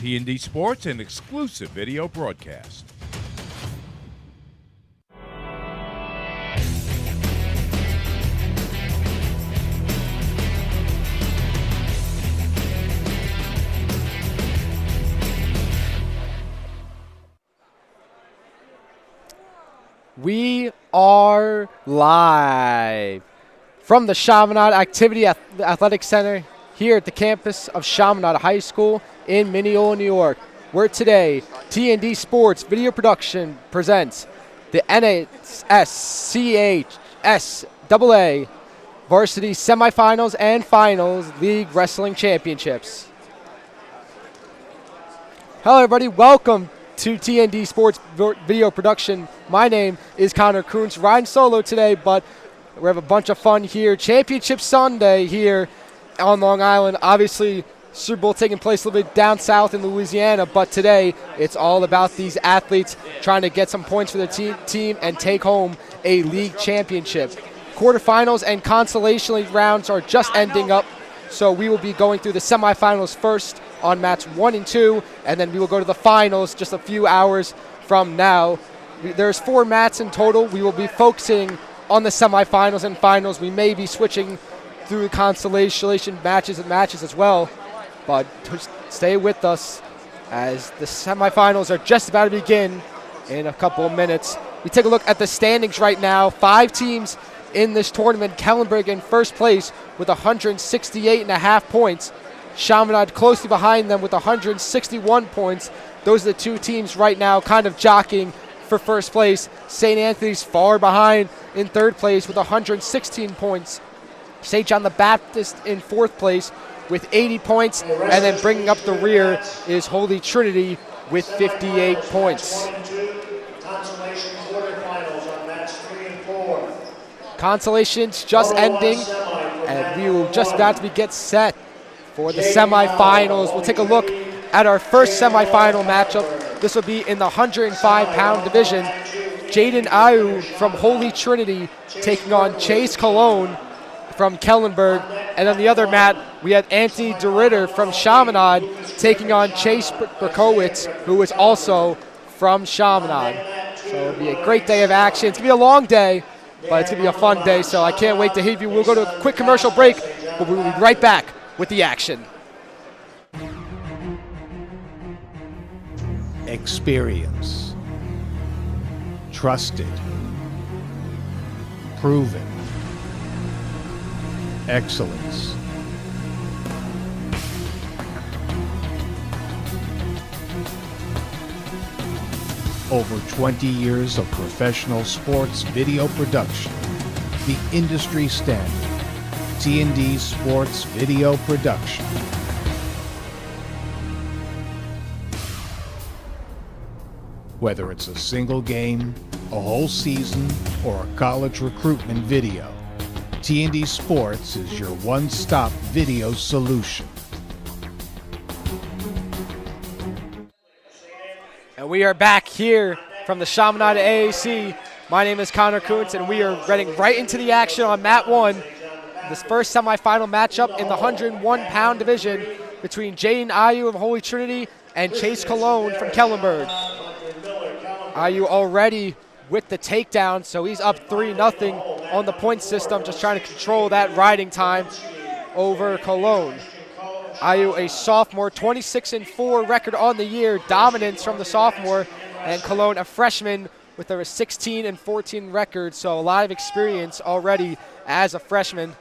T&D Sports, an exclusive video broadcast. We are live from the Chaminade Activity Athletic Center here at the campus of Chaminade High School in Mineola, New York, where today T&D Sports Video Production presents the NSCHSAA Varsity Semifinals and Finals League Wrestling Championships. Hello everybody, welcome to T&D Sports Video Production. My name is Connor Kuntz, riding solo today, but we have a bunch of fun here. Championship Sunday here on Long Island. Obviously, Super Bowl taking place a little bit down south in Louisiana, but today it's all about these athletes trying to get some points for their team and take home a league championship. Quarterfinals and consolation league rounds are just ending up, so we will be going through the semifinals first on match 1 and 2, and then we will go to the finals just a few hours from now. There's 4 mats in total. We will be focusing on the semifinals and finals. We may be switching through consolation matches as well, but stay with us as the semifinals are just about to begin in a couple of minutes. We take a look at the standings right now. 5 teams in this tournament. Kellenberg in first place with 168.5 points. Chaminade closely behind them with 161 points. Those are the 2 teams right now kind of jockeying for first place. St. Anthony's far behind in third place with 116 points. St. John the Baptist in fourth place with 80 points. And then bringing up the rear is Holy Trinity with 58 points. Consolation's just ending, and we will just about to get set for the semifinals. We'll take a look at our first semifinal matchup. This will be in the 105-pound division. Jaden Ayu from Holy Trinity taking on Chase Cologne from Kellenberg. And on the other mat, we have Anthony DeRitter from Chaminade taking on Chase Berkowitz, who is also from Chaminade. So it'll be a great day of action. It's going to be a long day, but it's going to be a fun day, so I can't wait to hear you. We'll go to a quick commercial break, but we'll be right back with the action. Experience, trusted, proven, excellence. Over 20 years of professional sports video production, the industry standard, T&D Sports Video Production. Whether it's a single game, a whole season, or a college recruitment video, T&D Sports is your one-stop video solution. And we are back here from the Chaminade AAC. My name is Connor Kuntz, and we are heading right into the action on mat 1. This first semifinal matchup in the 101-pound division between Jaden Ayu of Holy Trinity and Chase Cologne from Kellenberg. Ayu already with the takedown, so he's up 3-0 on the point system, just trying to control that riding time over Cologne. Ayu, a sophomore, 26-4 record on the year, dominance from the sophomore, and Cologne, a freshman with a 16-14 record, so a lot of experience already as a freshman.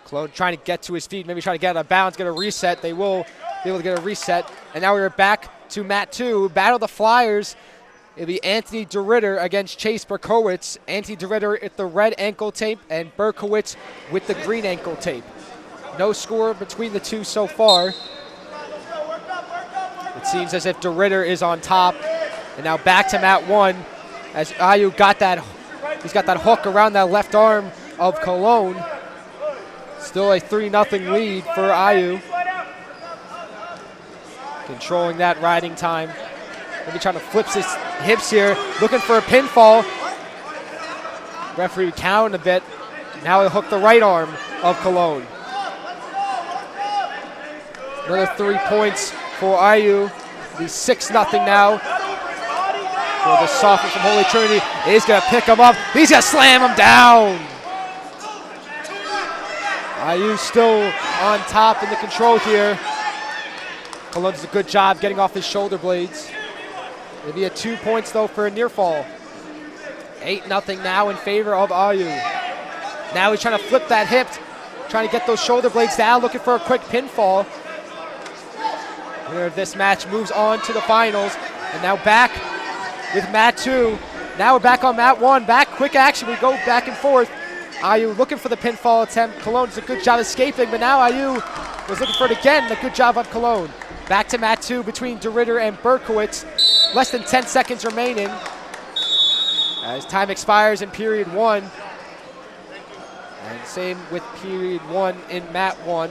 Cologne trying to get to his feet, maybe trying to get out of bounds, get a reset. They will be able to get a reset. And now we're back to mat 2, Battle of the Flyers. It'll be Anthony DeRitter against Chase Berkowitz. Anthony DeRitter with the red ankle tape and Berkowitz with the green ankle tape. No score between the two so far. It seems as if DeRitter is on top. And now back to mat 1 as Ayu he's got that hook around that left arm of Cologne. Still a 3-0 lead for Ayu. Controlling that riding time. Maybe trying to flip his hips here, looking for a pinfall. Referee counting a bit. Now he'll hook the right arm of Cologne. Another 3 points for Ayu. It'll be 6-0 now for the sophomore from Holy Trinity. He's going to pick him up. He's going to slam him down. IU still on top in the control here. Cologne does a good job getting off his shoulder blades. It'll be at 2 points, though, for a near fall. 8-0 now in favor of IU. Now he's trying to flip that hip, trying to get those shoulder blades down, looking for a quick pinfall. Winner of this match moves on to the finals. And now back with mat 2. Now we're back on mat 1. Back, quick action. We go back and forth. IU looking for the pinfall attempt. Cologne does a good job escaping, but now IU was looking for it again. A good job on Cologne. Back to mat 2 between DeRitter and Berkowitz. Less than 10 seconds remaining as time expires in period 1. And same with period 1 in mat 1.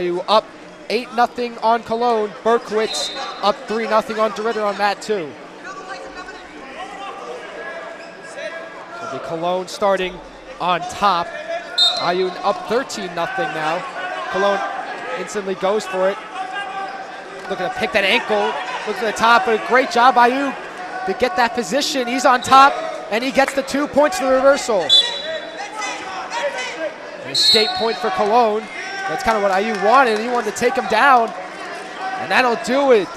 IU up 8-0 on Cologne. Berkowitz up 3-0 on DeRitter on mat 2. So the Cologne starting on top. IU up 13-0 now. Cologne instantly goes for it. Looking to pick that ankle. Looks at the top, but a great job by IU to get that position. He's on top, and he gets the 2 points to the reversal. An escape point for Cologne. That's kind of what IU wanted. He wanted to take him down, and that'll do it.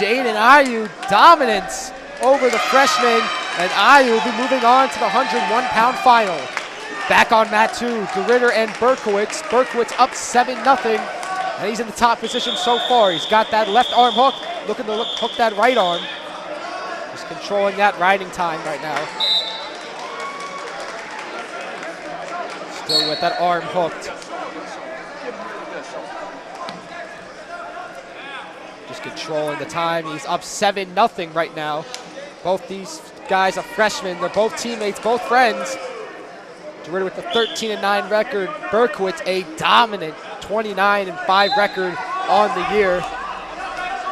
Jade and IU dominance over the freshman, and IU will be moving on to the 101-pound final. Back on mat 2, DeRitter and Berkowitz. Berkowitz up 7-0, and he's in the top position so far. He's got that left arm hook, looking to hook that right arm. Just controlling that riding time right now. Still with that arm hooked. Just controlling the time. He's up 7-0 right now. Both these guys are freshmen. They're both teammates, both friends. DeRitter with a 13-9 record. Berkowitz a dominant 29-5 record on the year.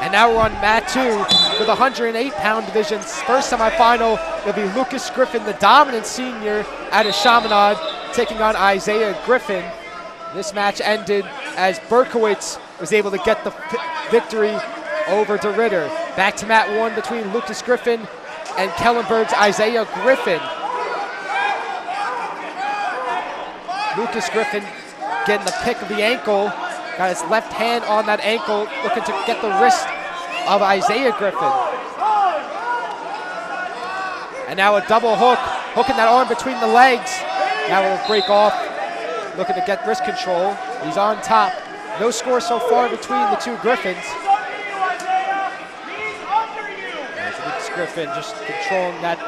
And now we're on mat 2 for the 108-pound division's first semifinal. It'll be Lucas Griffin, the dominant senior out of Chaminade, taking on Isaiah Griffin. This match ended as Berkowitz was able to get the victory over DeRitter. Back to mat 1 between Lucas Griffin and Kellenberg's Isaiah Griffin. Lucas Griffin getting the pick of the ankle. Got his left hand on that ankle, looking to get the wrist of Isaiah Griffin. And now a double hook, hooking that arm between the legs. Now it'll break off, looking to get wrist control. He's on top. No score so far between the two Griffins. Lucas Griffin just controlling that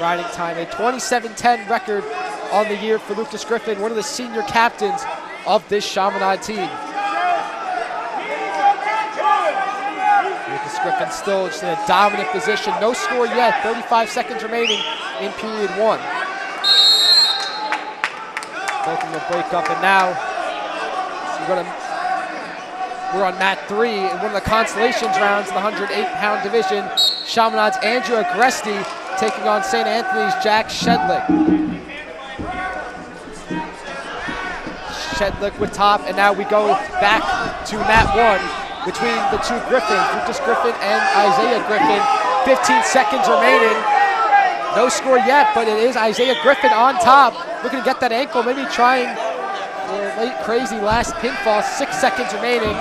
riding time. A 27-10 record on the year for Lucas Griffin, one of the senior captains of this Chaminade team. Lucas Griffin still just in a dominant position. No score yet, 35 seconds remaining in period 1. Both of them will break up, and now we're on mat 3 in one of the consolations rounds in the 108-pound division. Chaminade's Andrew Agresti taking on St. Anthony's Jack Shedlick. Shedlick with top, and now we go back to mat 1 between the two Griffins, Lucas Griffin and Isaiah Griffin. 15 seconds remaining. No score yet, but it is Isaiah Griffin on top, looking to get that ankle, maybe trying for a late crazy last pinfall. 6 seconds remaining.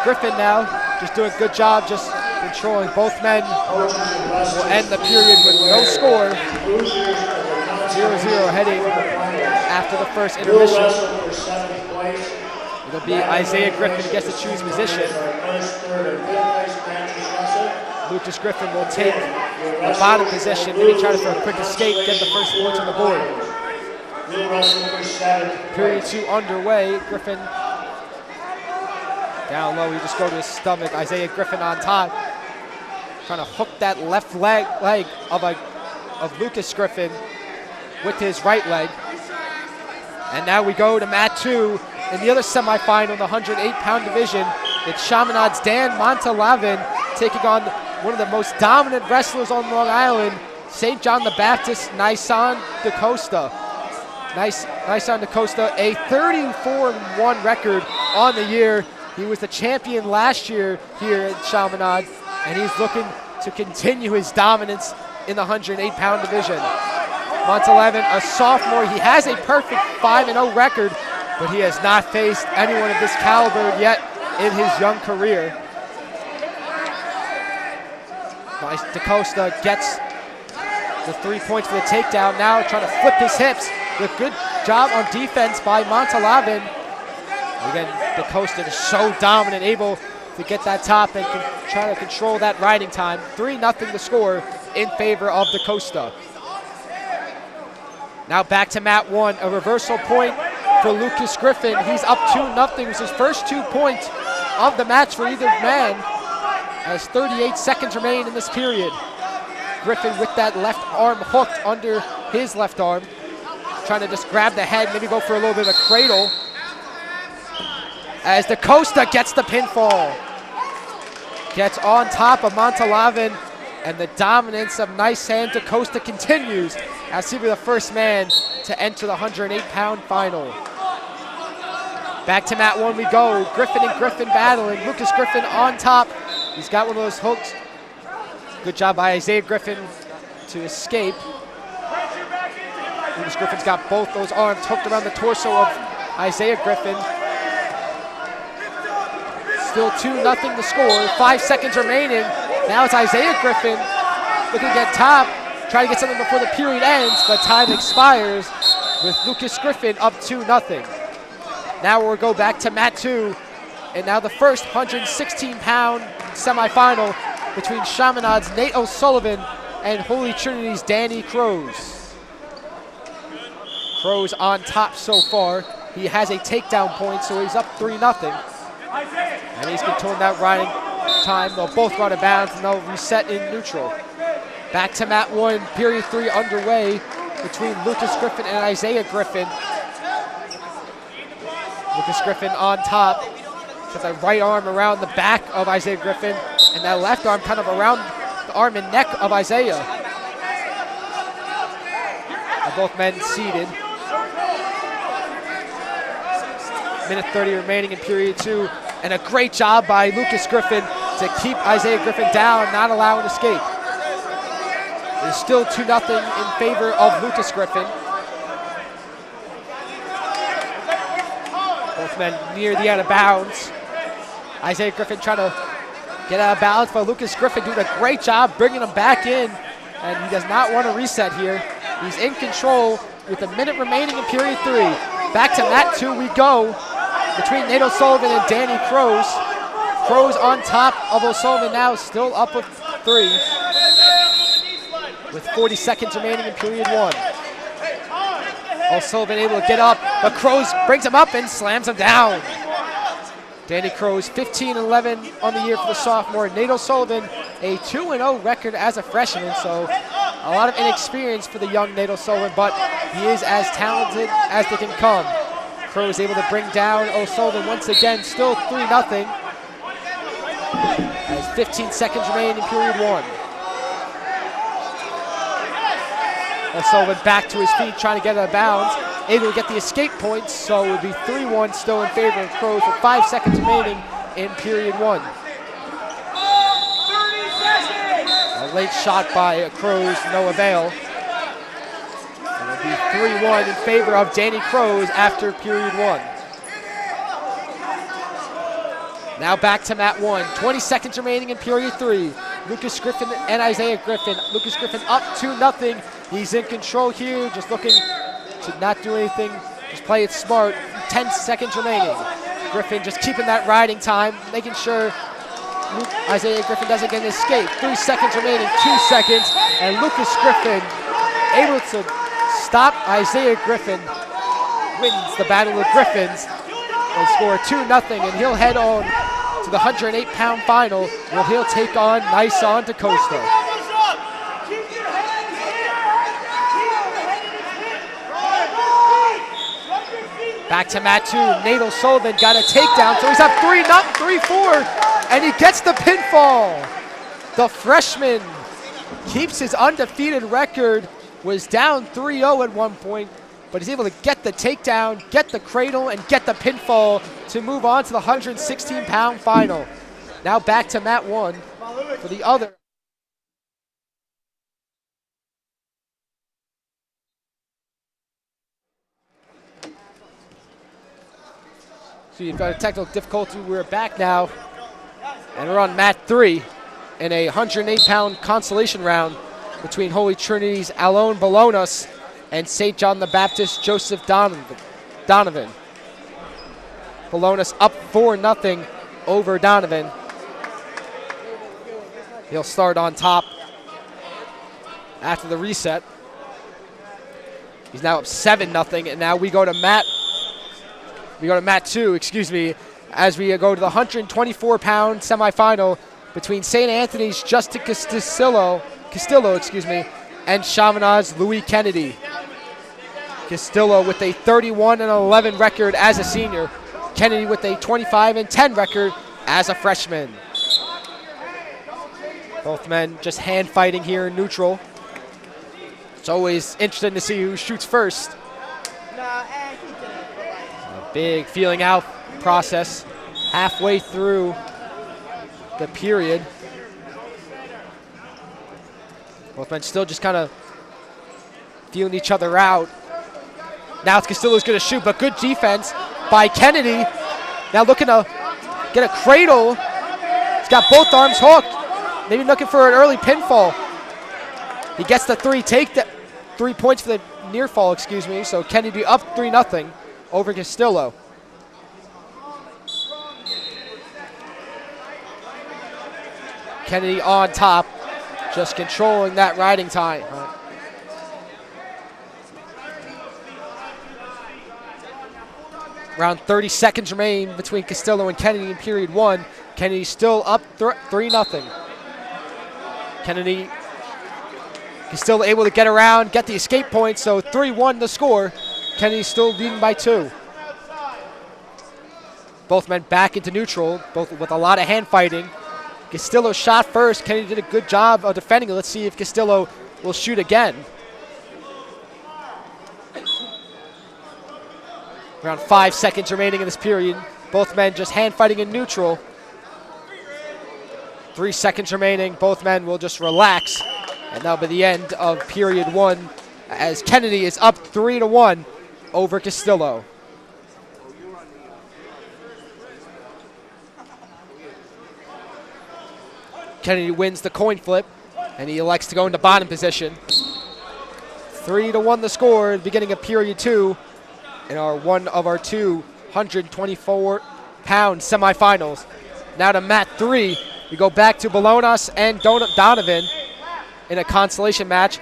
Griffin now just doing a good job, just controlling. Both men will end the period with no score. 0-0 heading after the first intermission. It'll be Isaiah Griffin who gets to choose position. Lucas Griffin will take the bottom position, maybe try for a quick escape, get the first points on the board. Period 2 underway. Griffin down low, you just go to his stomach. Isaiah Griffin on top, trying to hook that left leg of Lucas Griffin with his right leg. And now we go to mat 2 in the other semifinal in the 108-pound division. It's Chaminade's Dan Montalavin taking on one of the most dominant wrestlers on Long Island, St. John the Baptist, Nisan DaCosta. Nisan DaCosta, a 34-1 record on the year. He was the champion last year here at Chaminade. and he's looking to continue his dominance in the 108-pound division. Montalvan, a sophomore, he has a perfect 5-0 record, but he has not faced anyone of this caliber yet in his young career. DaCosta gets the 3 points for the takedown, now trying to flip his hips. With good job on defense by Montalvan. Again, DaCosta is so dominant, able to get that top and try to control that riding time. 3-0 the score in favor of DaCosta. Now back to mat 1, a reversal point for Lucas Griffin. He's up 2-0. It was his first 2 points of the match for either man, as 38 seconds remain in this period. Griffin with that left arm hooked under his left arm, trying to just grab the head, maybe go for a little bit of a cradle, as DaCosta gets the pinfall. Gets on top of Montalvan, and the dominance of Nice Hand DaCosta continues as he'll be the first man to enter the 108-pound final. Back to mat 1 we go. Griffin and Griffin battling. Lucas Griffin on top. He's got one of those hooks. Good job by Isaiah Griffin to escape. Lucas Griffin's got both those arms hooked around the torso of Isaiah Griffin. Still 2-0 the score. 5 seconds remaining. Now it's Isaiah Griffin looking to get top, trying to get something before the period ends, but time expires with Lucas Griffin up 2-0. Now we'll go back to mat 2, and now the first 116-pound semifinal between Chaminade's Nate O'Sullivan and Holy Trinity's Danny Crows. Crows on top so far. He has a takedown point, so he's up 3-0. And he's controlling that riding time. They'll both run out of bounds, and they'll reset in neutral. Back to mat 1, period 3 underway between Lucas Griffin and Isaiah Griffin. Lucas Griffin on top. Got that right arm around the back of Isaiah Griffin, and that left arm kind of around the arm and neck of Isaiah. And both men seated. Minute 30 remaining in period 2, and a great job by Lucas Griffin to keep Isaiah Griffin down, not allowing escape. It is still 2-0 in favor of Lucas Griffin. Both men near the out of bounds. Isaiah Griffin trying to get out of bounds, but Lucas Griffin doing a great job bringing him back in, and he does not want to reset here. He's in control with a minute remaining in period 3. Back to mat 2 we go between Nate O'Sullivan and Danny Crows. Crows on top of O'Sullivan now, still up with 3 with 40 seconds remaining in period 1. O'Sullivan able to get up, but Crows brings him up and slams him down. Danny Crows 15-11 on the year for the sophomore. Nate O'Sullivan a 2-0 record as a freshman, so a lot of inexperience for the young Nate O'Sullivan, but he is as talented as they can come. Crows able to bring down O'Sullivan once again, still 3-0. As 15 seconds remain in period 1. O'Sullivan back to his feet, trying to get out of bounds, able to get the escape points, so it would be 3-1 still in favor of Crows with 5 seconds remaining in period 1. A late shot by Crows, no avail. And it'll be 3-1 in favor of Danny Crows after period 1. Now back to mat 1, 20 seconds remaining in period 3. Lucas Griffin and Isaiah Griffin. Lucas Griffin up 2-0. He's in control here, just looking to not do anything, just play it smart. 10 seconds remaining. Griffin just keeping that riding time, making sure Isaiah Griffin doesn't get an escape. 3 seconds remaining, 2 seconds, and Lucas Griffin able to stop Isaiah Griffin, wins the Battle of Griffins, and score 2-0, and he'll head on to the 108-pound final, where he'll take on Nice on DaCosta. Back to mat 2, Nate O'Sullivan got a takedown, so he's up 3-4, and he gets the pinfall. The freshman keeps his undefeated record, was down 3-0 at one point, but he's able to get the takedown, get the cradle, and get the pinfall to move on to the 116-pound final. Now back to mat 1, for the other. So you've got a technical difficulty. We're back now, and we're on mat 3 in a 108-pound consolation round between Holy Trinity's Alone Balonas and St. John the Baptist Joseph Donovan. Balonas up 4-0 over Donovan. He'll start on top after the reset. He's now up 7-0, and now we go to mat 2, as we go to the 124-pound semifinal between St. Anthony's Justin Castillo, and Chaminade's Louis Kennedy. Castillo with a 31-11 record as a senior. Kennedy with a 25-10 record as a freshman. Both men just hand fighting here in neutral. It's always interesting to see who shoots first. A big feeling out process halfway through the period. Both men still just kind of feeling each other out. Now Castillo's going to shoot, but good defense by Kennedy. Now looking to get a cradle. He's got both arms hooked. Maybe looking for an early pinfall. He gets the 3 points for the near fall, So Kennedy up 3-0 over Castillo. Kennedy on top, just controlling that riding time. Around 30 seconds remain between Castillo and Kennedy in period 1. Kennedy still up 3-0. Kennedy Castillo able to get around, get the escape point, so 3-1 the score. Kennedy still leading by 2. Both men back into neutral, both with a lot of hand fighting. Castillo shot first. Kennedy did a good job of defending it. Let's see if Castillo will shoot again. Around 5 seconds remaining in this period. Both men just hand fighting in neutral. 3 seconds remaining. Both men will just relax. And that'll be the end of period 1 as Kennedy is up 3-1 over Castillo. Kennedy wins the coin flip, and he elects to go into bottom position. 3-1 the score at the beginning of period 2 in one of our 224-pound semifinals. Now to mat 3, we go back to Balonas and Donovan in a consolation match,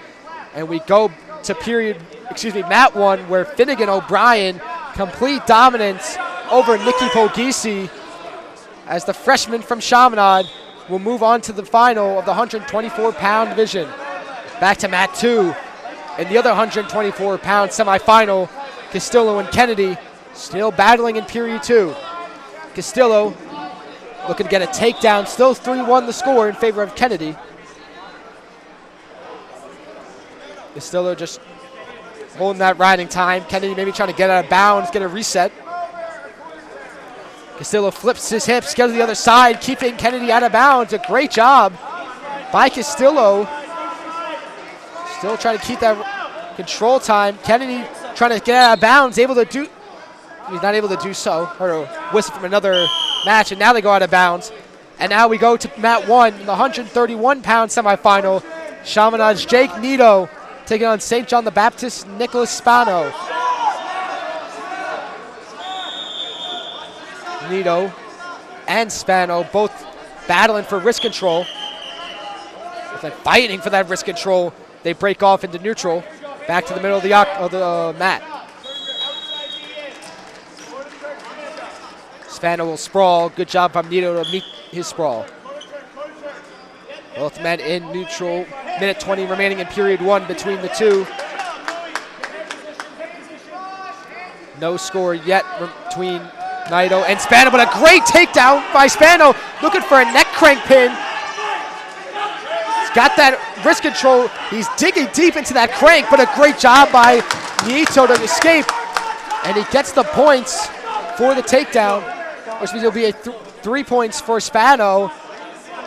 and we go to mat 1, where Finnegan O'Brien complete dominance over Nikki Pogisi as the freshman from Chaminade will move on to the final of the 124-pound division. Back to mat 2 in the other 124-pound semifinal. Castillo and Kennedy still battling in period 2. Castillo looking to get a takedown, still 3-1 the score in favor of Kennedy. Castillo just holding that riding time. Kennedy maybe trying to get out of bounds, get a reset. Castillo flips his hips, goes to the other side, keeping Kennedy out of bounds. A great job by Castillo. Still trying to keep that control time. Kennedy trying to get out of bounds, he's not able to do so. Heard a whistle from another match, and now they go out of bounds. And now we go to mat 1, the 131-pound semifinal. Chaminade's Jake Nito taking on St. John the Baptist Nicholas Spano. Nito and Spano both battling for wrist control. Both fighting for that wrist control. They break off into neutral. Back to the middle of the mat. Spano will sprawl. Good job from Nito to meet his sprawl. Both men in neutral. Minute 20 remaining in period 1 between the two. No score yet between Nito and Spano, but a great takedown by Spano. Looking for a neck crank pin. He's got that wrist control. He's digging deep into that crank, but a great job by Nito to escape. And he gets the points for the takedown, which means it'll be 3 points for Spano.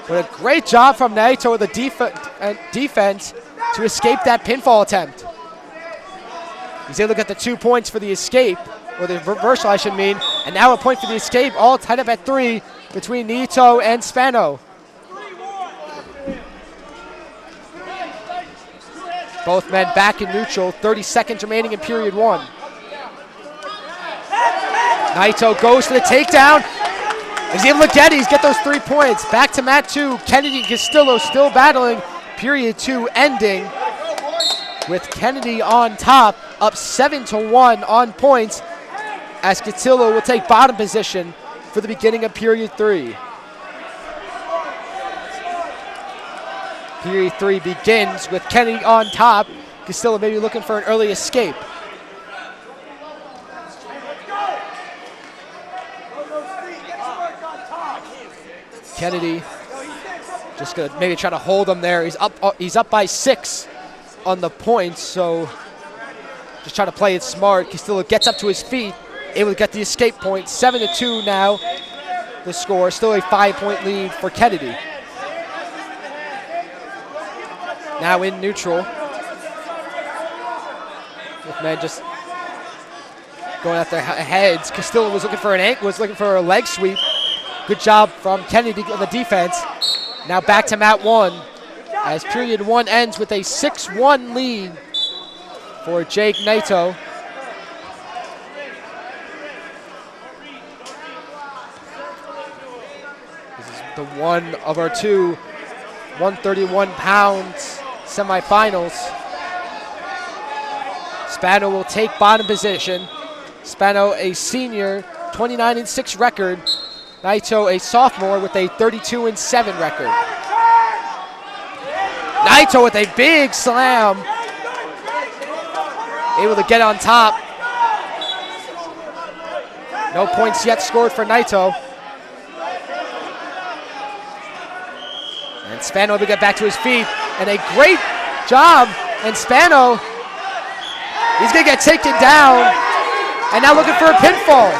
But a great job from Naito with the defense to escape that pinfall attempt. He's able to get the 2 points for the escape, or the reversal I should mean, and now a point for the escape, all tied up at 3 between Naito and Spano. Both men back in neutral, 30 seconds remaining in period 1. Naito goes for the takedown. He's able to get those 3 points. Back to mat 2. Kennedy and Castillo still battling. Period 2 ending with Kennedy on top, up 7-1 on points, as Castillo will take bottom position for the beginning of period 3. Period 3 begins with Kennedy on top. Castillo maybe looking for an early escape. Kennedy just gonna maybe try to hold him there. He's up by 6 on the points, so just trying to play it smart. Castillo gets up to his feet, able to get the escape point. 7-2 now, the score. Still a 5-point lead for Kennedy. Now in neutral. With men just going at their heads. Castillo was looking for a leg sweep. Good job from Kennedy on the defense. Now back to mat 1 as period 1 ends with a 6-1 lead for Jake Naito. This is the one of our two 131 pounds semifinals. Spano will take bottom position. Spano, a senior, 29-6 record. Naito, a sophomore with a 32-7 record. Naito with a big slam. Able to get on top. No points yet scored for Naito. And Spano able to get back to his feet. And a great job. And Spano, he's going to get taken down. And now looking for a pinfall.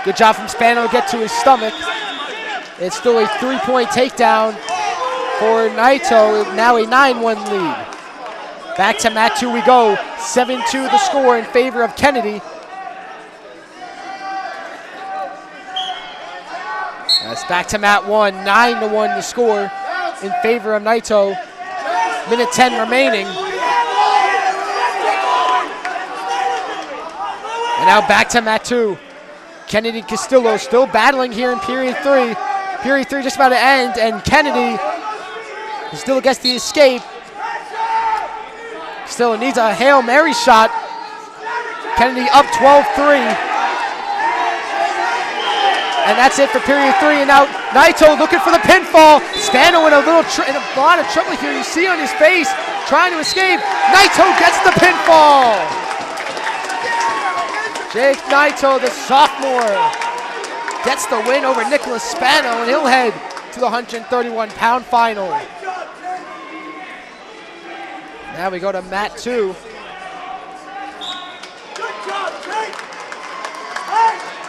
Good job from Spano to get to his stomach. It's still a 3-point takedown for Naito. Now a 9-1 lead. Back to mat 2 we go. 7-2 the score in favor of Kennedy. That's back to mat 1. 9-1 the score in favor of Naito. Minute 10 remaining. And now back to mat 2. Kennedy and Castillo still battling here in period 3. Period 3 just about to end, and Kennedy still gets the escape. Still needs a Hail Mary shot. Kennedy up 12-3. And that's it for period 3. And now Naito looking for the pinfall. Spano in a lot of trouble here. You see on his face, trying to escape. Naito gets the pinfall. Jake Naito, the sophomore, gets the win over Nicholas Spano, and he'll head to the 131-pound final. Now we go to mat 2.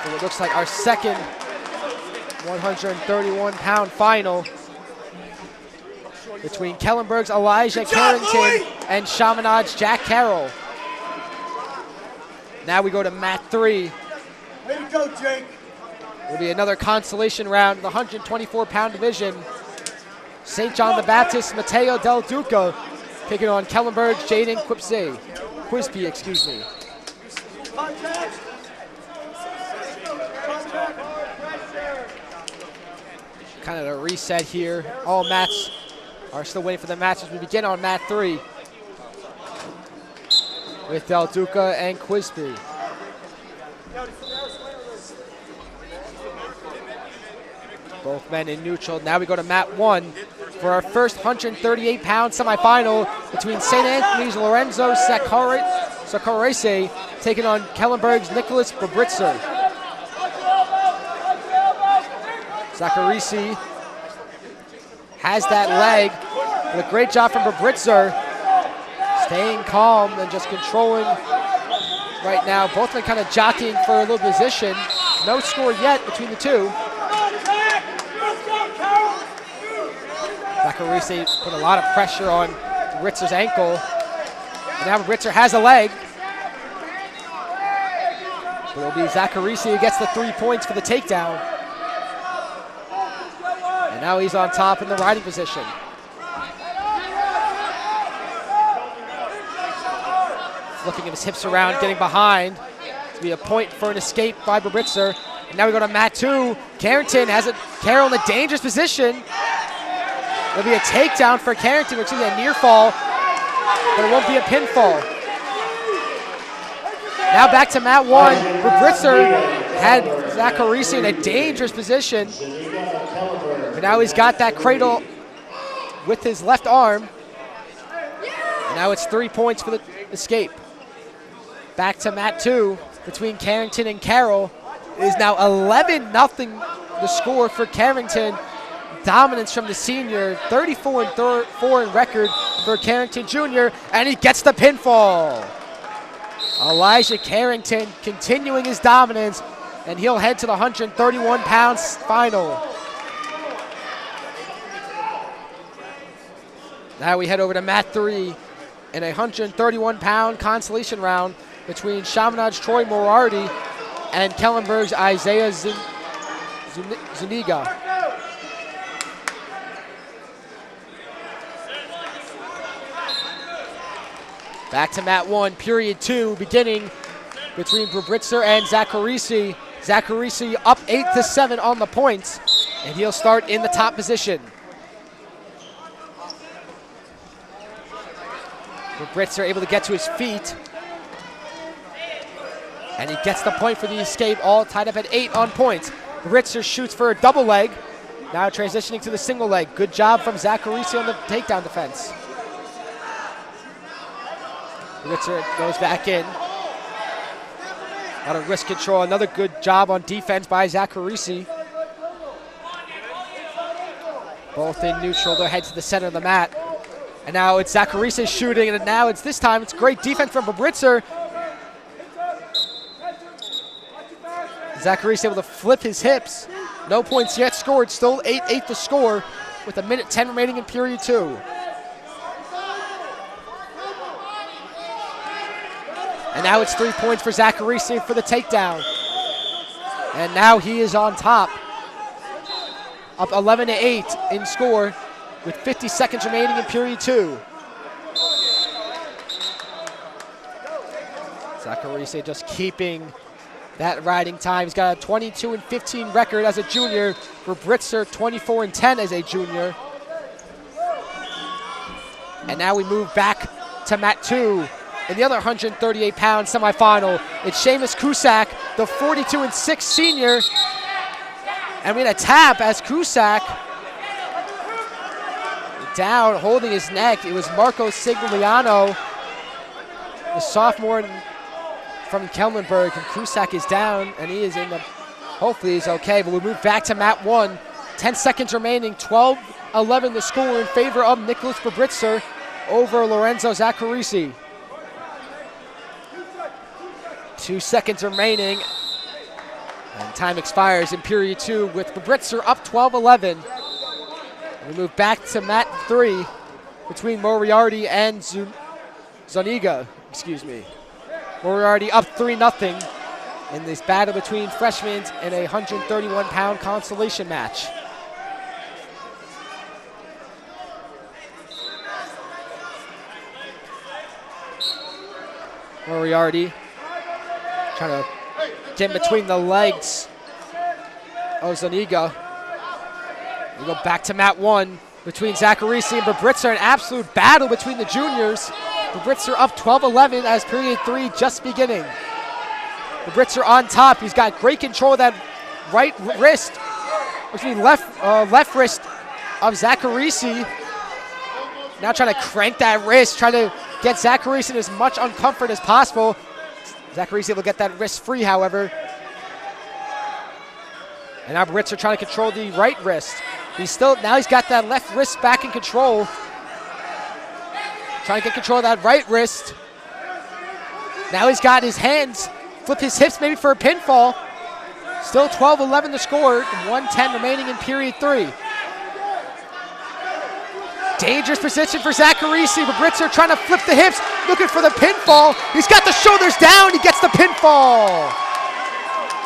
So it looks like our second 131-pound final between Kellenberg's Elijah Carrington and Chaminade's Jack Carroll. Now we go to mat 3. Way to go, Jake. Will be another consolation round in the 124-pound division. St. John the Baptist, Mateo Del Duca, taking on Kellenberg's Jaden Quispe, excuse me. Kind of a reset here. All mats are still waiting for the matches. We begin on mat 3 with Del Duca and Quispe. Both men in neutral. Now we go to mat 1 for our first 138-pound semifinal between St. Anthony's Lorenzo Saccharese taking on Kellenberg's Nicholas Babritzer. Saccharese has that leg. But a great job from Babritzer. Staying calm and just controlling right now. Both men kind of jockeying for a little position. No score yet between the two. Zacharisi put a lot of pressure on Ritzer's ankle. And now Ritzer has a leg. But it'll be Zacharisi who gets the 3 points for the takedown. And now he's on top in the riding position. Flipping his hips around, getting behind. To be a point for an escape by Ritzer. And now we go to mat 2. Carrington has Carroll in a dangerous position. It'll be a takedown for Carrington, which is a near fall, but it won't be a pinfall. Now back to mat 1. Ritzer had Zacharisi in a dangerous position. But now he's got that cradle with his left arm. And now it's 3 points for the escape. Back to mat 2 between Carrington and Carroll. It is now 11-0 the score for Carrington. Dominance from the senior, 34-4 in record for Carrington Jr., and he gets the pinfall. Elijah Carrington continuing his dominance, and he'll head to the 131 pounds final. Now we head over to mat 3 in a 131-pound consolation round between Chaminade's Troy Moriarty and Kellenberg's Isaiah Zuniga. Back to mat 1, period 2, beginning between Ritzer and Zacharisi. Zacharisi up 8-7 on the points, and he'll start in the top position. Ritzer able to get to his feet. And he gets the point for the escape, all tied up at 8 on points. Ritzer shoots for a double leg. Now transitioning to the single leg. Good job from Zacharisi on the takedown defense. Ritzer goes back in. A lot of wrist control. Another good job on defense by Zacharisi. Both in neutral. They'll head to the center of the mat. And now it's Zacharisi shooting, and now this time it's great defense from Ritzer. Zacharisi able to flip his hips. No points yet scored. Still 8-8 to score with 1:10 remaining in period 2. And now it's 3 points for Zacharisi for the takedown. And now he is on top. Up 11-8 in score with 50 seconds remaining in period 2. Zacharisi just keeping that riding time. He's got a 22-15 record as a junior. For Ritzer, 24-10 as a junior. And now we move back to mat 2 in the other 138-pound semifinal. It's Seamus Cusack, the 42-6 senior. And we had a tap as Cusack down, holding his neck. It was Marco Sigliano, the sophomore from Kellenberg, and Cusack is down, and he is in the, hopefully he's okay, but we'll move back to mat 1. 10 seconds remaining, 12-11 the score in favor of Nicholas Ritzer over Lorenzo Zacharisi. 2 seconds remaining, and time expires in period 2 with Ritzer up 12-11. We move back to mat 3 between Moriarty and Zuniga, Moriarty up 3-0 in this battle between freshmen in a 131-pound consolation match. Moriarty trying to get in between the legs of Zuniga. We go back to mat 1 between Zacharisi and Ritzer, an absolute battle between the juniors. Ritzer up 12-11 as period 3 just beginning. Ritzer on top. He's got great control of that right wrist, left wrist of Zacharisi. Now trying to crank that wrist, trying to get Zacharisi in as much uncomfort as possible. Zacharisi able to get that wrist free, however. And now Ritzer trying to control the right wrist. He's got that left wrist back in control. Trying to get control of that right wrist. Now he's got his hands, flip his hips maybe for a pinfall. Still 12-11 to score, 1:10 remaining in period 3. Dangerous position for Zacharisi. Fabrizio trying to flip the hips, looking for the pinfall. He's got the shoulders down. He gets the pinfall.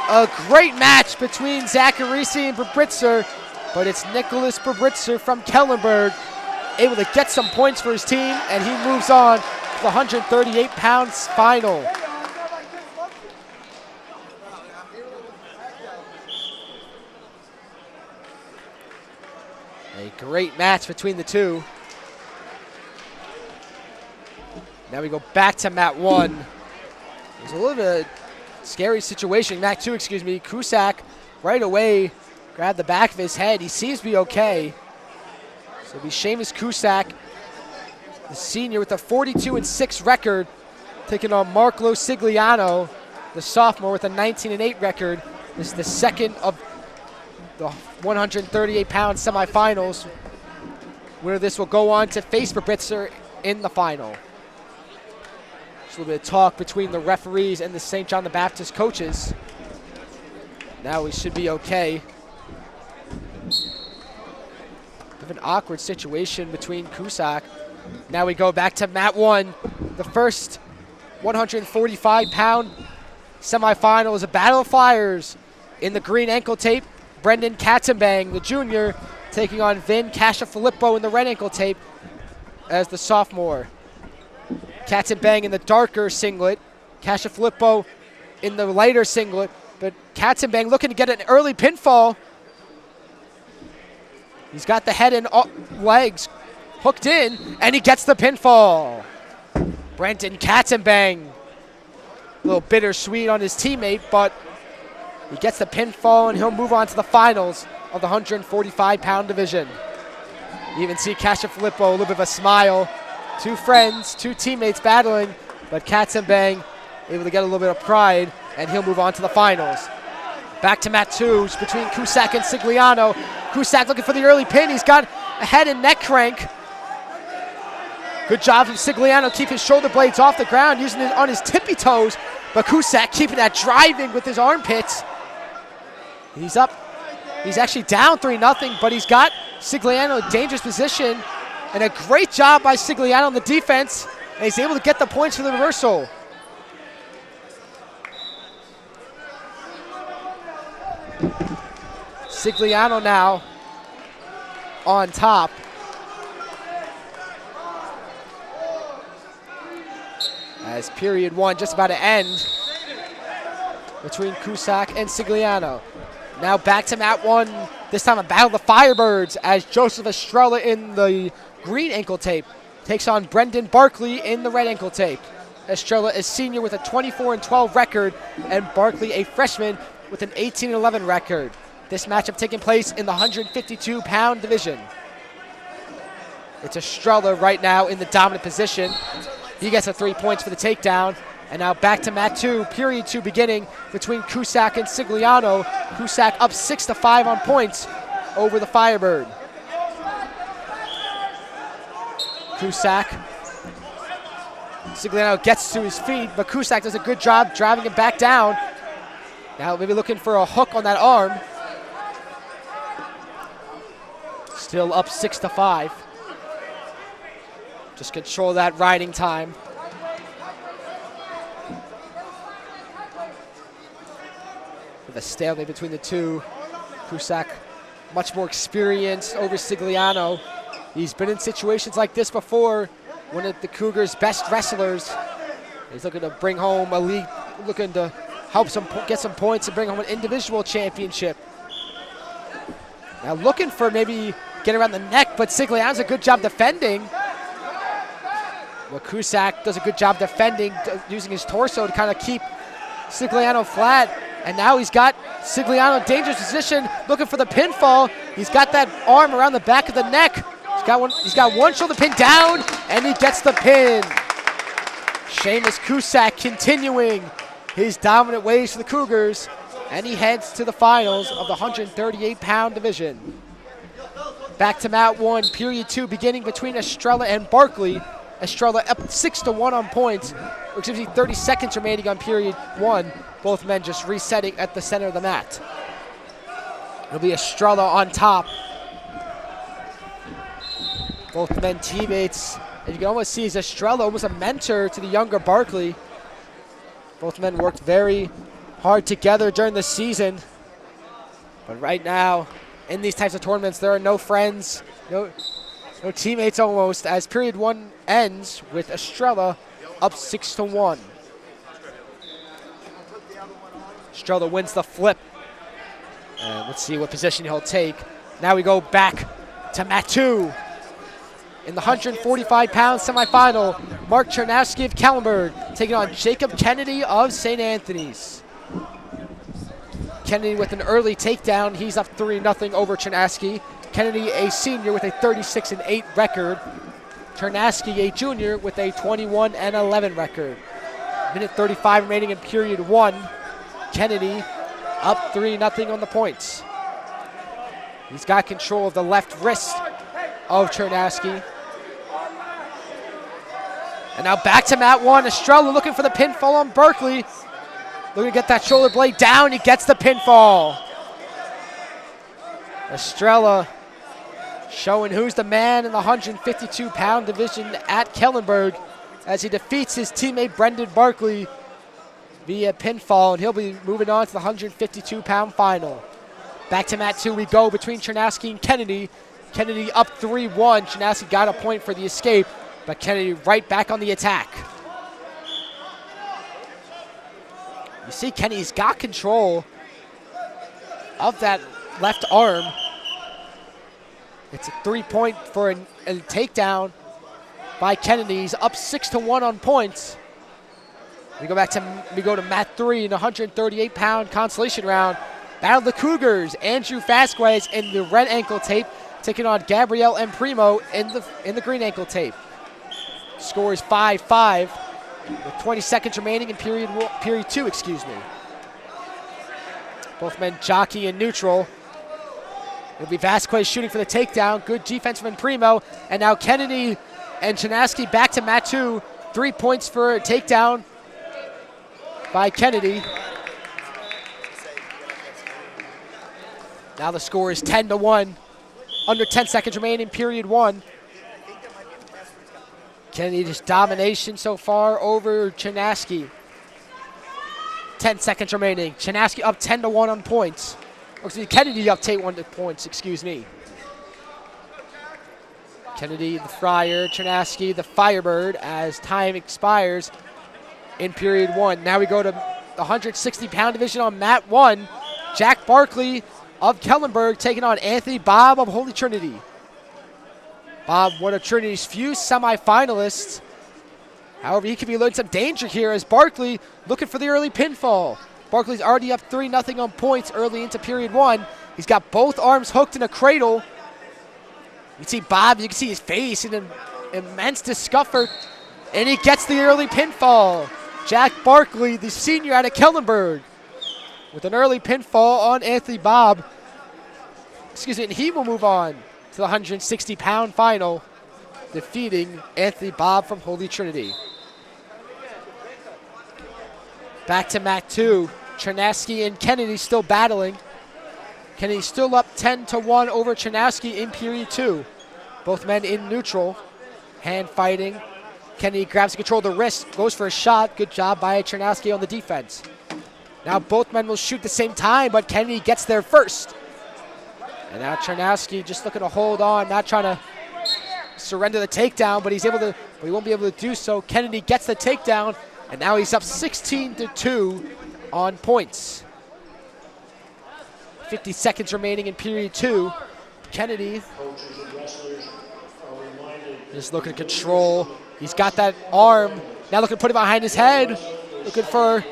A great match between Zacharisi and Fabrizio, but it's Nicholas Fabrizio from Kellenberg able to get some points for his team, and he moves on to the 138 pounds final. A great match between the two. Now we go back to mat 1. There's a little bit of a scary situation. Mat 2, excuse me. Cusack right away grabbed the back of his head. He seems to be okay. So it'll be Seamus Cusack, the senior with a 42-6 record, taking on Marco Sigliano, the sophomore with a 19-8 record. This is the second of the 138-pound semifinals, where this will go on to face Fabrizio in the final. Just a little bit of talk between the referees and the St. John the Baptist coaches. Now we should be okay. Bit of an awkward situation between Cusack. Now we go back to mat 1. The first 145-pound semifinal is a battle of flyers. In the green ankle tape, Brendan Katzenbang, the junior, taking on Vin Casciafilippo in the red ankle tape as the sophomore. Katzenbang in the darker singlet, Casciafilippo in the lighter singlet, but Katzenbang looking to get an early pinfall. He's got the head and legs hooked in, and he gets the pinfall. Brendan Katzenbang, a little bittersweet on his teammate, but he gets the pinfall, and he'll move on to the finals of the 145-pound division. You even see Casciafilippo, a little bit of a smile. Two friends, two teammates battling, but Katzenbang able to get a little bit of pride, and he'll move on to the finals. Back to mat 2 between Cusack and Sigliano. Cusack looking for the early pin. He's got a head and neck crank. Good job from Sigliano, keep his shoulder blades off the ground, using it on his tippy toes, but Cusack keeping that driving with his armpits. He's up. He's actually down 3-0, but he's got Sigliano in a dangerous position, and a great job by Sigliano on the defense, and he's able to get the points for the reversal. Sigliano now on top. As period 1 just about to end between Cusack and Sigliano. Now back to mat 1, this time a battle of the Firebirds as Joseph Estrella in the green ankle tape takes on Brendan Barkley in the red ankle tape. Estrella is senior with a 24-12 record, and Barkley a freshman with an 18-11 record. This matchup taking place in the 152-pound division. It's Estrella right now in the dominant position. He gets the 3 points for the takedown. And now back to mat 2, period 2 beginning between Cusack and Sigliano. Cusack up 6-5 on points over the Firebird. Cusack. Sigliano gets to his feet, but Cusack does a good job driving him back down. Now maybe looking for a hook on that arm. Still up 6-5. Just control that riding time. With a stalemate between the two. Cusack, much more experience over Sigliano. He's been in situations like this before. One of the Cougars' best wrestlers. He's looking to bring home a league, looking to help get some points and bring home an individual championship. Now looking for maybe get around the neck, but Sigliano does a good job defending. Well, Cusack does a good job defending, using his torso to kind of keep Sigliano flat. And now he's got Sigliano in dangerous position, looking for the pinfall. He's got that arm around the back of the neck. He's got one shoulder pin down, and he gets the pin. Seamus Cusack continuing his dominant ways for the Cougars, and he heads to the finals of the 138-pound division. Back to mat 1, period 2 beginning between Estrella and Barkley. Estrella up 6-1 on points. Or excuse me, 30 seconds remaining on period 1. Both men just resetting at the center of the mat. It'll be Estrella on top. Both men teammates. And you can almost see Estrella, almost a mentor to the younger Barkley. Both men worked very hard together during the season. But right now, in these types of tournaments, there are no friends, no teammates almost, as period one ends with Estrella up 6-1. Estrella wins the flip. And let's see what position he'll take. Now we go back to mat 2. In the 145-pound semifinal, Mark Chernowski of Kellenberg taking on Jacob Kennedy of St. Anthony's. Kennedy with an early takedown. He's up 3-0 over Chernowski. Kennedy, a senior with a 36-8 record. Chernowski, a junior with a 21-11 record. Minute 35 remaining in period 1. Kennedy up 3-0 on the points. He's got control of the left wrist of Chernowski. And now back to mat 1. Estrella looking for the pinfall on Barkley. Looking to get that shoulder blade down. He gets the pinfall. Estrella showing who's the man in the 152-pound division at Kellenberg as he defeats his teammate Brendan Barkley via pinfall, and he'll be moving on to the 152-pound final. Back to mat 2 we go between Chernowski and Kennedy. Kennedy up 3-1. Chernowski got a point for the escape, but Kennedy right back on the attack. You see Kennedy's got control of that left arm. It's a 3-point for a takedown by Kennedy. He's up 6-1 on points. We go to mat 3 in the 138-pound consolation round. Battle of the Cougars. Andrew Vasquez in the red ankle tape taking on Gabriel and Primo in the green ankle tape. Score is 5-5 with 20 seconds remaining in period 2. Both men jockey in neutral. It'll be Vasquez shooting for the takedown. Good defense from Primo. And now Kennedy and Chernowski back to mat 2. 3 points for a takedown by Kennedy. Now the score is 10-1. Under 10 seconds remaining in period 1. Kennedy just domination so far over Chernowski. 10 seconds remaining. Chernowski up 10-1 on points. Kennedy up 10-1 points, Kennedy, the Friar, Chernowski, the Firebird as time expires in period 1. Now we go to the 160-pound division on mat 1. Jack Barkley of Kellenberg taking on Anthony Bob of Holy Trinity. Bob, one of Trinity's few semifinalists. However, he could be in some danger here as Barkley looking for the early pinfall. Barkley's already up 3-0 on points early into period 1. He's got both arms hooked in a cradle. You can see Bob, you can see his face in an immense discomfort. And he gets the early pinfall. Jack Barkley, the senior out of Kellenberg, with an early pinfall on Anthony Bob. And he will move on to the 160-pound final, defeating Anthony Bob from Holy Trinity. Back to mat 2. Chernowski and Kennedy still battling. Kennedy still up 10-1 over Chernowski in period 2. Both men in neutral, hand fighting. Kennedy grabs control of the wrist, goes for a shot. Good job by Chernowski on the defense. Now both men will shoot at the same time, but Kennedy gets there first. And now Chernowski just looking to hold on, not trying to surrender the takedown, but he won't be able to do so. Kennedy gets the takedown, and now he's up 16-2 on points. 50 seconds remaining in period 2. Kennedy just looking to control. He's got that arm. Now looking to put it behind his head. Looking for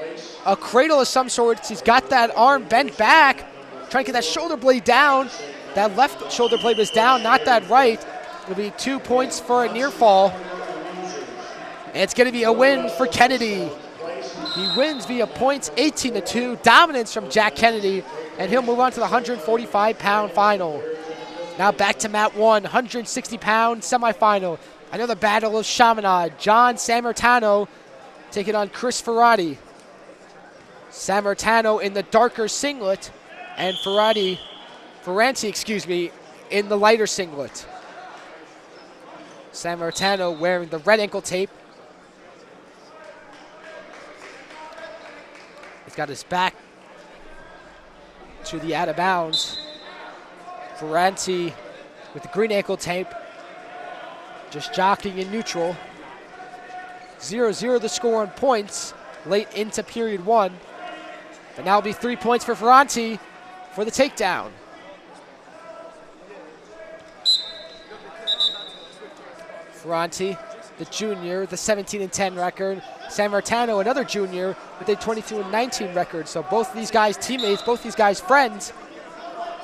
a cradle of some sort. He's got that arm bent back. Trying to get that shoulder blade down. That left shoulder blade was down, not that right. It'll be 2 points for a near fall. And it's going to be a win for Kennedy. He wins via points, 18-2. Dominance from Jack Kennedy. And he'll move on to the 145-pound final. Now back to mat 1, 160-pound semifinal. Another battle of Chaminade. John Sammartano taking on Chris Ferrati. Sammartano in the darker singlet, and Ferranti, in the lighter singlet. Sammartino wearing the red ankle tape. He's got his back to the out of bounds. Ferranti with the green ankle tape, just jockeying in neutral. 0-0 the score on points late into period one. But now it'll be 3 points for Ferranti for the takedown. Ferranti, the junior, the 17-10 record. Sammartino, another junior, with a 22-19 record. So both of these guys teammates, both these guys friends,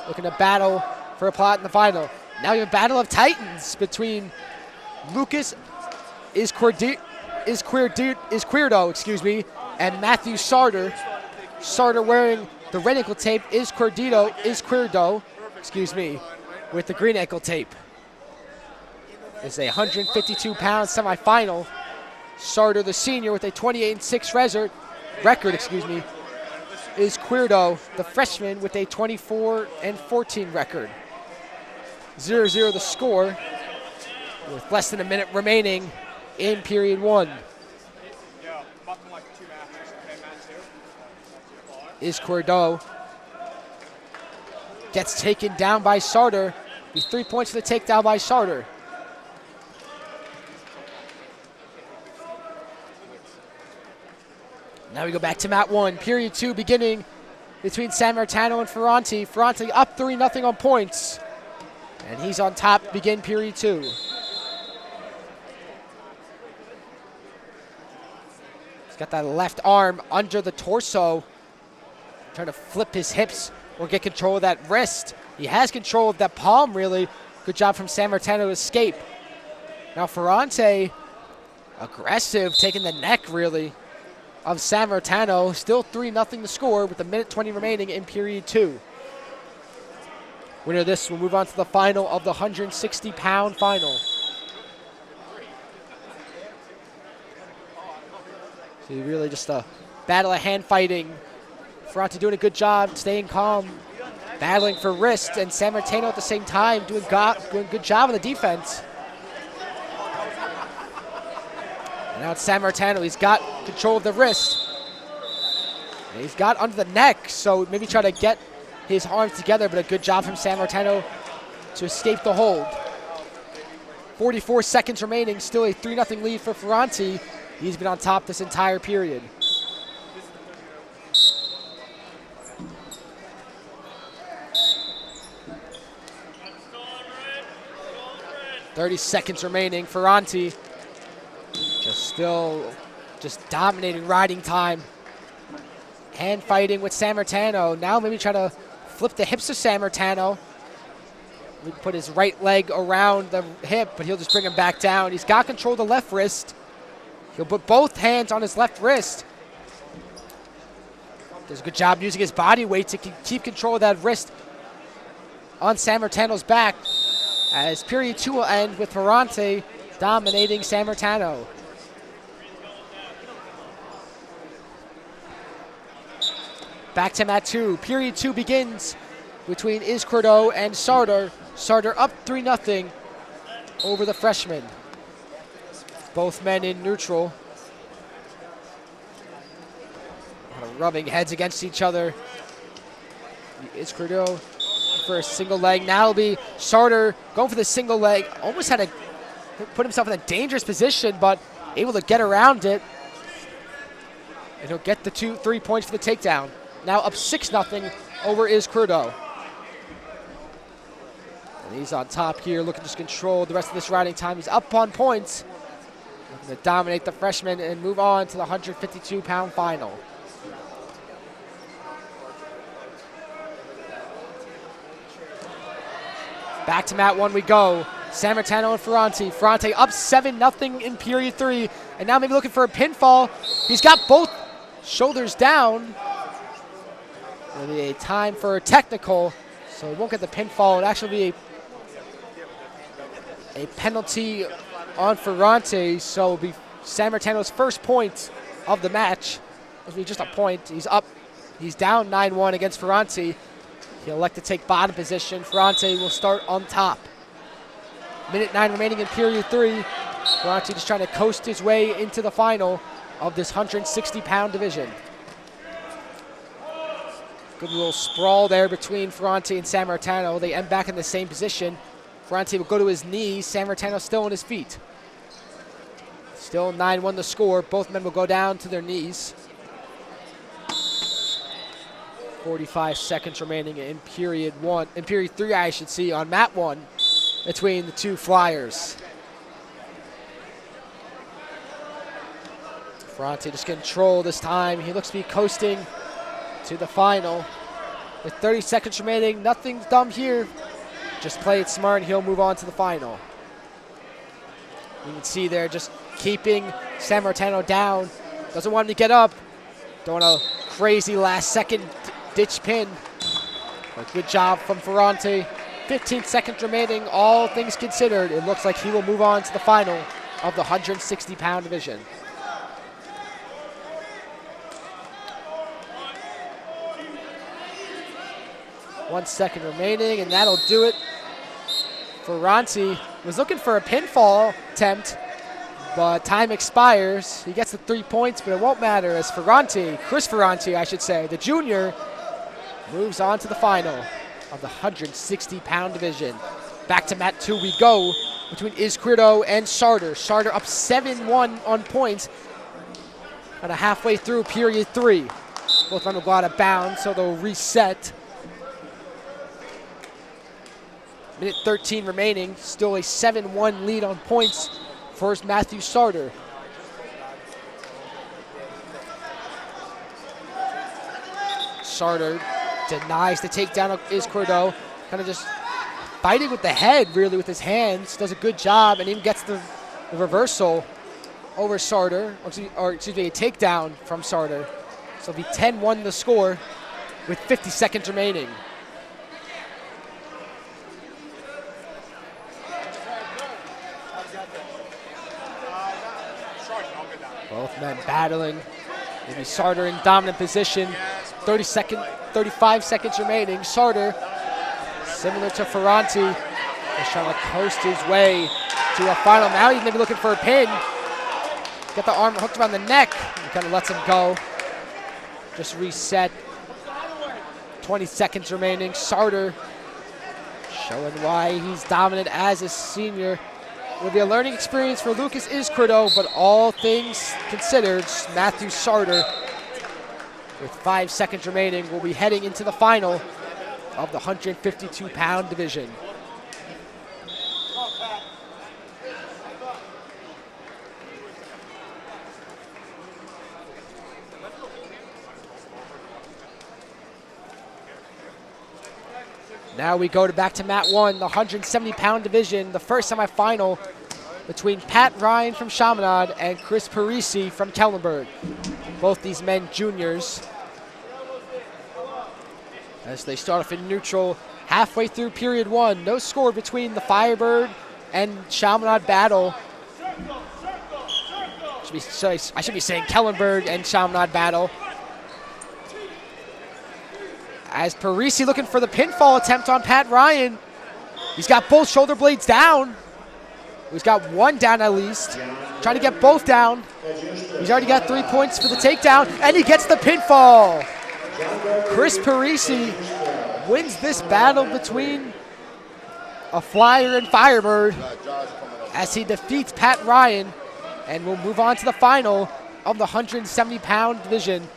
looking to battle for a plot in the final. Now you have a battle of titans between Lucas Izquierdo, and Matthew Sartor. Sartor wearing the red ankle tape, Izquierdo, with the green ankle tape. It's a 152-pound semifinal. Sartor, the senior, with a 28-6 record. Izquierdo, the freshman, with a 24-14 record. 0-0 the score, with less than a minute remaining in period one. Izquierdo gets taken down by Sartor. He's 3 points for the takedown by Sartor. Now we go back to mat one. Period two beginning between Sammartino and Ferranti. Ferranti up 3-0 on points. And he's on top to begin period two. He's got that left arm under the torso, trying to flip his hips or get control of that wrist. He has control of that palm, really. Good job from Sammartino to escape. Now Ferranti, aggressive, taking the neck, really, of Sammartino. Still 3-0 the score with a minute 20 remaining in period two. Winner of this will move on to the final of the 160-pound final. So really just a battle of hand fighting. Ferranti doing a good job, staying calm, battling for wrist, and Sammartino at the same time doing a good job on the defense. And now it's Sammartino. He's got control of the wrist. And he's got under the neck, so maybe try to get his arms together, but a good job from Sammartino to escape the hold. 44 seconds remaining, still a 3-0 lead for Ferranti. He's been on top this entire period. .30 seconds remaining. Ferranti just dominating riding time. Hand fighting with Sammartino. Now maybe try to flip the hips of Sammartino. We put his right leg around the hip, but he'll just bring him back down. He's got control of the left wrist. He'll put both hands on his left wrist. Does a good job using his body weight to keep control of that wrist on Sammartino's back, as period two will end with Ferranti dominating Sammartino. Back to mat two. Period two begins between Izquierdo and Sartor. Sartor up 3-0 over the freshman. Both men in neutral. Rubbing heads against each other. Izquierdo for a single leg. Now it'll be Sartor going for the single leg. Almost had to put himself in a dangerous position, but able to get around it. And he'll get the 3 points for the takedown. Now up 6-0 over Izquierdo. And he's on top here, looking to just control the rest of this riding time. He's up on points. Looking to dominate the freshman and move on to the 152-pound final. Back to mat one we go. Sammartino and Ferranti. Ferranti up 7-0 in period three. And now maybe looking for a pinfall. He's got both shoulders down. It'll be a time for a technical, so he won't get the pinfall. It'll actually be a penalty on Ferranti, so it'll be Sammartino's first point of the match. It'll be just a point. He's up. He's down 9-1 against Ferranti. He'll elect to take bottom position. Ferranti will start on top. Minute 9 remaining in period 3. Ferranti just trying to coast his way into the final of this 160-pound division. Good little sprawl there between Ferranti and Sammartino. They end back in the same position. Ferranti will go to his knees. Sammartino still on his feet. Still 9-1 the score. Both men will go down to their knees. 45 seconds remaining in period 3, I should see, on mat 1 between the two flyers. Ferranti just control this time. He looks to be coasting to the final. With 30 seconds remaining, nothing's dumb here. Just play it smart and he'll move on to the final. You can see there just keeping Sammartino down. Doesn't want him to get up. Don't want a crazy last second ditch pin. But good job from Ferranti. 15 seconds remaining, all things considered. It looks like he will move on to the final of the 160-pound division. One second remaining, and that'll do it. Ferranti was looking for a pinfall attempt, but time expires. He gets the 3 points, but it won't matter as Chris Ferranti, I should say, the junior, moves on to the final of the 160-pound division. Back to mat 2 we go between Izquierdo and Sartor. Sartor up 7-1 on points, kind of halfway through period 3. Both men will go out of bounds, so they'll reset. Minute 13 remaining, still a 7-1 lead on points for Matthew Sartor. Sartor denies the takedown of Izquierdo, kind of just fighting with the head, really, with his hands. Does a good job and even gets the reversal over Sartor, or excuse me, a takedown from Sartor. So it'll be 10-1 the score with 50 seconds remaining. Both men battling. Maybe Sartor in dominant position. 35 seconds remaining. Sartor, similar to Ferranti, is trying to coast his way to a final. Now he's maybe looking for a pin. Got the arm hooked around the neck. He kind of lets him go. Just reset. 20 seconds remaining. Sartor showing why he's dominant as a senior. It'll be a learning experience for Lucas Izquierdo, but all things considered, Matthew Sartor, with 5 seconds remaining, will be heading into the final of the 152-pound division. Now we go back to mat 1, the 170-pound division, the first semifinal between Pat Ryan from Chaminade and Chris Parisi from Kellenberg. Both these men juniors. As they start off in neutral, halfway through period 1, no score between the Firebird and Chaminade battle. I should be saying Kellenberg and Chaminade battle. As Parisi looking for the pinfall attempt on Pat Ryan. He's got both shoulder blades down. He's got one down at least. Trying to get both down. He's already got 3 points for the takedown, and he gets the pinfall. Chris Parisi wins this battle between a Flyer and Firebird as he defeats Pat Ryan and will move on to the final of the 170-pound division,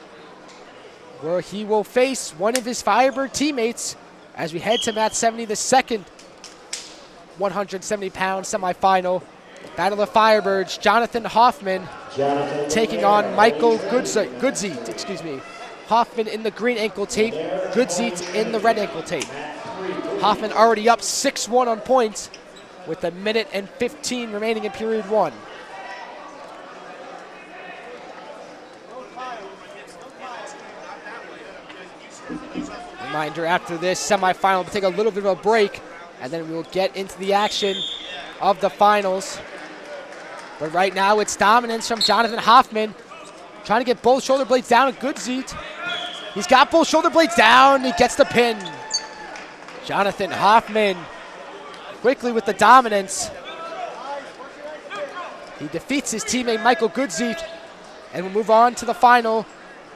where he will face one of his Firebird teammates as we head to mat 70, the second 170-pound semifinal. Battle of Firebirds, Jonathan Hoffman taking on Michael Goodziet. Hoffman in the green ankle tape, Goodziet in the red ankle tape. Hoffman already up 6-1 on points with a minute and 15 remaining in period 1. Reminder, after this semifinal, we'll take a little bit of a break, and then we'll get into the action of the finals. But right now, it's dominance from Jonathan Hoffman, trying to get both shoulder blades down at Goodziet. He's got both shoulder blades down. He gets the pin. Jonathan Hoffman quickly with the dominance. He defeats his teammate Michael Goodsey and will move on to the final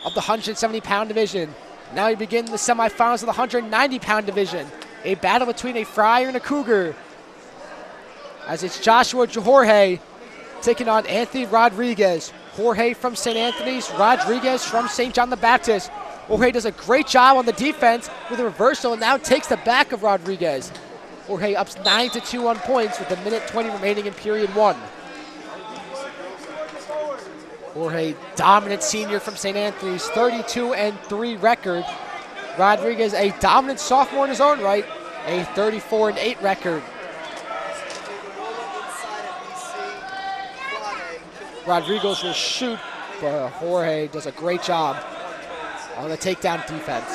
of the 170-pound division. Now we begin the semifinals of the 190-pound division. A battle between a Friar and a Cougar, as it's Joshua Jorge taking on Anthony Rodriguez. Jorge from St. Anthony's, Rodriguez from St. John the Baptist. Jorge does a great job on the defense with a reversal and now takes the back of Rodriguez. Jorge ups 9-2 on points with a minute 20 remaining in period 1. Jorge, dominant senior from St. Anthony's, 32-3 record. Rodriguez, a dominant sophomore in his own right, a 34-8 record. Rodriguez will shoot, but Jorge does a great job on the takedown defense.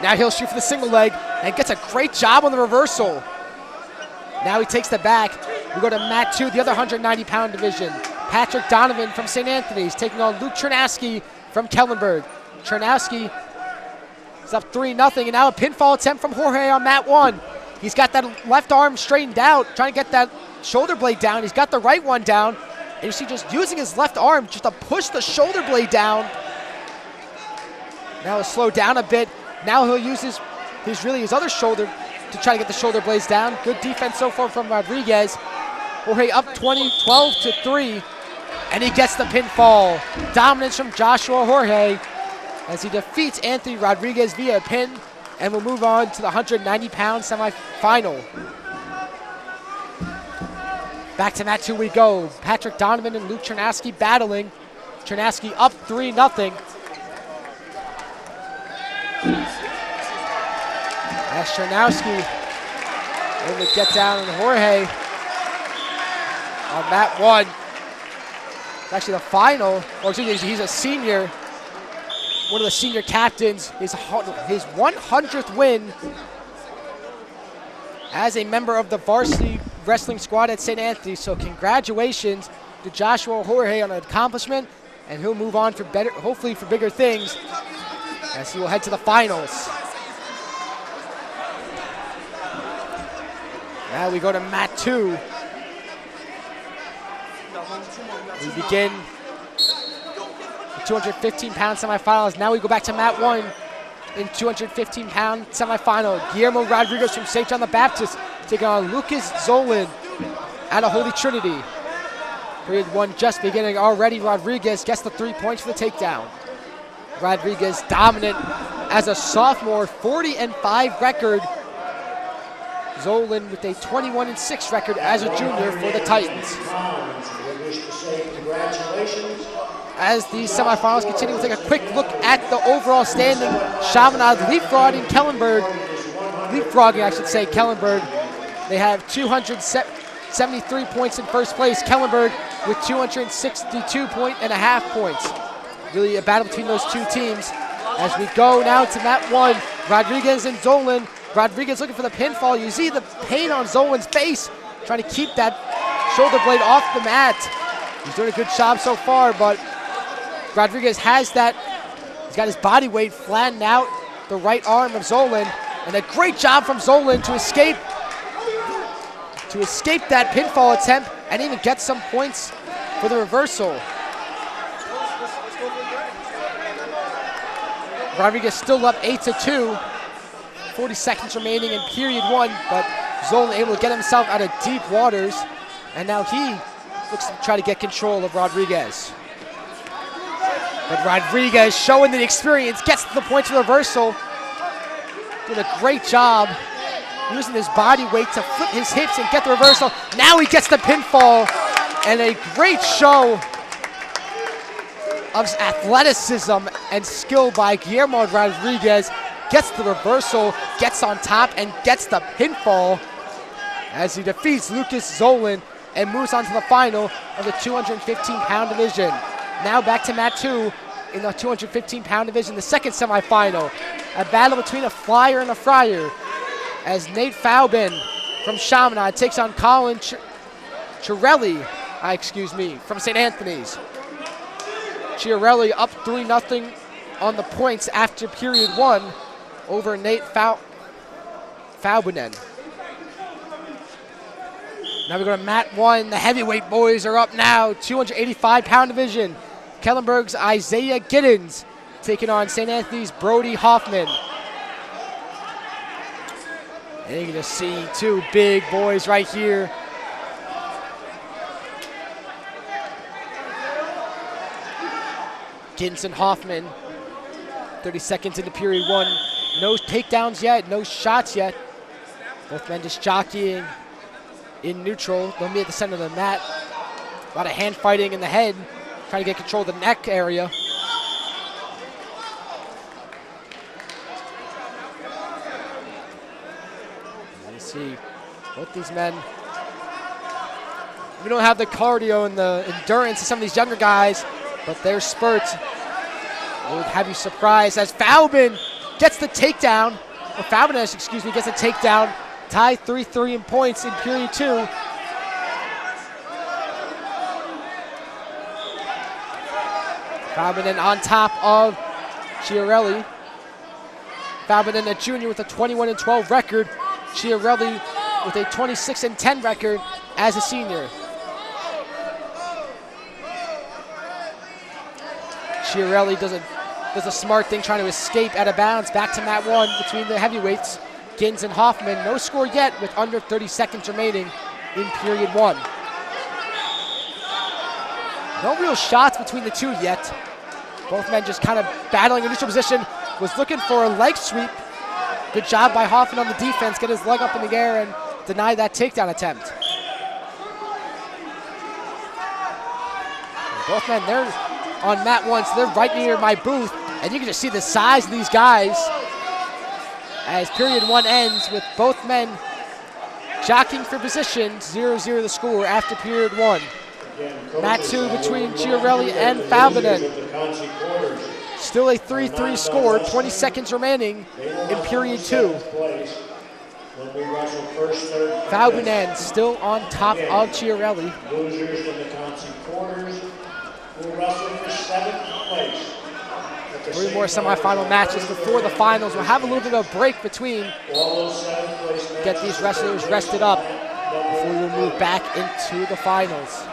Now he'll shoot for the single leg and gets a great job on the reversal. Now he takes the back. We go to mat 2, the other 190-pound division. Patrick Donovan from St. Anthony's taking on Luke Chernowski from Kellenberg. Chernowski is up 3-0, and now a pinfall attempt from Jorge on mat 1. He's got that left arm straightened out, trying to get that shoulder blade down. He's got the right one down, and you see just using his left arm just to push the shoulder blade down. Now he'll slow down a bit. Now he'll use his other shoulder to try to get the shoulder blades down. Good defense so far from Rodriguez. Jorge up 12-3, and he gets the pinfall. Dominance from Joshua Jorge as he defeats Anthony Rodriguez via a pin, and will move on to the 190-pound semifinal. Back to mat 2 we go. Patrick Donovan and Luke Chernowski battling. Chernowski up 3-0. As Chernowski able to get down on Jorge on mat 1. It's actually the final, or excuse me, he's a senior, one of the senior captains, his 100th win as a member of the varsity wrestling squad at St. Anthony. So congratulations to Joshua Jorge on an accomplishment, and he'll move on for better, hopefully for bigger things, as he will head to the finals. Now we go to mat 2. We begin the 215-pound semifinals. Now we go back to mat 1 in 215-pound semifinal. Guillermo Rodriguez from St. John the Baptist taking on Lucas Zolan out of Holy Trinity. Period 1 just beginning already. Rodriguez gets the 3 points for the takedown. Rodriguez dominant as a sophomore, 40-5 record. Zolan with a 21-6 record as a junior for the Titans. As these semifinals continue, we'll take a quick look at the overall standing. Chaminade leapfrogging Kellenberg. They have 273 points in first place. Kellenberg with 262.5 points. Really a battle between those two teams. As we go now to mat 1, Rodriguez and Zolan. Rodriguez looking for the pinfall. You see the pain on Zolan's face, trying to keep that shoulder blade off the mat. He's doing a good job so far, but Rodriguez has that. He's got his body weight flattened out the right arm of Zolan, and a great job from Zolan to escape that pinfall attempt and even get some points for the reversal. Rodriguez still up 8-2. 40 seconds remaining in period 1, but Zolan able to get himself out of deep waters, and now he looks to try to get control of Rodriguez. But Rodriguez, showing the experience, gets the points for the reversal. Doing a great job using his body weight to flip his hips and get the reversal. Now he gets the pinfall, and a great show of athleticism and skill by Guillermo Rodriguez. Gets the reversal, gets on top, and gets the pinfall as he defeats Lucas Zolan and moves on to the final of the 215-pound division. Now back to mat 2 in the 215-pound division, the second semifinal. A battle between a flyer and a friar as Nate Faubin from Chaminade takes on Colin Chiarelli from St. Anthony's. Chiarelli up 3-0 on the points after period 1 over Nate Faubinen. Now we go to mat 1. The heavyweight boys are up now. 285-pound division. Kellenberg's Isaiah Giddens taking on St. Anthony's Brody Hoffman. And you're going to see two big boys right here. Giddens and Hoffman. 30 seconds into period 1. No takedowns yet, no shots yet. Both men just jockeying in neutral. They'll be at the center of the mat. A lot of hand fighting in the head, trying to get control of the neck area. You see both these men. We don't have the cardio and the endurance of some of these younger guys, but their spurts will have you surprised as Faubin gets the takedown, or Faubin, excuse me, gets a takedown. Tie 3-3 in points in period 2. Faubin on top of Chiarelli. Faubin, a junior with a 21-12 record. Chiarelli with a 26-10 record as a senior. Chiarelli does a smart thing, trying to escape out of bounds. Back to mat 1 between the heavyweights. Giddens and Hoffman, no score yet with under 30 seconds remaining in period 1. No real shots between the two yet. Both men just kind of battling in neutral position. Was looking for a leg sweep. Good job by Hoffman on the defense, get his leg up in the air and deny that takedown attempt. Both men, they're on mat 1, so they're right near my booth, and you can just see the size of these guys as period 1 ends with both men jockeying for position. 0-0 the score after period 1. Mat 2 between Chiarelli and Faubin. Still a 3-3 score, 20 seconds remaining in period 2. Faubin still on top of Chiarelli. Losers from the council quarters will wrestle for 7th place. 3 more semifinal matches before the finals. We'll have a little bit of a break between. Get these wrestlers rested up before we'll move back into the finals.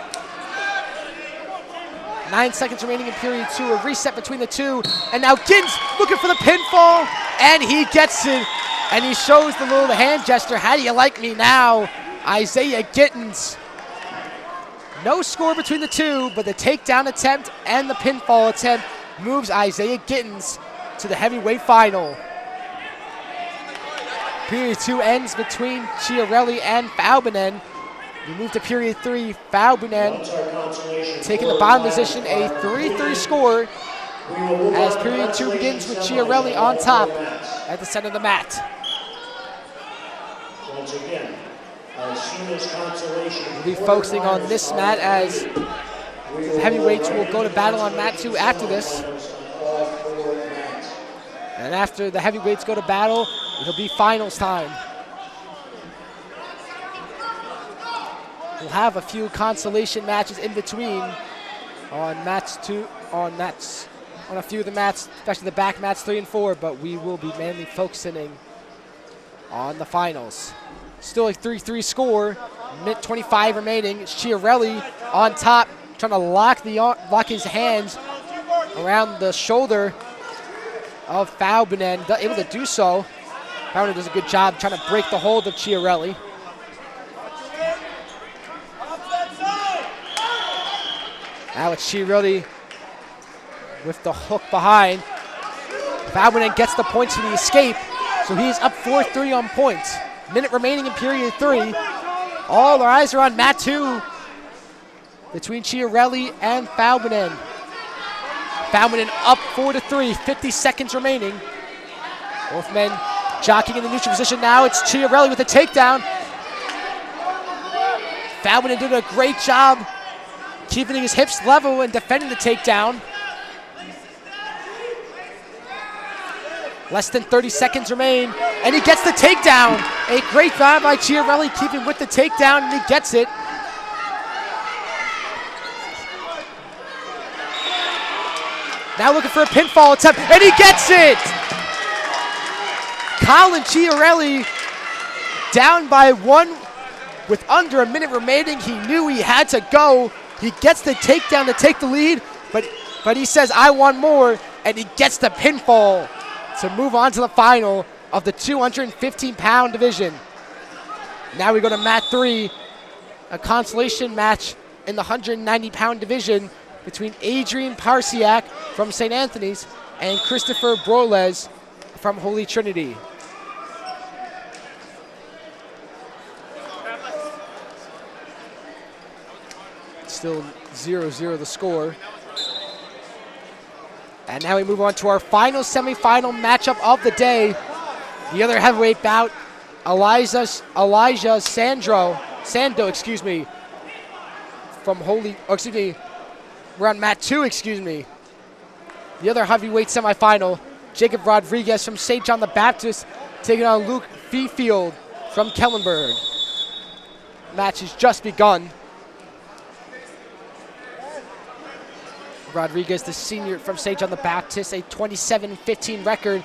9 seconds remaining in period 2. A reset between the two. And now Giddens looking for the pinfall. And he gets it. And he shows the little hand gesture. How do you like me now? Isaiah Giddens. No score between the two, but the takedown attempt and the pinfall attempt moves Isaiah Giddens to the heavyweight final. Period 2 ends between Chiarelli and Faubin. We move to period 3. Faubin taking the bottom position, a 3-3 score as period 2 begins with Chiarelli on top at the center of the mat. Once again, we'll be focusing on this mat as the heavyweights will go to battle on mat 2 after this. And after the heavyweights go to battle, it'll be finals time. We'll have a few consolation matches in between on mats 2, on a few of the mats, especially the back mats 3 and 4, but we will be mainly focusing on the finals. Still a 3-3 score, minute 25 remaining. It's Chiarelli on top, trying to lock his hands around the shoulder of Faubin, able to do so. Faubin does a good job trying to break the hold of Chiarelli. Now it's Chiarelli with the hook behind. Faubin gets the points for the escape, so he's up 4-3 on points. Minute remaining in period 3. All our eyes are on mat 2 between Chiarelli and Faubin. Faubin up 4-3, 50 seconds remaining. Both men jockeying in the neutral position now. It's Chiarelli with a takedown. Faubin did a great job keeping his hips level and defending the takedown. Less than 30 seconds remain, and he gets the takedown. A great job by Chiarelli keeping with the takedown, and he gets it. Now looking for a pinfall attempt, and he gets it! Colin Chiarelli down by 1 With under a minute remaining, he knew he had to go. He gets the takedown to take the lead, but he says, I want more, and he gets the pinfall to move on to the final of the 215-pound division. Now we go to mat 3, a consolation match in the 190-pound division between Adrian Parsiak from St. Anthony's and Christopher Broles from Holy Trinity. Still 0-0 the score. And now we move on to our final semifinal matchup of the day. The other heavyweight bout, Elijah Sando, we're on mat 2, The other heavyweight semifinal, Jacob Rodriguez from St. John the Baptist taking on Luke Fifield from Kellenberg. Match has just begun. Rodriguez, the senior from St. John the Baptist, a 27-15 record.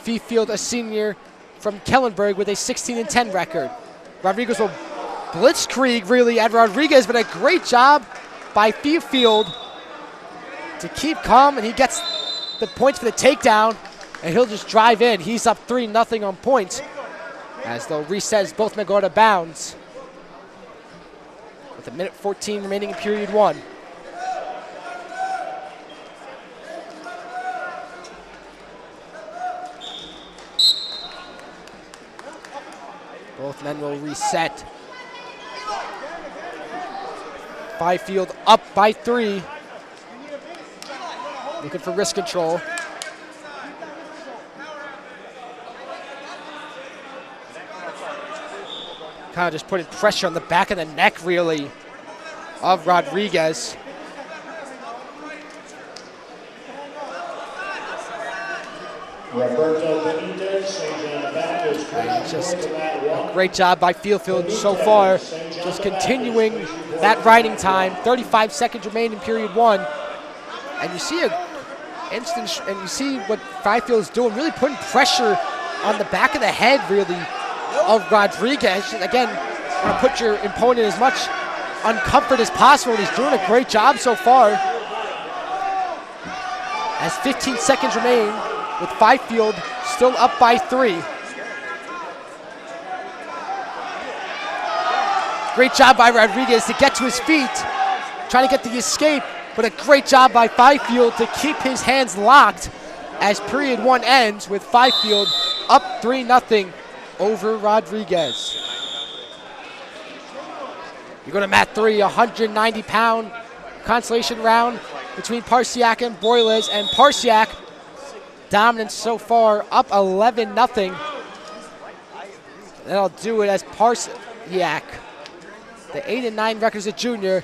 Fifield, a senior from Kellenberg with a 16-10 record. Rodriguez will blitzkrieg really at Rodriguez, but a great job by Fifield to keep calm, and he gets the points for the takedown, and he'll just drive in. He's up 3-0 on points as they'll reset both men go out of bounds with a minute 14 remaining in period 1. Both men will reset. Fifield up by 3. Looking for wrist control. Kind of just putting pressure on the back of the neck, really, of Rodriguez. Roberto Benitez, St. John the Baptist. And just a great job by Fifield so far. Just continuing that riding time. 35 seconds remain in period 1. And you see you see what Fifield's doing, really putting pressure on the back of the head, really, of Rodriguez. Again, you want to put your opponent as much uncomfort as possible, and he's doing a great job so far. As 15 seconds remain, with Fifield still up by 3. Great job by Rodriguez to get to his feet, trying to get the escape, but a great job by Fifield to keep his hands locked as period 1 ends with Fifield up 3-0 over Rodriguez. You go to mat 3, 190-pound consolation round between Parsiak and Broiles, and Parsiak dominant so far, up 11-0. That'll do it as Parsiak, the 8-9 record as a junior.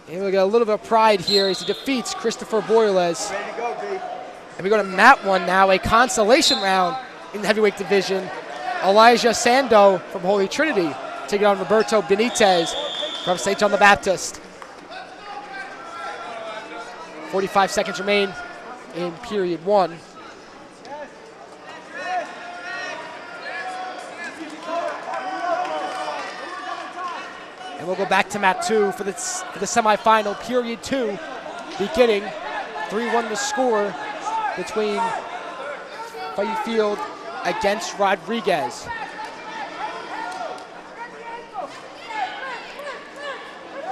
And we'll get a little bit of pride here as he defeats Christopher Broiles. And we go to mat 1 now, a consolation round in the heavyweight division. Elijah Sando from Holy Trinity taking on Roberto Benitez from St. John the Baptist. 45 seconds remain in period 1. And we'll go back to mat 2 for the semifinal, period 2, beginning. 3-1 the score between Fifield against Rodriguez.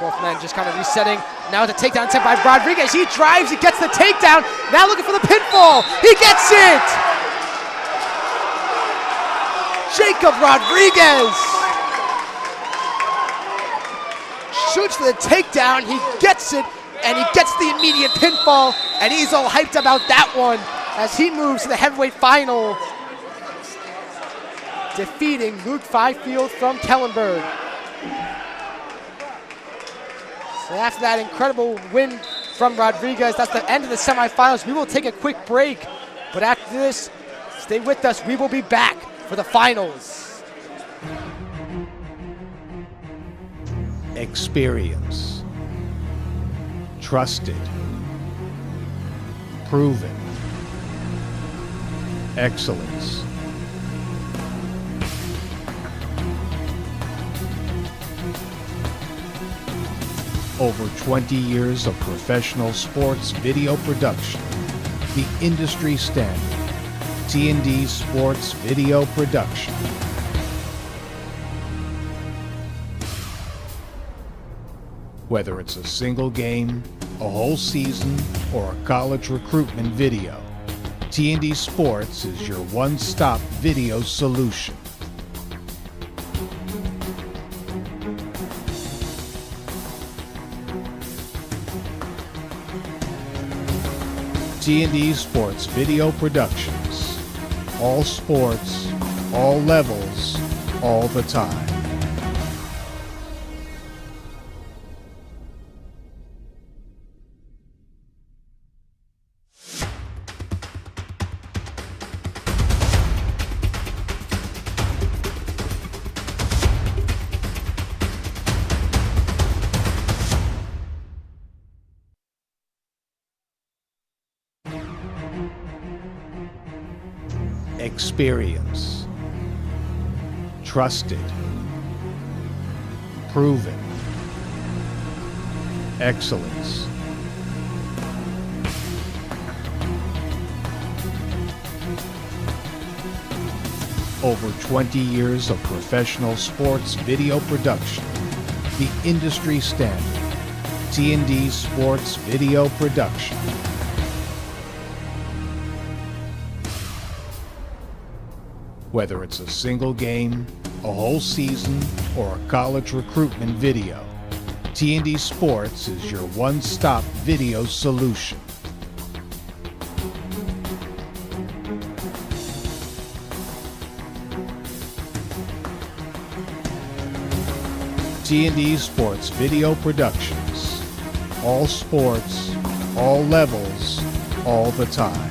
Both men just kind of resetting. Now the takedown attempt by Rodriguez. He drives, he gets the takedown. Now looking for the pinfall. He gets it! Jacob Rodriguez shoots for the takedown. He gets it, and he gets the immediate pinfall, and he's all hyped about that one as he moves to the heavyweight final, defeating Luke Fifield from Kellenberg. So after that incredible win from Rodriguez, that's the end of the semifinals. We will take a quick break, but after this, stay with us. We will be back for the finals. Experience. Trusted. Proven. Excellence. Over 20 years of professional sports video production. The industry standard. T&D Sports Video Production. Whether it's a single game, a whole season, or a college recruitment video, T&D Sports is your one-stop video solution. T&D Sports Video Productions. All sports, all levels, all the time. Experience. Trusted. Proven. Excellence. Over 20 years of professional sports video production. The industry standard. T&D Sports Video Production. Whether it's a single game, a whole season, or a college recruitment video, T&D Sports is your one-stop video solution. T&D Sports Video Productions. All sports, all levels, all the time.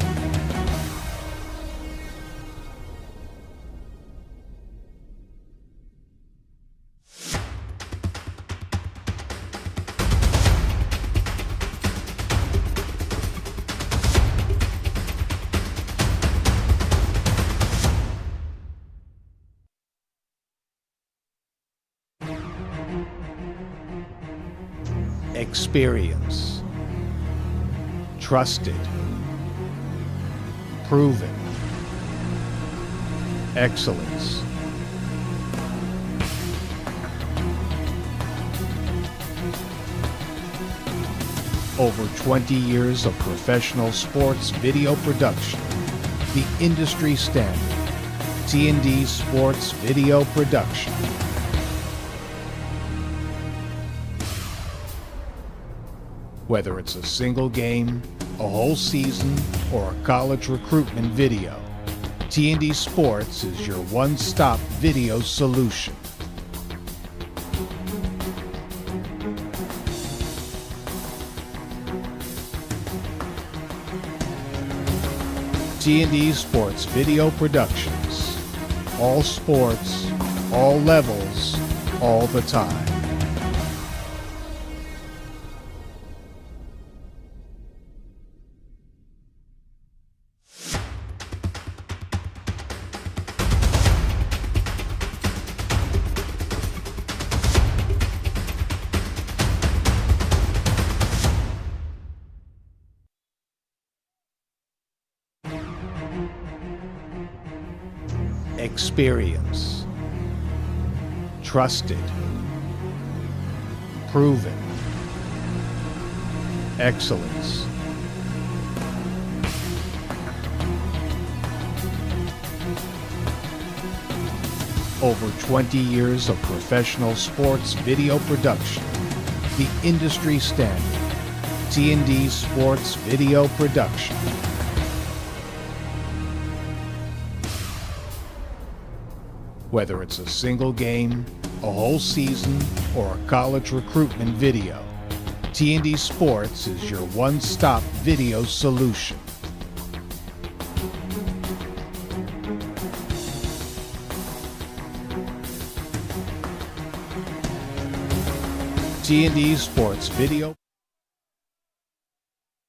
Experience. Trusted. Proven. Excellence. Over 20 years of professional sports video production. The industry standard. T&D Sports Video Production. Whether it's a single game, a whole season, or a college recruitment video, T&D Sports is your one-stop video solution. T&D Sports Video Productions. All sports, all levels, all the time. Experience. Trusted. Proven. Excellence. Over 20 years of professional sports video production. The industry standard. T&D Sports Video Production. Whether it's a single game, a whole season, or a college recruitment video, T&D Sports is your one-stop video solution. T&D Sports Video.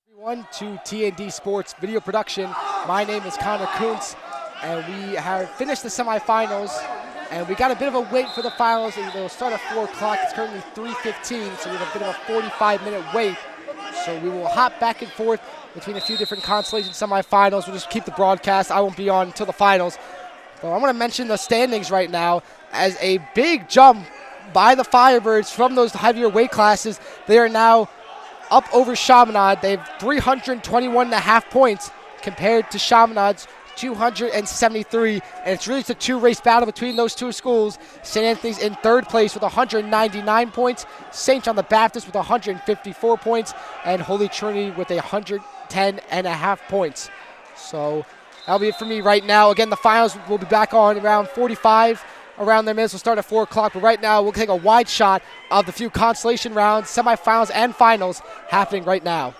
Everyone to T&D Sports Video Production. My name is Connor Kuntz, and we have finished the semifinals. And we got a bit of a wait for the finals. They'll start at 4 o'clock. It's currently 3:15, so we have a bit of a 45-minute wait. So we will hop back and forth between a few different constellation semifinals. We'll just keep the broadcast. I won't be on until the finals. But I want to mention the standings right now as a big jump by the Firebirds from those heavier weight classes. They are now up over Chaminade. They have 321.5 points compared to Chaminade's 273, and it's really just a two-race battle between those two schools. St. Anthony's in third place with 199 points, St. John the Baptist with 154 points, and Holy Trinity with 110.5 points. So that'll be it for me right now. Again, the finals will be back on around 45. Around their minutes will start at 4 o'clock, but right now we'll take a wide shot of the few consolation rounds, semifinals, and finals happening right now.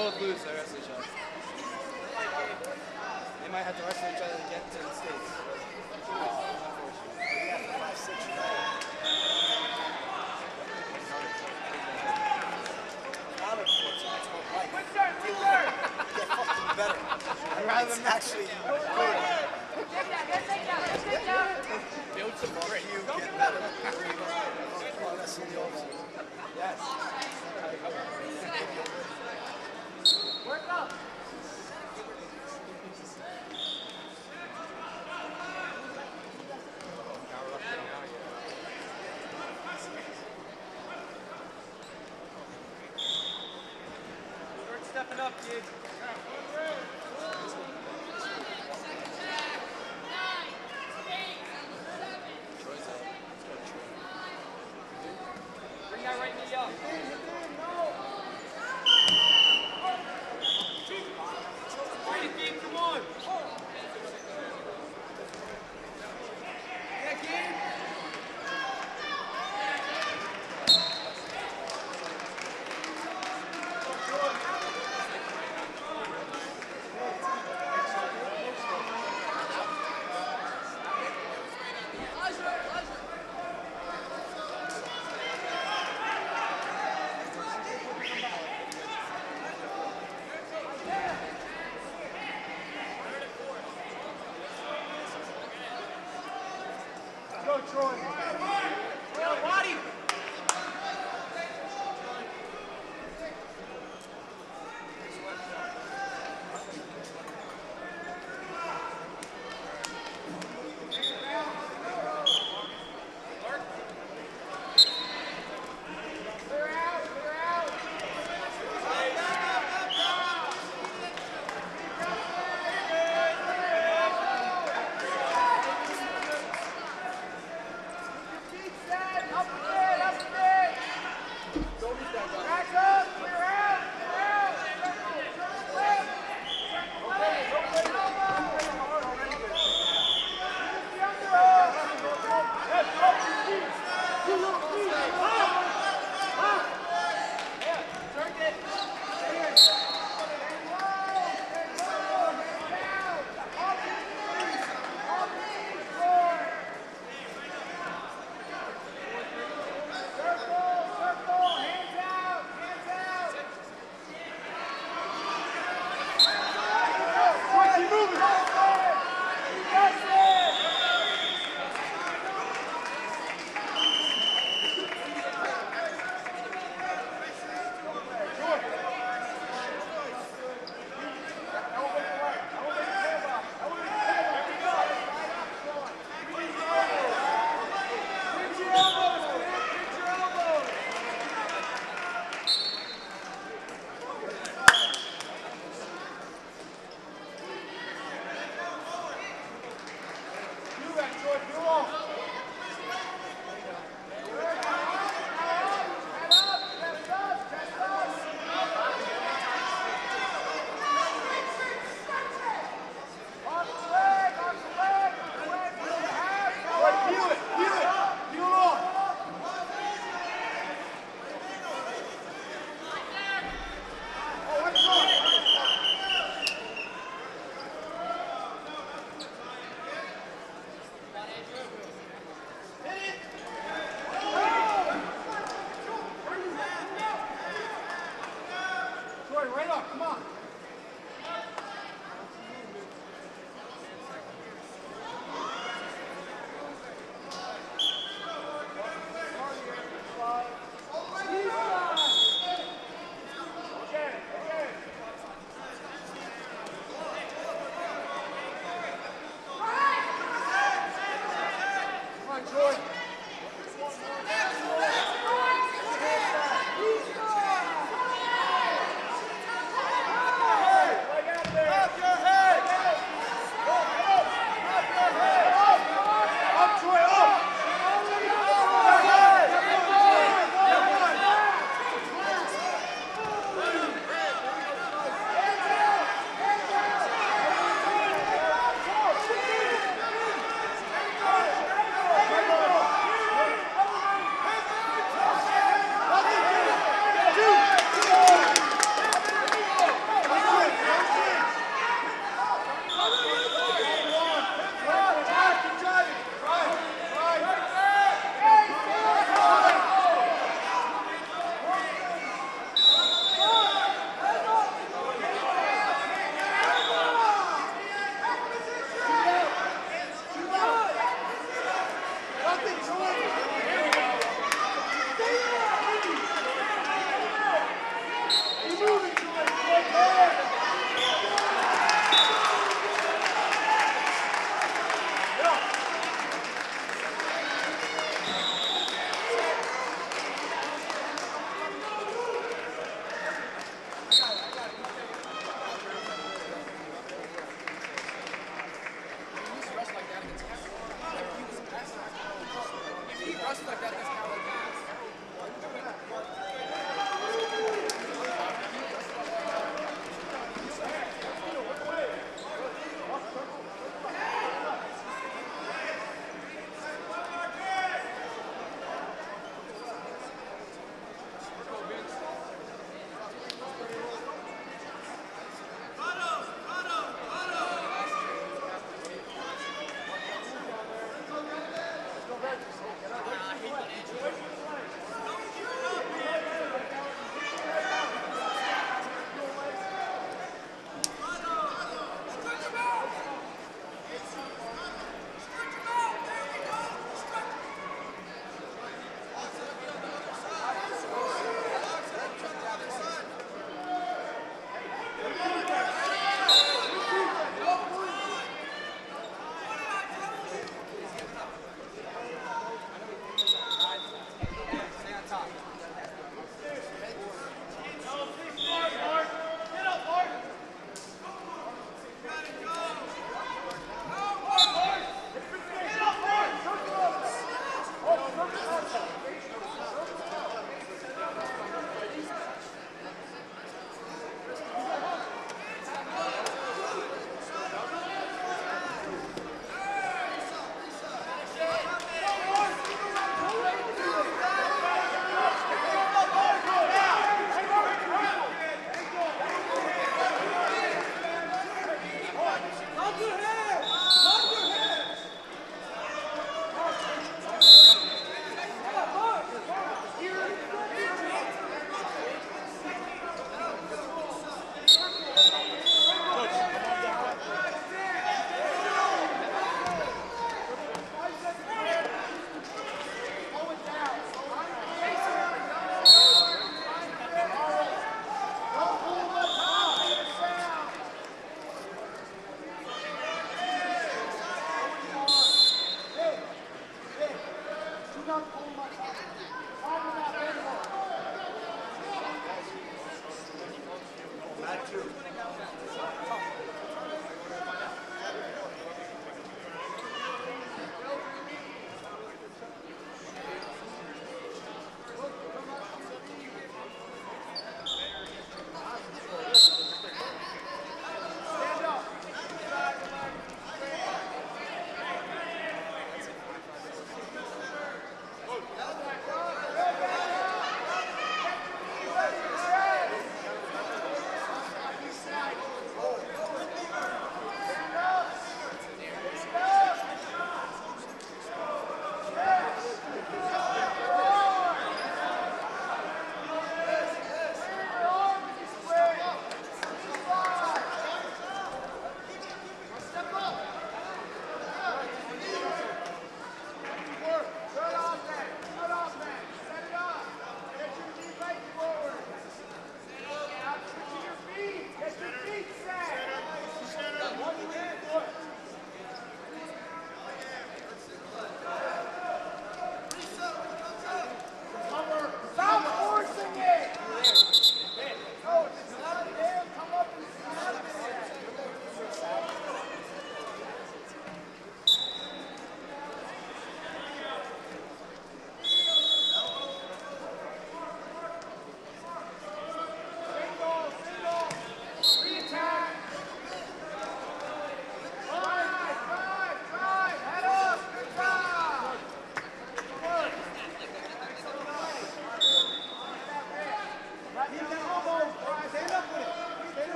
both lose, they wrestle each other. They might have to wrestle each other to get to the States. I'd rather them actually build some grit. You get better. Yes. Work up. Stepping up, kid. Bring that right knee up. Bring it, Gabe, come on. Yeah, Gabe. Go, Troy. Well, Waddy.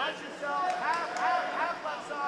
Watch yourself. Half left side.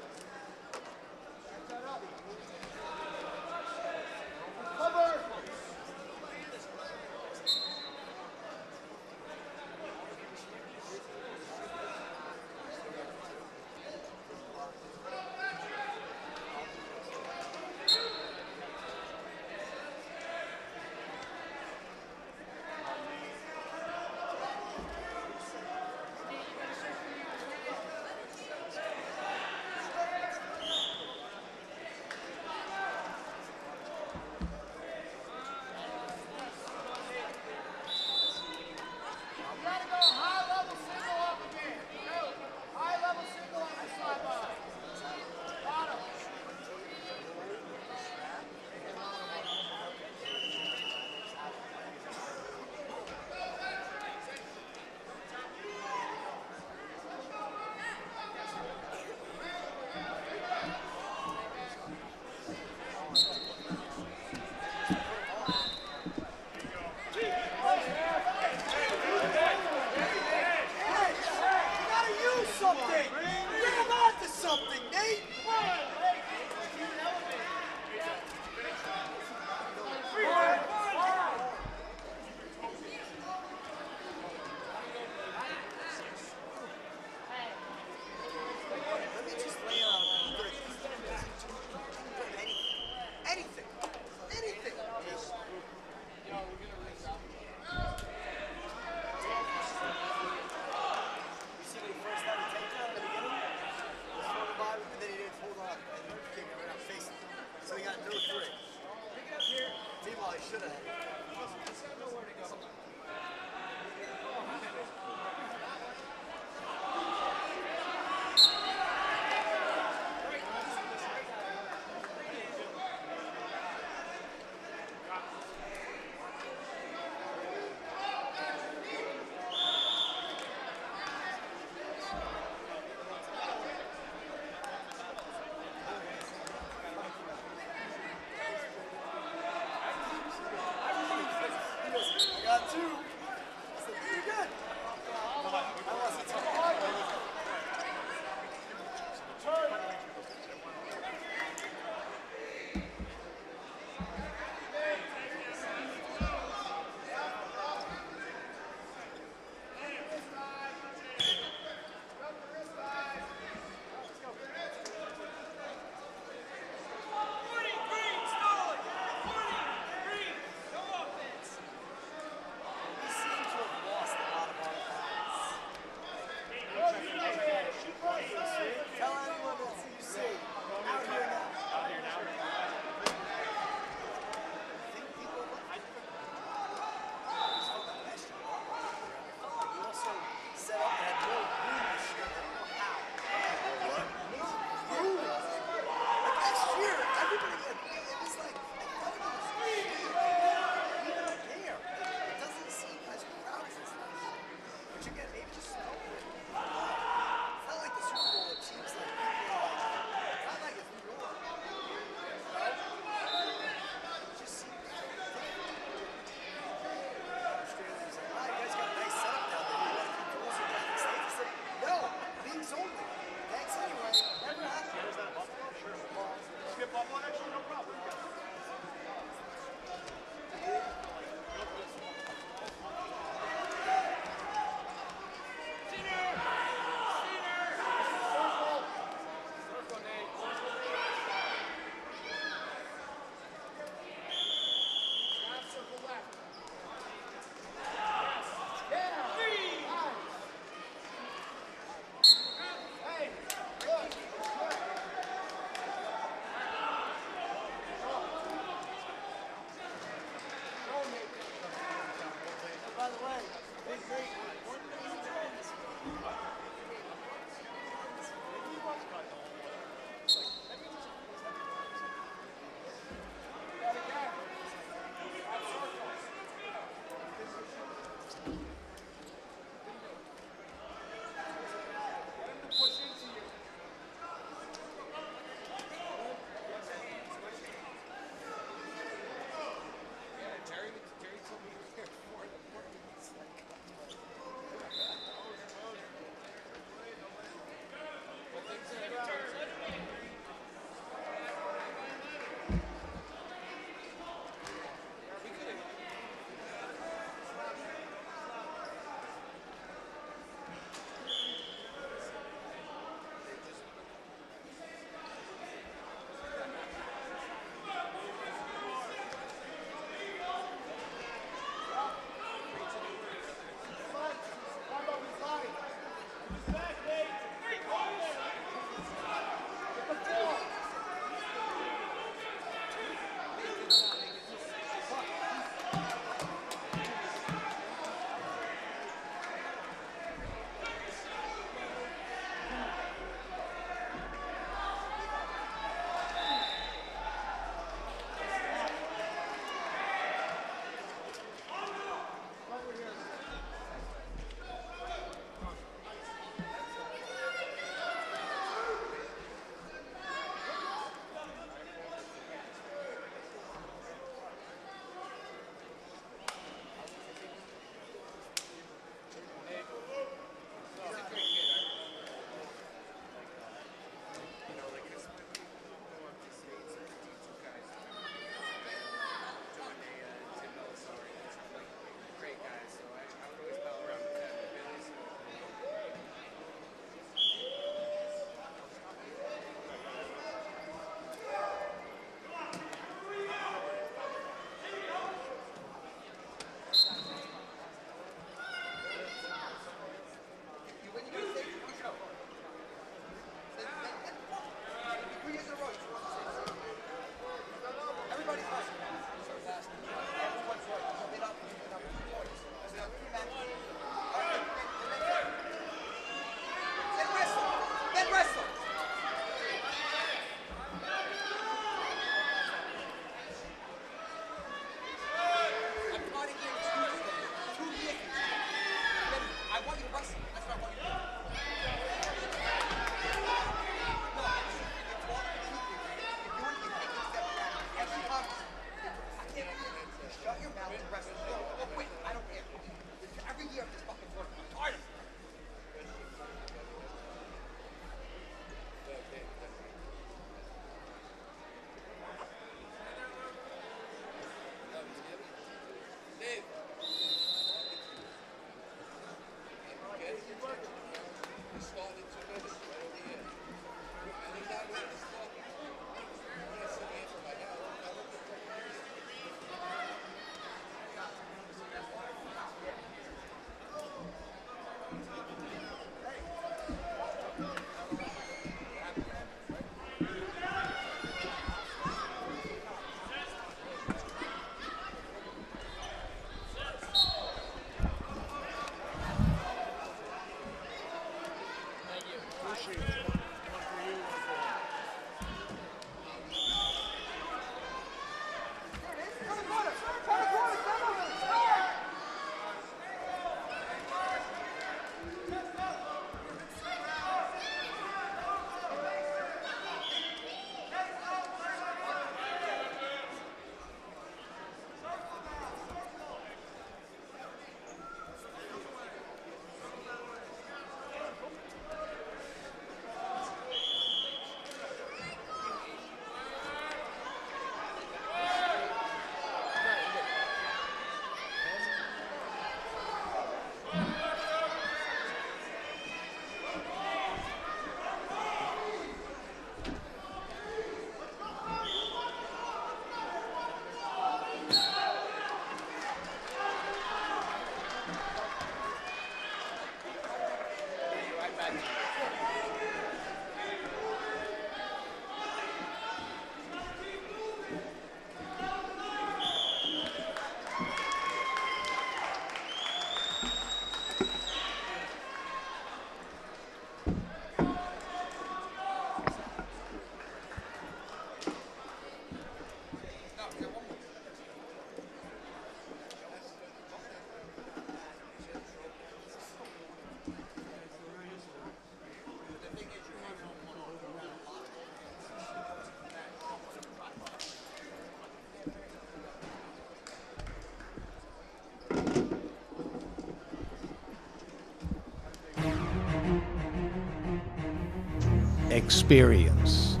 Experience.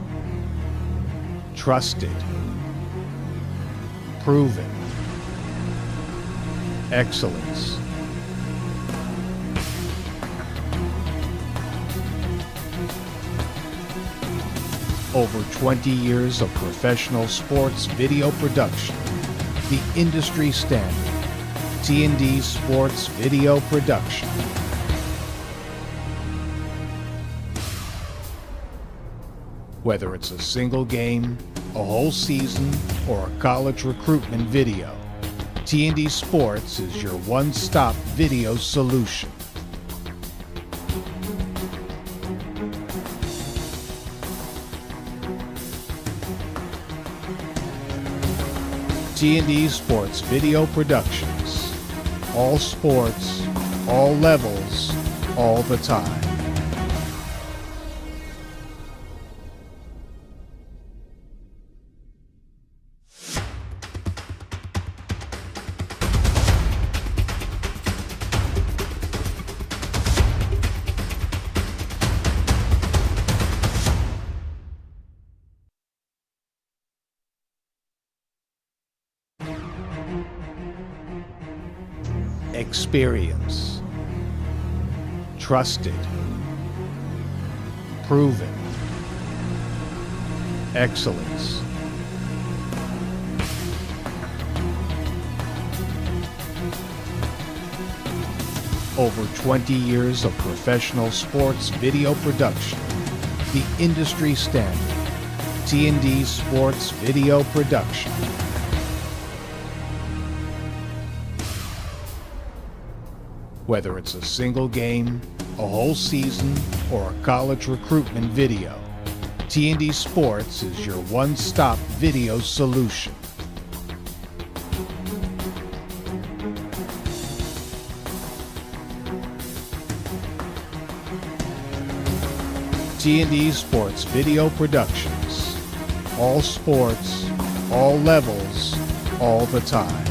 Trusted. Proven. Excellence. Over 20 years of professional sports video production. The industry standard. T&D Sports Video Production. Whether it's a single game, a whole season, or a college recruitment video, T&D Sports is your one-stop video solution. T&D Sports Video Productions. All sports, all levels, all the time. Experience. Trusted. Proven. Excellence. Over 20 years of professional sports video production. The industry standard. T&D Sports Video Production. Whether it's a single game, a whole season, or a college recruitment video, T&D Sports is your one-stop video solution. T&D Sports Video Productions. All sports, all levels, all the time.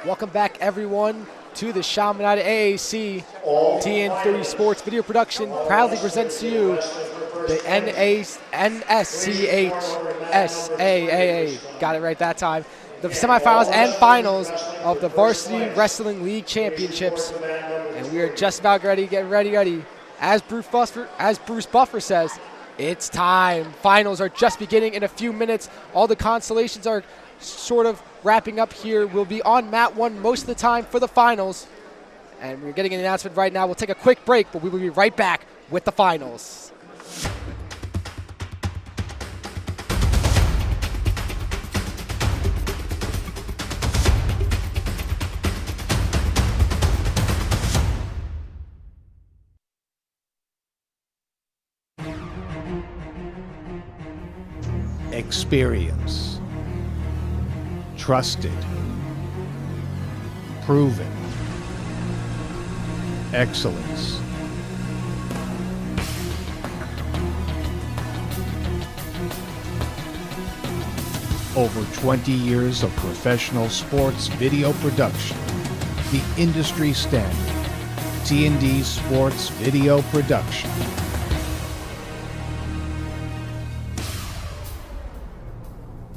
Welcome back, everyone, to the Chaminade AAC TN30 Sports Video Production proudly presents to you the NSCHSAA. Got it right that time. The semifinals and finals of the Varsity Wrestling League Championships, and we are just about getting ready. As Bruce Buffer says, it's time. Finals are just beginning in a few minutes. All the constellations are sort of wrapping up here. We'll be on mat 1 most of the time for the finals, and we're getting an announcement right now. We'll take a quick break, but we will be right back with the finals. Experience. Trusted. Proven. Excellence. Over 20 years of professional sports video production. The industry standard. T&D Sports Video Production.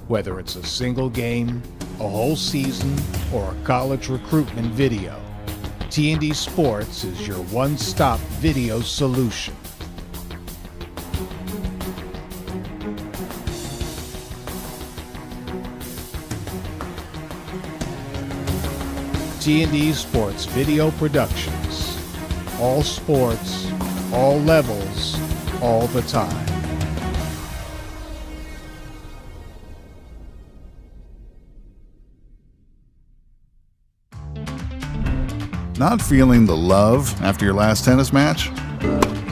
Whether it's a single game, a whole season, or a college recruitment video, T&D Sports is your one-stop video solution. T&D Sports Video Productions. All sports, all levels, all the time. Not feeling the love after your last tennis match?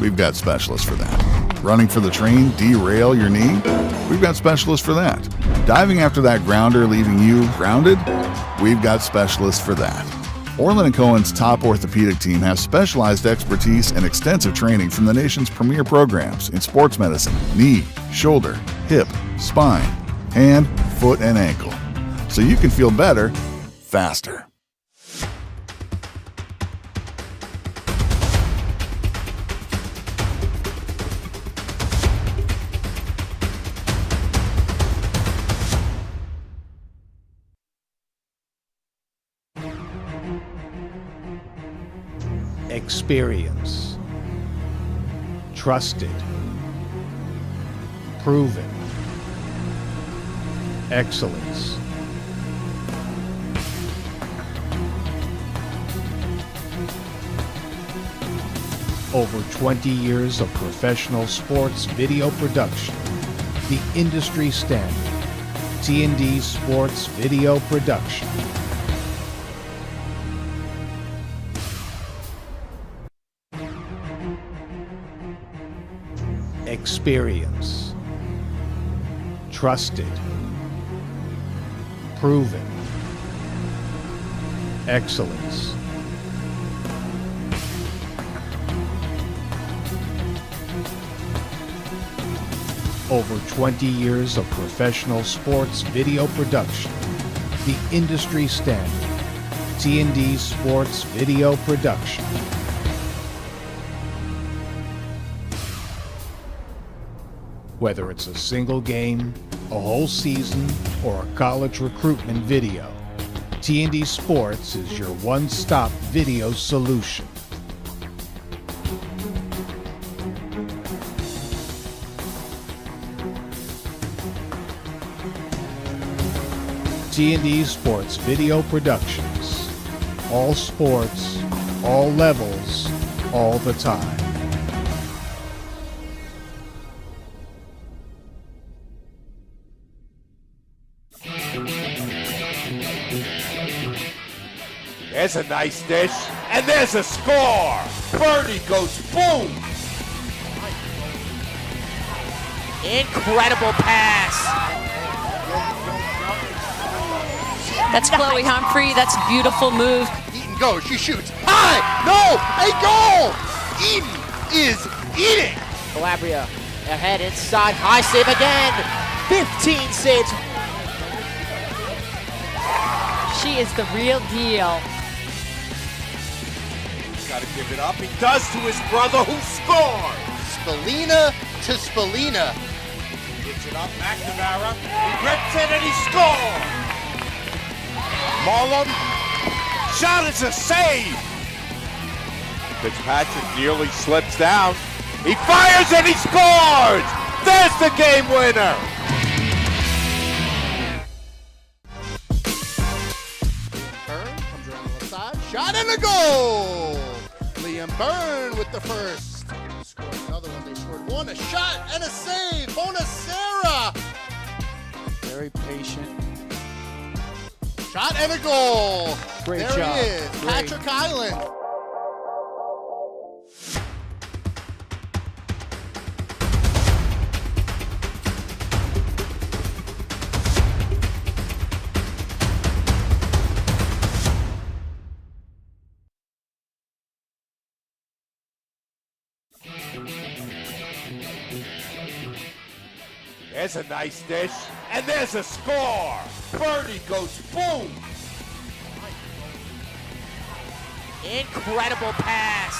We've got specialists for that. Running for the train, derail your knee? We've got specialists for that. Diving after that grounder, leaving you grounded? We've got specialists for that. Orland & Cohen's top orthopedic team has specialized expertise and extensive training from the nation's premier programs in sports medicine, knee, shoulder, hip, spine, hand, foot, and ankle. So you can feel better, faster. Experience. Trusted. Proven. Excellence. Over 20 years of professional sports video production. The industry standard. T&D Sports Video Production. Experience. Trusted. Proven. Excellence. Over 20 years of professional sports video production. The industry standard. T&D Sports Video Production. Whether it's a single game, a whole season, or a college recruitment video, T&D Sports is your one-stop video solution. T&D Sports Video Productions. All sports, all levels, all the time. There's a nice dish, and there's a score. Birdie goes boom. Incredible pass. That's Chloe Humphrey. That's a beautiful move. Eaton goes, she shoots. High! No! A goal! Eaton is eating! Calabria ahead inside. High save again. 15 saves. She is the real deal. Gotta give it up. He does to his brother who scored. Spallina to Spallina. Gives it up, McNamara. He rips it and he scores. Marlon, shot is a save. Fitzpatrick nearly slips down. He fires and he scores. There's the game winner. Byrne comes around the left side. Shot and a goal! Liam Byrne with the first. Scored another one. They scored one. A shot and a save. Bonacera. Very patient. Shot and a goal. Great there job. he is. Great. Patrick Island. There's a nice dish, and there's a score. Birdie goes boom. Incredible pass.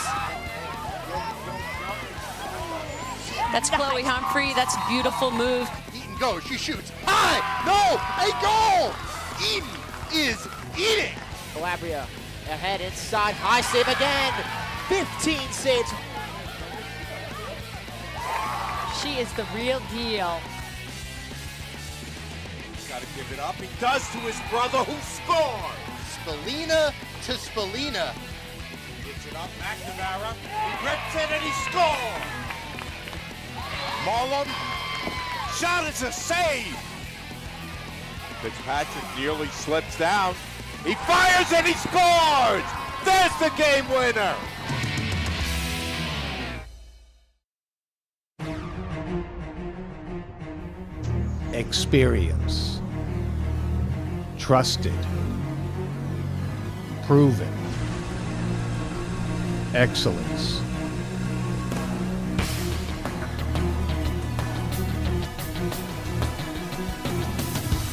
That's Chloe Humphrey. That's a beautiful move. Eaton goes, she shoots. High! No! A goal! Eaton is eating! Calabria ahead inside. High save again. 15 saves. She is the real deal. Gotta give it up. He does to his brother who scored. Spallina to Spallina. Gives it up, McNamara. He rips it and he scores. Marlon, shot is a save. Fitzpatrick nearly slips down. He fires and he scores. There's the game winner. Experience. Trusted. Proven. Excellence.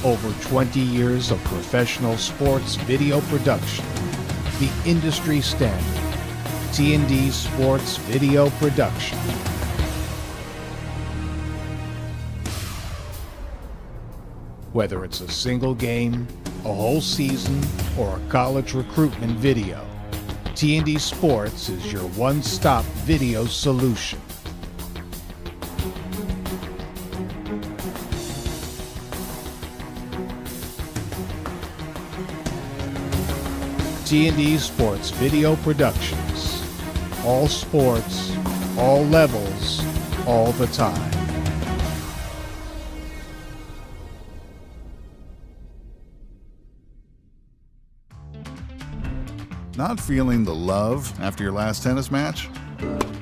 Over 20 years of professional sports video production. The industry standard. T&D Sports Video Production. Whether it's a single game, a whole season, or a college recruitment video, T&D Sports is your one-stop video solution. T&D Sports Video Productions. All sports, all levels, all the time. Not feeling the love after your last tennis match?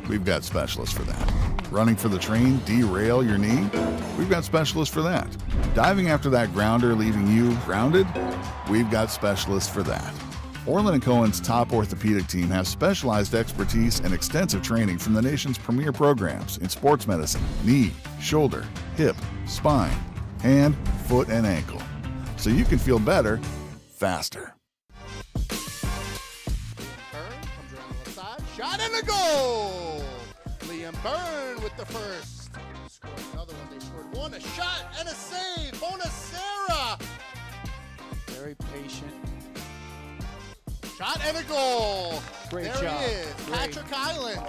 We've got specialists for that. Running for the train, derail your knee? We've got specialists for that. Diving after that grounder, leaving you grounded? We've got specialists for that. Orland & Cohen's top orthopedic team has specialized expertise and extensive training from the nation's premier programs in sports medicine, knee, shoulder, hip, spine, hand, foot, and ankle. So you can feel better, faster. Byrne comes around the left side. Shot and a goal! Liam Byrne with the first. Scored another one. They scored one. A shot and a save. Bonacera. Very patient. Shot and a goal. Great there job. he is. Great. Patrick Island.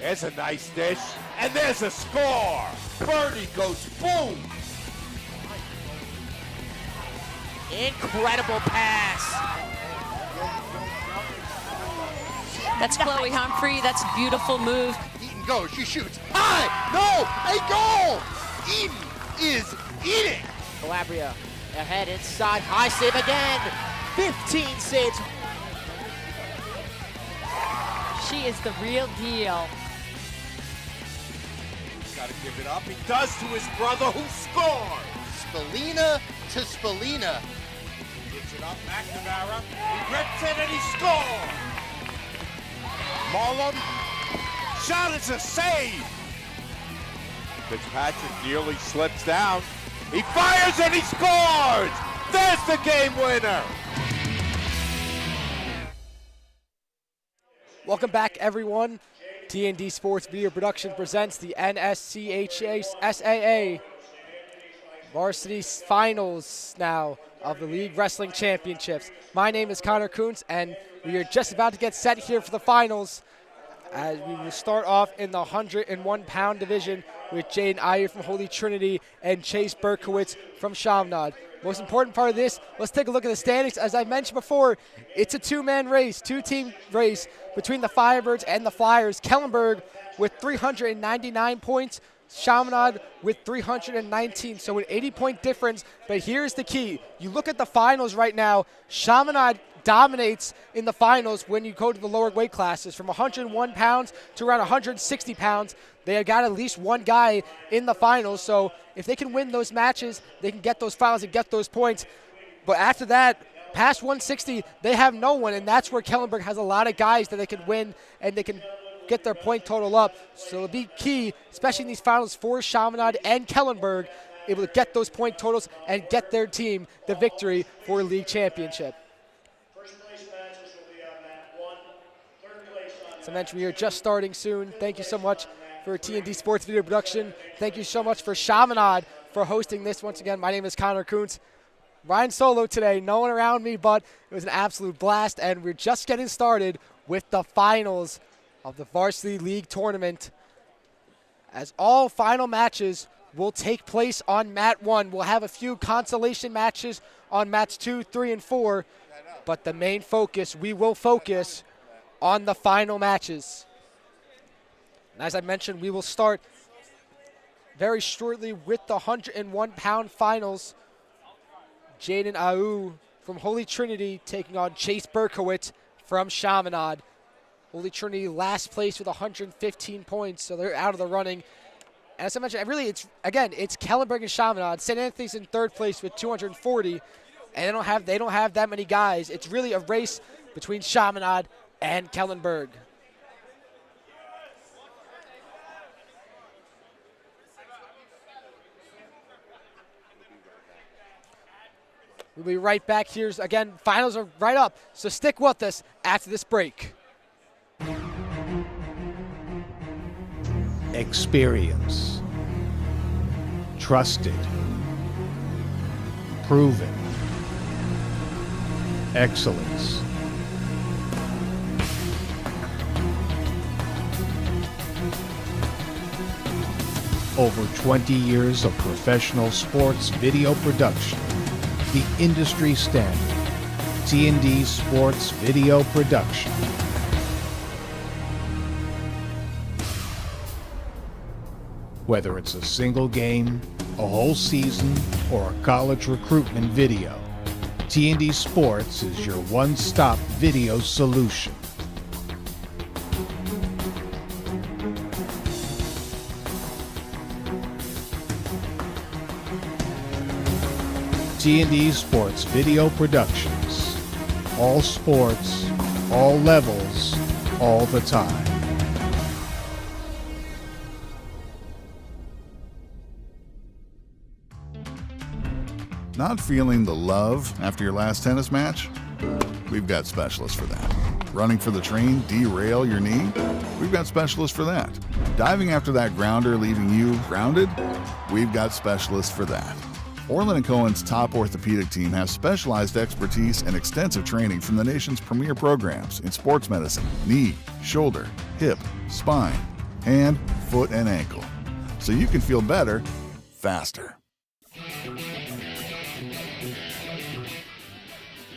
There's a nice dish, and there's a score. Birdie goes boom. Incredible pass. That's Chloe Humphrey. That's a beautiful move. Eaton goes. She shoots. High. No. A goal. Eaton is eating. Calabria ahead inside. High save again. 15 saves. She is the real deal. He's got to give it up. He does to his brother, who scored. Spalina to Spalina. Gives it up. McNamara. He rips it and he scores. Mullum. Shot is a save. Fitzpatrick nearly slips down. He fires and he scores. There's the game winner. Welcome back, everyone. T&D Sports Video Production presents the NSCHSAA Varsity Finals now of the League Wrestling Championships. My name is Connor Kuntz, and we are just about to get set here for the finals. As we will start off in the 101-pound division with Jaden Iyer from Holy Trinity and Chase Berkowitz from Chaminade. Most important part of this, let's take a look at the standings. As I mentioned before, it's a two-man race, two-team race between the Firebirds and the Flyers. Kellenberg with 399 points, Chaminade with 319, so an 80-point difference. But here's the key. You look at the finals right now, Chaminade dominates in the finals when you go to the lower weight classes. From 101 pounds to around 160 pounds, they have got at least one guy in the finals. So if they can win those matches, they can get those finals and get those points. But after that, past 160, they have no one, and that's where Kellenberg has a lot of guys that they can win and they can get their point total up. So it'll be key, especially in these finals, for Chaminade and Kellenberg, able to get those point totals and get their team the victory for league championship. As I mentioned, we are just starting soon. Thank you so much for T&D Sports Video Production. Thank you so much for Chaminade for hosting this once again. My name is Connor Kuntz. Ryan solo today, no one around me, but it was an absolute blast, and we're just getting started with the finals of the Varsity League Tournament. As all final matches will take place on mat 1. We'll have a few consolation matches on mats 2, 3, and 4, but the main focus, we will focus on the final matches. And as I mentioned, we will start very shortly with the 101-pound finals. Jaden Aou from Holy Trinity taking on Chase Berkowitz from Chaminade. Holy Trinity last place with 115 points, so they're out of the running. And as I mentioned, really, it's Kellenberg and Chaminade. St. Anthony's in third place with 240, and they don't have that many guys. It's really a race between Chaminade and Kellenberg. We'll be right back here. Again, finals are right up, so stick with us after this break. Experience. Trusted. Proven. Excellence. Over 20 years of professional sports video production. The industry standard. T&D Sports Video Production. Whether it's a single game, a whole season, or a college recruitment video, T&D Sports is your one-stop video solution. T&D Sports Video Productions. All sports, all levels, all the time. Not feeling the love after your last tennis match? We've got specialists for that. Running for the train, derail your knee? We've got specialists for that. Diving after that grounder leaving you grounded? We've got specialists for that. Orland & Cohen's top orthopedic team has specialized expertise and extensive training from the nation's premier programs in sports medicine, knee, shoulder, hip, spine, hand, foot, and ankle. So you can feel better, faster.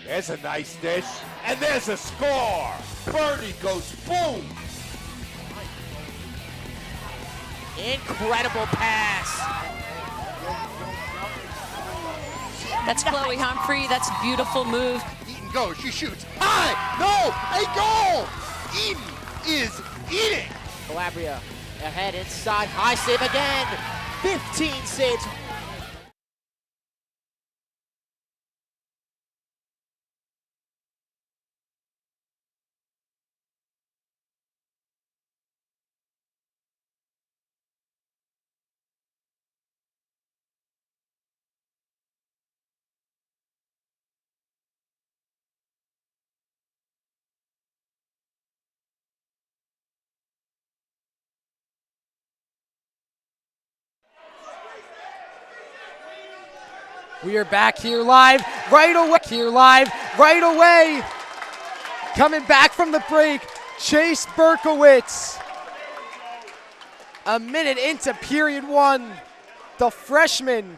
There's a nice dish, and there's a score. Birdie goes boom. Incredible pass. That's Chloe Humphrey. That's a beautiful move. Eaton goes, she shoots. High! No! A goal! Eaton is eating! Calabria ahead inside. High save again. 15 saves. We are back here live right away. Coming back from the break, Chase Berkowitz. A minute into period one, the freshman,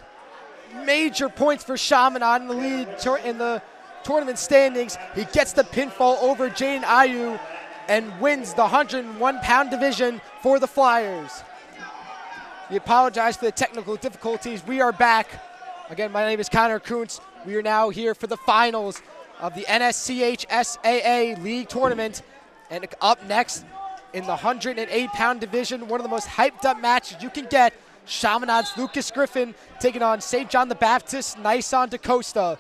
major points for Chaminade in the lead in the tournament standings. He gets the pinfall over Jaden Ayu and wins the 101-pound division for the Flyers. We apologize for the technical difficulties. We are back. Again, my name is Connor Kuntz. We are now here for the finals of the NSCHSAA League Tournament. And up next in the 108-pound division, one of the most hyped-up matches you can get, Chaminade's Lucas Griffin taking on St. John the Baptist, Nissan DaCosta.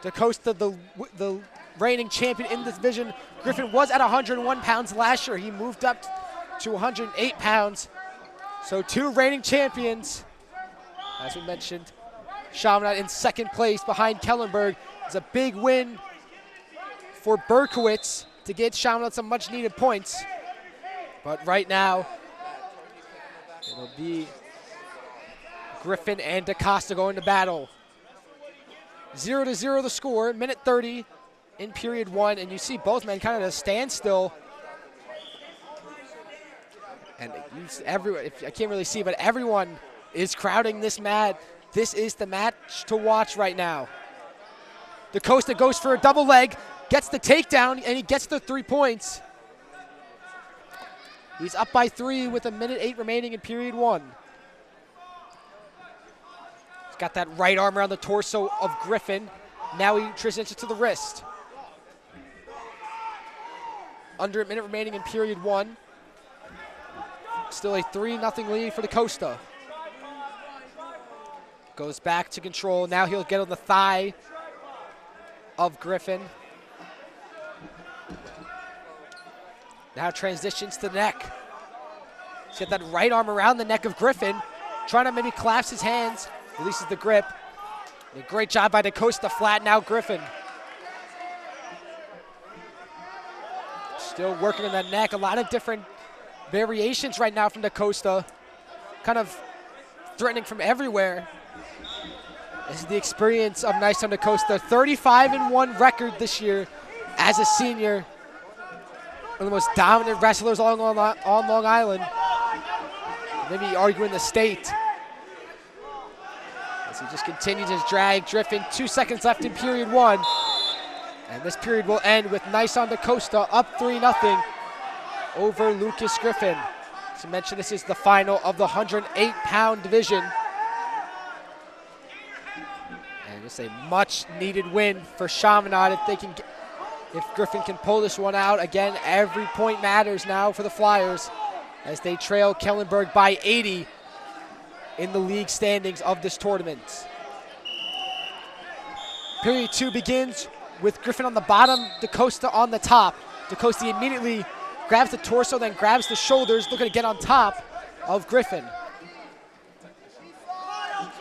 DaCosta, the reigning champion in this division. Griffin was at 101 pounds last year. He moved up to 108 pounds. So two reigning champions. As we mentioned, Chaminade in second place behind Kellenberg. It's a big win for Berkowitz to get Chaminade some much-needed points. But right now, it'll be Griffin and DaCosta going to battle. 0-0 the score, minute 30 in period one, and you see both men kind of at a standstill. And everyone, I can't really see, but everyone is crowding this mat. This is the match to watch right now. DaCosta goes for a double leg, gets the takedown, and he gets the 3 points. He's up by 3 with a minute 8 remaining in period one. He's got that right arm around the torso of Griffin. Now he transitions to the wrist. Under a minute remaining in period one. Still a 3-0 lead for DaCosta. Goes back to control. Now he'll get on the thigh of Griffin. Now transitions to the neck. He's got that right arm around the neck of Griffin, trying to maybe collapse his hands. Releases the grip. A great job by DeCosta to flatten out Griffin. Still working on that neck. A lot of different variations right now from DeCosta. Kind of threatening from everywhere. This is the experience of Nyson DeCosta. 35-1 record this year as a senior. One of the most dominant wrestlers on Long Island. Maybe arguing the state. As he just continues his drag. Griffin, 2 seconds left in period 1. And this period will end with Nyson DeCosta up 3-0 over Lucas Griffin. As I mentioned, this is the final of the 108-pound division. And just a much-needed win for Chaminade if Griffin can pull this one out. Again, every point matters now for the Flyers as they trail Kellenberg by 80 in the league standings of this tournament. Period 2 begins with Griffin on the bottom, DeCosta on the top. DeCosta immediately grabs the torso, then grabs the shoulders, looking to get on top of Griffin.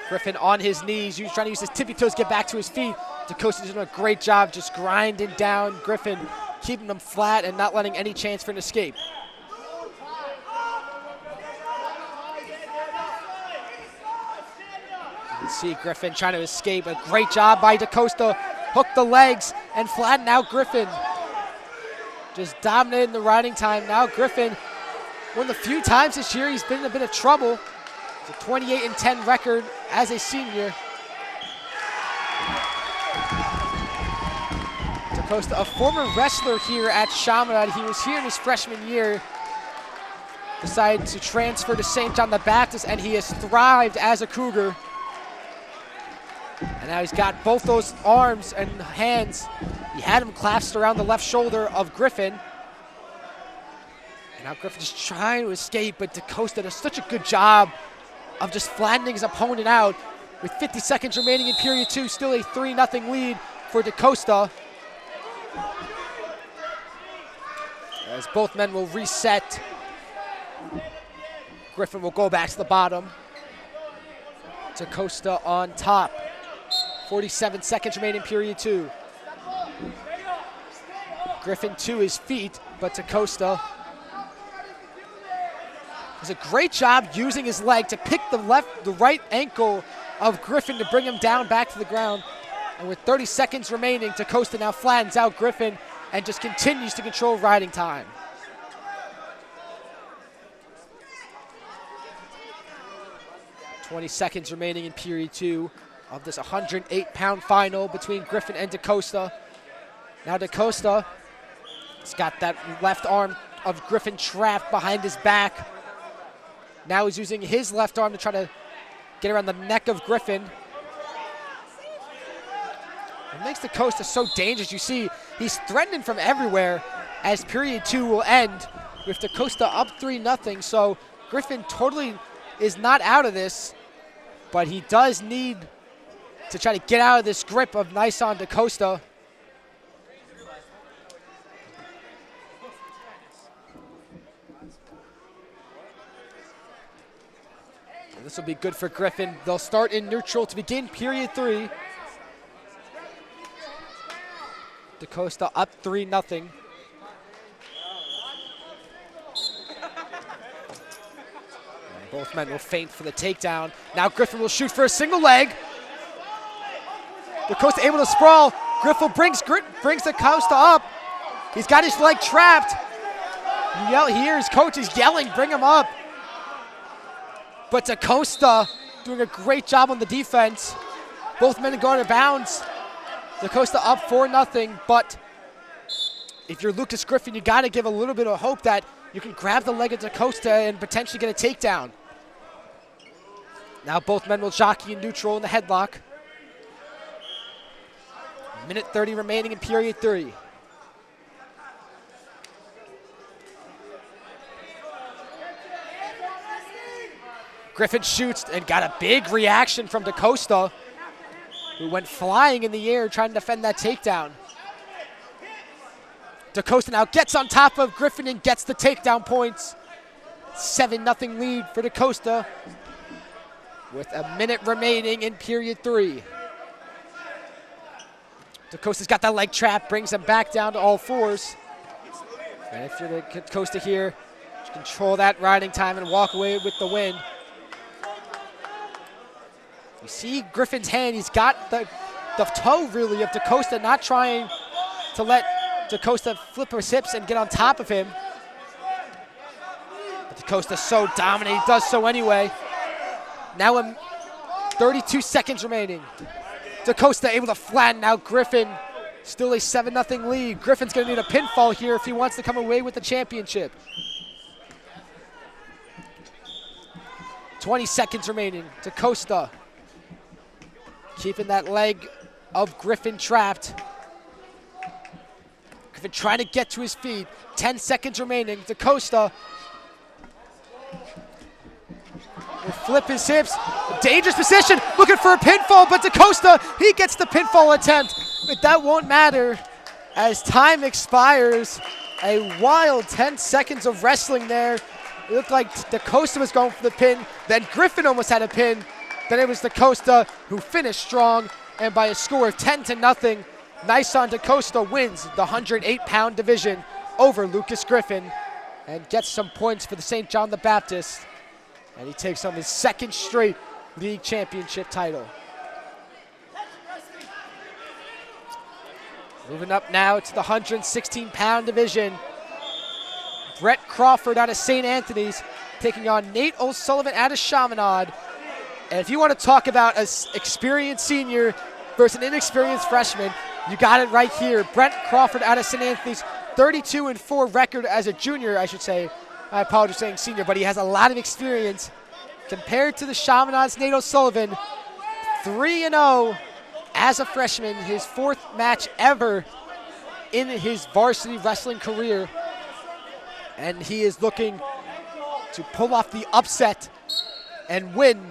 Griffin on his knees, trying to use his tippy toes to get back to his feet. DeCosta's doing a great job just grinding down Griffin, keeping him flat and not letting any chance for an escape. You can see Griffin trying to escape. A great job by DeCosta. Hook the legs and flatten out Griffin. Just dominating the riding time. Now Griffin, one of the few times this year he's been in a bit of trouble. It's a 28-10 record as a senior. DeCosta, a former wrestler here at Chaminade. He was here in his freshman year. Decided to transfer to St. John the Baptist, and he has thrived as a Cougar. And now he's got both those arms and hands. He had him clasped around the left shoulder of Griffin. And now Griffin just trying to escape, but DeCosta does such a good job of just flattening his opponent out. With 50 seconds remaining in period 2, still a 3-0 lead for DeCosta. As both men will reset. Griffin will go back to the bottom. DeCosta on top. 47 seconds remaining in period 2. Griffin to his feet, but DeCosta does a great job using his leg to pick the right ankle of Griffin to bring him down back to the ground. And with 30 seconds remaining, DeCosta now flattens out Griffin and just continues to control riding time. .20 remaining in period 2 of this 108-pound final between Griffin and DeCosta. Now DeCosta has got that left arm of Griffin trapped behind his back. Now he's using his left arm to try to get around the neck of Griffin. It makes DeCosta so dangerous. You see, he's threatening from everywhere as period 2 will end with DeCosta up 3-0. So Griffin totally is not out of this, but he does need to try to get out of this grip of Nyson DeCosta. And this will be good for Griffin. They'll start in neutral to begin period 3. DeCosta up 3-0. Both men will feint for the takedown. Now Griffin will shoot for a single leg. DeCosta able to sprawl. Griffin brings DeCosta up. He's got his leg trapped. You hear his coach is yelling, bring him up. But DeCosta doing a great job on the defense. Both men going out of bounds. DeCosta up 4-0, but if you're Lucas Griffin, you got to give a little bit of hope that you can grab the leg of DeCosta and potentially get a takedown. Now both men will jockey in neutral in the headlock. Minute 30 remaining in period 3. Griffin shoots and got a big reaction from DeCosta, who went flying in the air trying to defend that takedown. DeCosta now gets on top of Griffin and gets the takedown points. 7-0 lead for DeCosta with a minute remaining in period 3. DaCosta's got that leg trap, brings him back down to all fours. And if you're the Costa here, just control that riding time and walk away with the win. You see Griffin's hand, he's got the toe really of DaCosta, not trying to let DaCosta flip his hips and get on top of him. But DaCosta's so dominant, he does so anyway. Now 32 seconds remaining. DaCosta able to flatten out Griffin. Still a 7-0 lead. Griffin's gonna need a pinfall here if he wants to come away with the championship. 20 seconds remaining. DaCosta keeping that leg of Griffin trapped. Griffin trying to get to his feet. 10 seconds remaining. DaCosta will flip his hips. Dangerous position, looking for a pinfall, but DaCosta, he gets the pinfall attempt. But that won't matter as time expires. A wild 10 seconds of wrestling there. It looked like DaCosta was going for the pin, then Griffin almost had a pin. Then it was DaCosta who finished strong, and by a score of 10-0, Nyson DaCosta wins the 108-pound division over Lucas Griffin and gets some points for the St. John the Baptist. And he takes home his second straight league championship title. Moving up now to the 116-pound division. Brett Crawford out of St. Anthony's taking on Nate O'Sullivan out of Chaminade. And if you want to talk about an experienced senior versus an inexperienced freshman, you got it right here. Brett Crawford out of St. Anthony's, 32-4 record as a junior, I should say. I apologize for saying senior, but he has a lot of experience. Compared to the Chaminade's Nate O'Sullivan, 3-0 as a freshman, his fourth match ever in his varsity wrestling career. And he is looking to pull off the upset and win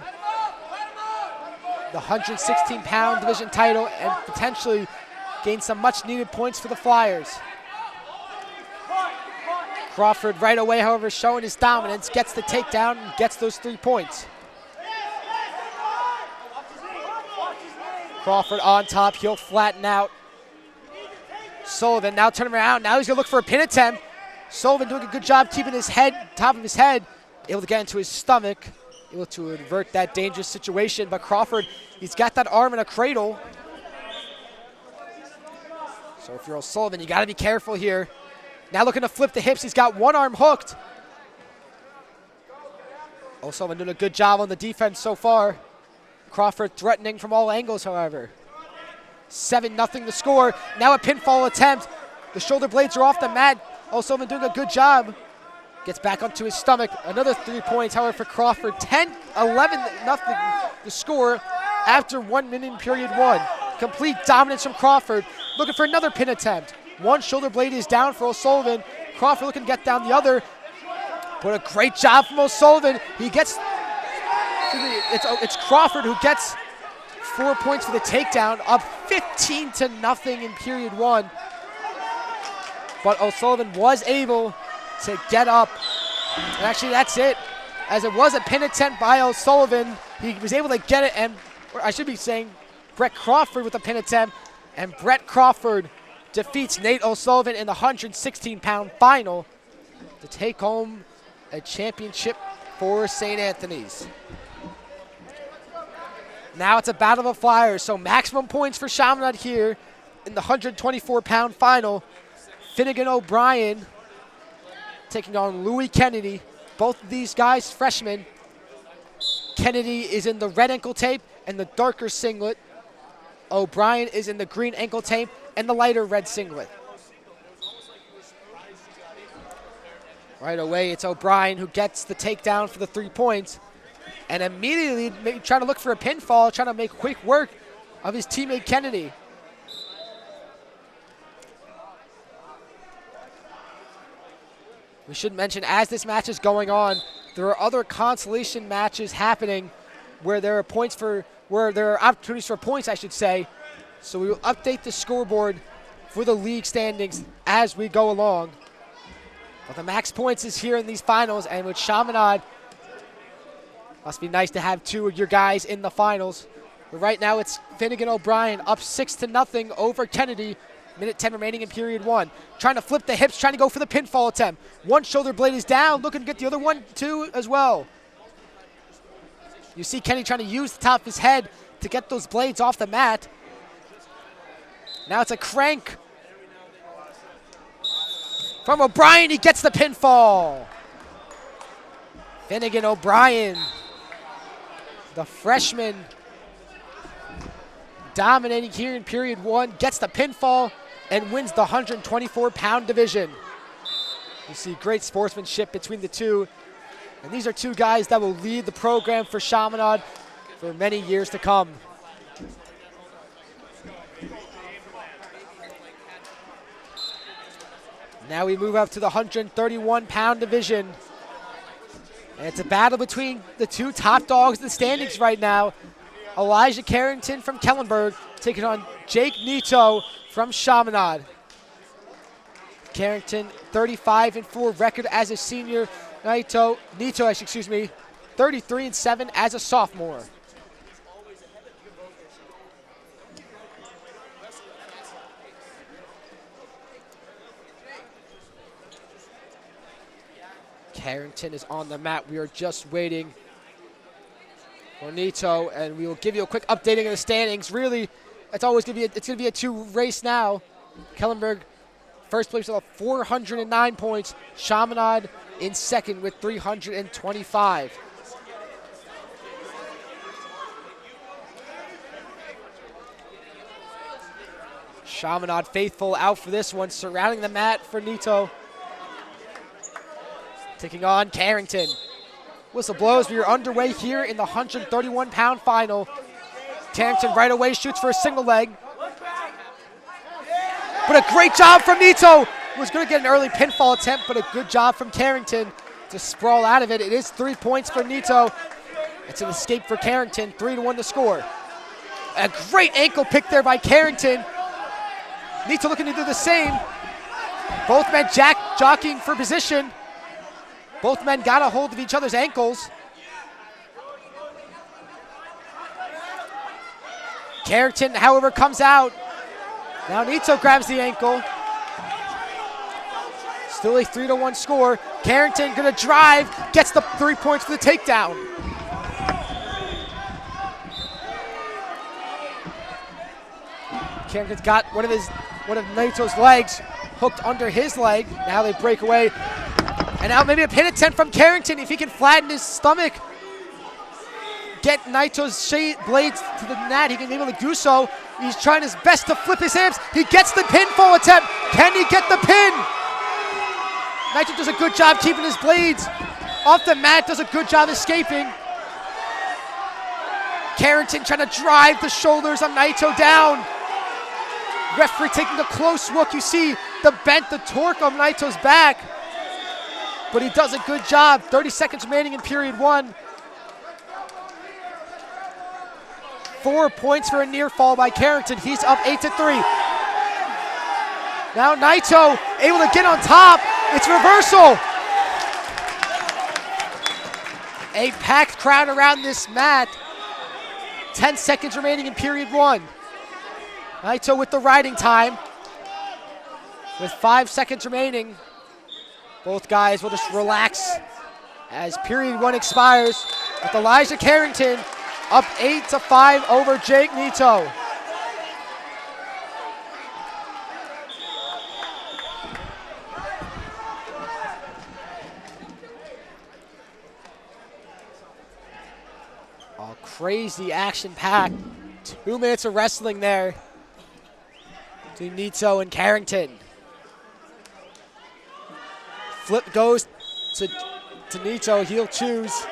the 116-pound division title and potentially gain some much-needed points for the Flyers. Crawford right away, however, showing his dominance, gets the takedown and gets those 3 points. Crawford on top, he'll flatten out Sullivan. Now turn him around, now he's gonna look for a pin attempt. Sullivan doing a good job keeping his head, top of his head, able to get into his stomach, able to avert that dangerous situation, but Crawford, he's got that arm in a cradle. So if you're O'Sullivan, you gotta be careful here. Now looking to flip the hips, he's got one arm hooked. O'Sullivan doing a good job on the defense so far. Crawford threatening from all angles, however. 7-0 the score. Now a pinfall attempt. The shoulder blades are off the mat. O'Sullivan doing a good job. Gets back onto his stomach. Another 3 points, however, for Crawford. 10-11 the score after 1 minute in period 1. Complete dominance from Crawford. Looking for another pin attempt. One shoulder blade is down for O'Sullivan. Crawford looking to get down the other. But a great job from O'Sullivan. He gets, it's Crawford who gets 4 points for the takedown, up 15-0 in period 1. But O'Sullivan was able to get up. And actually, that's it. As it was a pin attempt by O'Sullivan, he was able to get it, and I should be saying Brett Crawford with a pin attempt, and Brett Crawford defeats Nate O'Sullivan in the 116-pound final to take home a championship for St. Anthony's. Now it's a battle of flyers, so maximum points for Chaminade here in the 124-pound final. Finnegan O'Brien taking on Louis Kennedy. Both of these guys freshmen. Kennedy is in the red ankle tape and the darker singlet. O'Brien is in the green ankle tape and the lighter red singlet. Right away, it's O'Brien who gets the takedown for the 3 points. And immediately trying to look for a pinfall, trying to make quick work of his teammate Kennedy. We should mention, as this match is going on, there are other consolation matches happening where there are opportunities for points, I should say. So we will update the scoreboard for the league standings as we go along. But the max points is here in these finals, and with Chaminade, must be nice to have 2 of your guys in the finals. But right now it's Finnegan O'Brien up 6-0 over Kennedy. Minute 10 remaining in period 1. Trying to flip the hips, trying to go for the pinfall attempt. One shoulder blade is down, looking to get the other one too as well. You see Kenny trying to use the top of his head to get those blades off the mat. Now it's a crank. From O'Brien, he gets the pinfall. Finnegan O'Brien, the freshman, dominating here in period 1, gets the pinfall and wins the 124-pound division. You see great sportsmanship between the two. And these are two guys that will lead the program for Chaminade for many years to come. Now we move up to the 131-pound division. And it's a battle between the two top dogs in the standings right now. Elijah Carrington from Kellenberg taking on Jake Nito from Chaminade. Carrington, 35-4 record as a senior. Nito, 33-7 as a sophomore. Carrington is on the mat. We are just waiting for Nito, and we will give you a quick updating of the standings. Really, it's always going to be a two race now. Kellenberg first place with 409 points. Chaminade in second with 325. Chaminade faithful out for this one, surrounding the mat for Nito. Taking on Carrington. Whistle blows. We are underway here in the 131-pound final. Carrington right away shoots for a single leg. But a great job from Nito. Was going to get an early pinfall attempt, but a good job from Carrington to sprawl out of it. It is 3 points for Nito. It's an escape for Carrington. 3-1 to score. A great ankle pick there by Carrington. Nito looking to do the same. Both men jockeying for position. Both men got a hold of each other's ankles. Carrington, however, comes out. Now Nito grabs the ankle. Still a 3-1 score. Carrington gonna drive, gets the 3 points for the takedown. Carrington's got one of Nito's legs hooked under his leg. Now they break away. And now maybe a pin attempt from Carrington if he can flatten his stomach. Get Nito's blades to the mat. He can be able to do so. He's trying his best to flip his hips. He gets the pinfall attempt. Can he get the pin? Nito does a good job keeping his blades off the mat. Does a good job escaping. Carrington trying to drive the shoulders of Nito down. Referee taking a close look. You see the torque of Nito's back. But he does a good job. 30 seconds remaining in period 1. 4 points for a near fall by Carrington. He's up 8-3. Now Nito able to get on top. It's reversal. A packed crowd around this mat. 10 seconds remaining in period 1. Nito with the riding time. With 5 seconds remaining. Both guys will just relax as period 1 expires with Elijah Carrington up 8-5 over Jake Nito. All crazy action-packed. 2 minutes of wrestling there between Nito and Carrington. Flip goes to Nito. He'll choose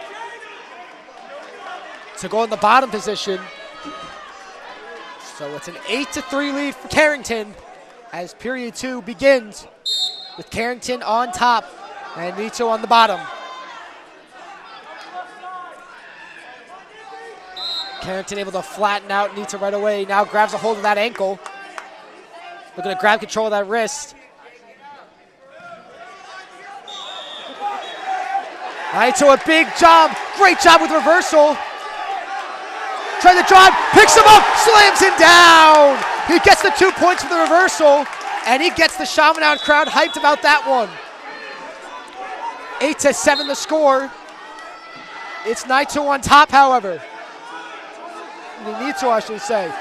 to go in the bottom position. So it's an 8-3 lead for Carrington as period 2 begins with Carrington on top and Nito on the bottom. Carrington able to flatten out Nito right away. Now grabs a hold of that ankle. Looking to grab control of that wrist. Nito, a big job, great job with reversal. trying to drive, picks him up, slams him down. He gets the 2 points for the reversal, and he gets the Chaminade crowd hyped about that one. 8-7 the score. It's Naito on top, however. Nito, I should say.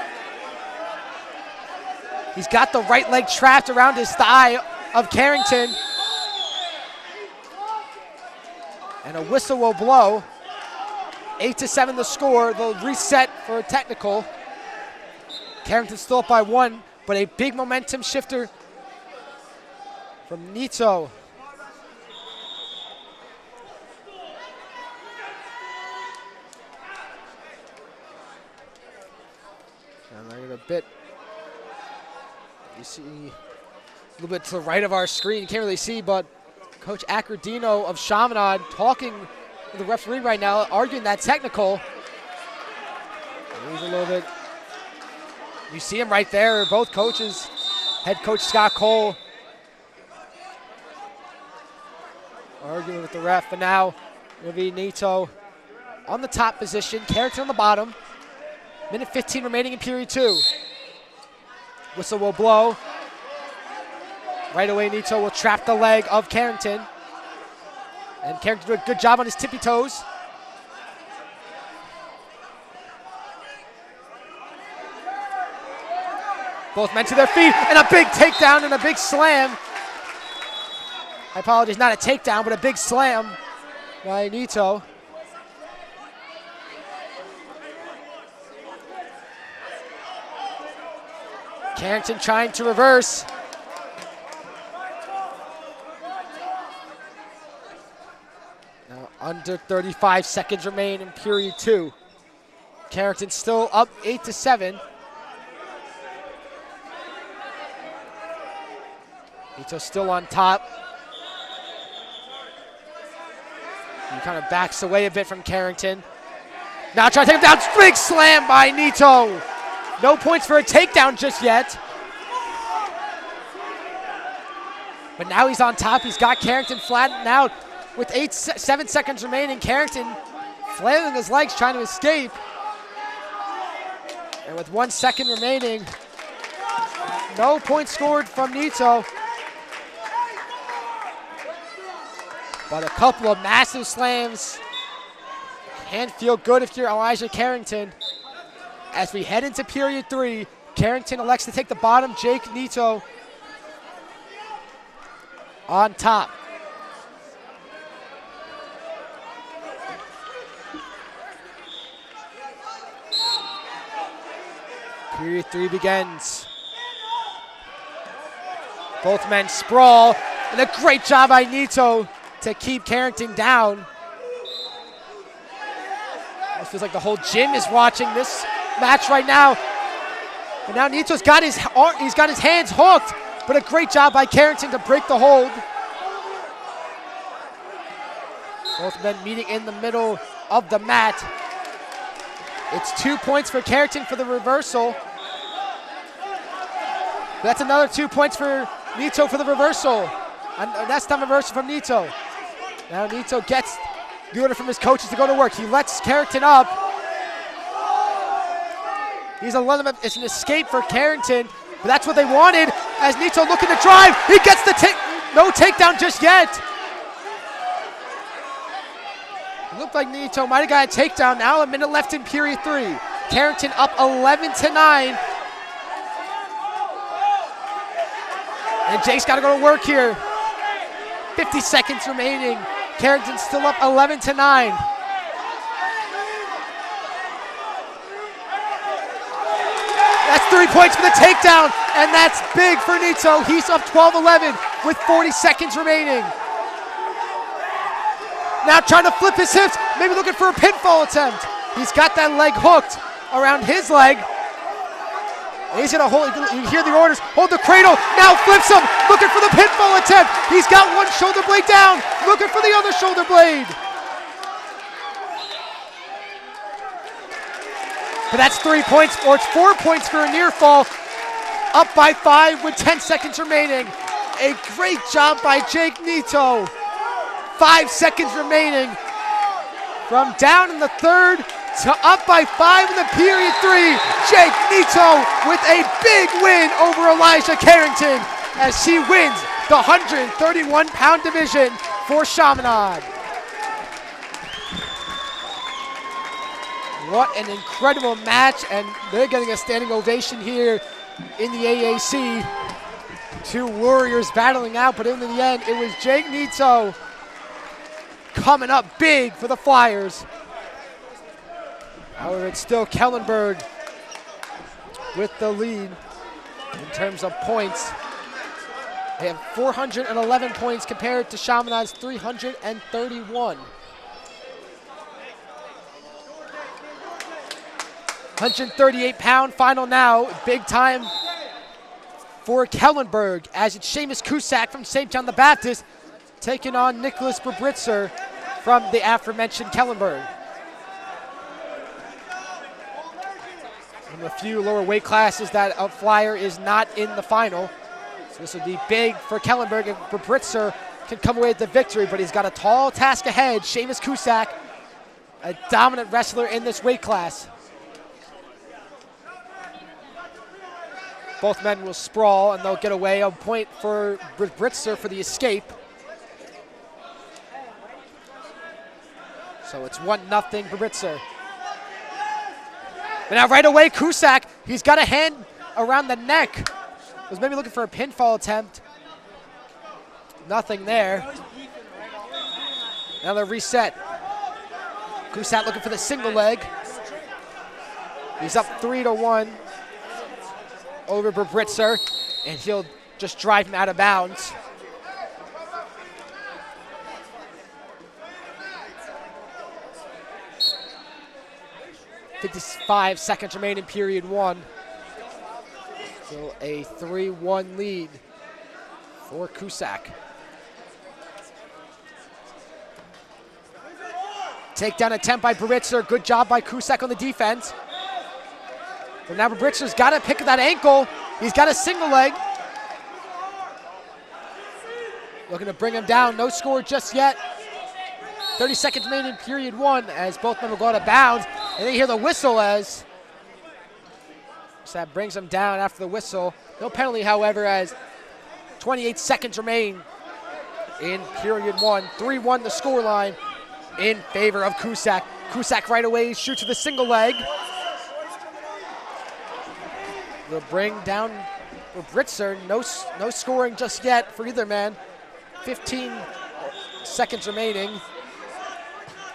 He's got the right leg trapped around his thigh of Carrington. And a whistle will blow. 8-7 the score. They'll reset for a technical. Carrington still up by 1, but a big momentum shifter from Nito. And I get a bit, you see a little bit to the right of our screen, you can't really see, but Coach Accordino of Chaminade talking with the referee right now, arguing that technical. He's a little bit, you see him right there, both coaches, head coach Scott Cole arguing with the ref, and now it'll be Nito on the top position, Carrington on the bottom. Minute 15 remaining in period 2. Whistle will blow. Right away, Nito will trap the leg of Carrington. And Carrington do a good job on his tippy toes. Both men to their feet, and a big takedown and a big slam. I apologize, not a takedown, but a big slam by Nito. Carrington trying to reverse. Now under 35 seconds remain in period 2. Carrington still up 8-7. Nito still on top. He kind of backs away a bit from Carrington. Now trying to take him down. Big slam by Nito. No points for a takedown just yet. But now he's on top. He's got Carrington flattened out with 7 seconds remaining. Carrington flailing his legs, trying to escape. And with 1 second remaining, no points scored from Nito. But a couple of massive slams. Can't feel good if you're Elijah Carrington. As we head into period 3, Carrington elects to take the bottom. Jake Nito on top. Period 3 begins. Both men sprawl, and a great job by Nito to keep Carrington down. It feels like the whole gym is watching this match right now. And now Nito's got his hands hooked, but a great job by Carrington to break the hold. Both men meeting in the middle of the mat. It's 2 points for Carrington for the reversal. That's another 2 points for Nito for the reversal. And that's the reversal from Nito. Now Nito gets the order from his coaches to go to work. He lets Carrington up. It's an escape for Carrington, but that's what they wanted as Nito looking to drive. He gets the no takedown just yet. It looked like Nito might have got a takedown. Now a minute left in period 3. Carrington up 11-9. And Jake's got to go to work here. 50 seconds remaining. Carrington's still up 11-9. That's 3 points for the takedown, and that's big for Nito. He's up 12-11 with 40 seconds remaining. Now trying to flip his hips, maybe looking for a pinfall attempt. He's got that leg hooked around his leg. He's gonna hold, you hear the orders, hold the cradle, now flips him, looking for the pinfall attempt. He's got one shoulder blade down, looking for the other shoulder blade. But that's 3 points, or it's 4 points for a near fall. Up by 5 with 10 seconds remaining. A great job by Jake Nito. 5 seconds remaining. From down in the third to up by 5 in the period 3. Jake Nito with a big win over Elijah Carrington as he wins the 131-pound division for Chaminade. What an incredible match, and they're getting a standing ovation here in the AAC. Two warriors battling out, but in the end, it was Jake Nito coming up big for the Flyers. However, it's still Kellenberg with the lead in terms of points. They have 411 points compared to Chaminade's 331. 138-pound final now, big time for Kellenberg as it's Seamus Cusack from St. John the Baptist taking on Nicholas Brebritzer from the aforementioned Kellenberg. In a few lower weight classes that a Flyer is not in the final. So this would be big for Kellenberg if Brebritzer can come away with the victory, but he's got a tall task ahead. Seamus Cusack, a dominant wrestler in this weight class. Both men will sprawl and they'll get away. A point for Brebritzer for the escape. So it's 1-0 Brebritzer. But now right away, Cusack, he's got a hand around the neck. Was maybe looking for a pinfall attempt. Nothing there. Now they're reset. Cusack looking for the single leg. He's up 3-1 over Brebritzer, and he'll just drive him out of bounds. .55 seconds remain in period 1. Still a 3-1 lead for Cusack. Takedown attempt by Brebritzer. Good job by Cusack on the defense. But now Brebritzer's got to pick that ankle. He's got a single leg. Looking to bring him down. No score just yet. 30 seconds remaining in period 1 as both men will go out of bounds. And then you hear the whistle as that brings him down after the whistle. No penalty, however, as 28 seconds remain in period 1. 3-1 the scoreline in favor of Cusack. Cusack right away shoots with a single leg. They'll bring down Brebritzer. No scoring just yet for either man. 15 seconds remaining.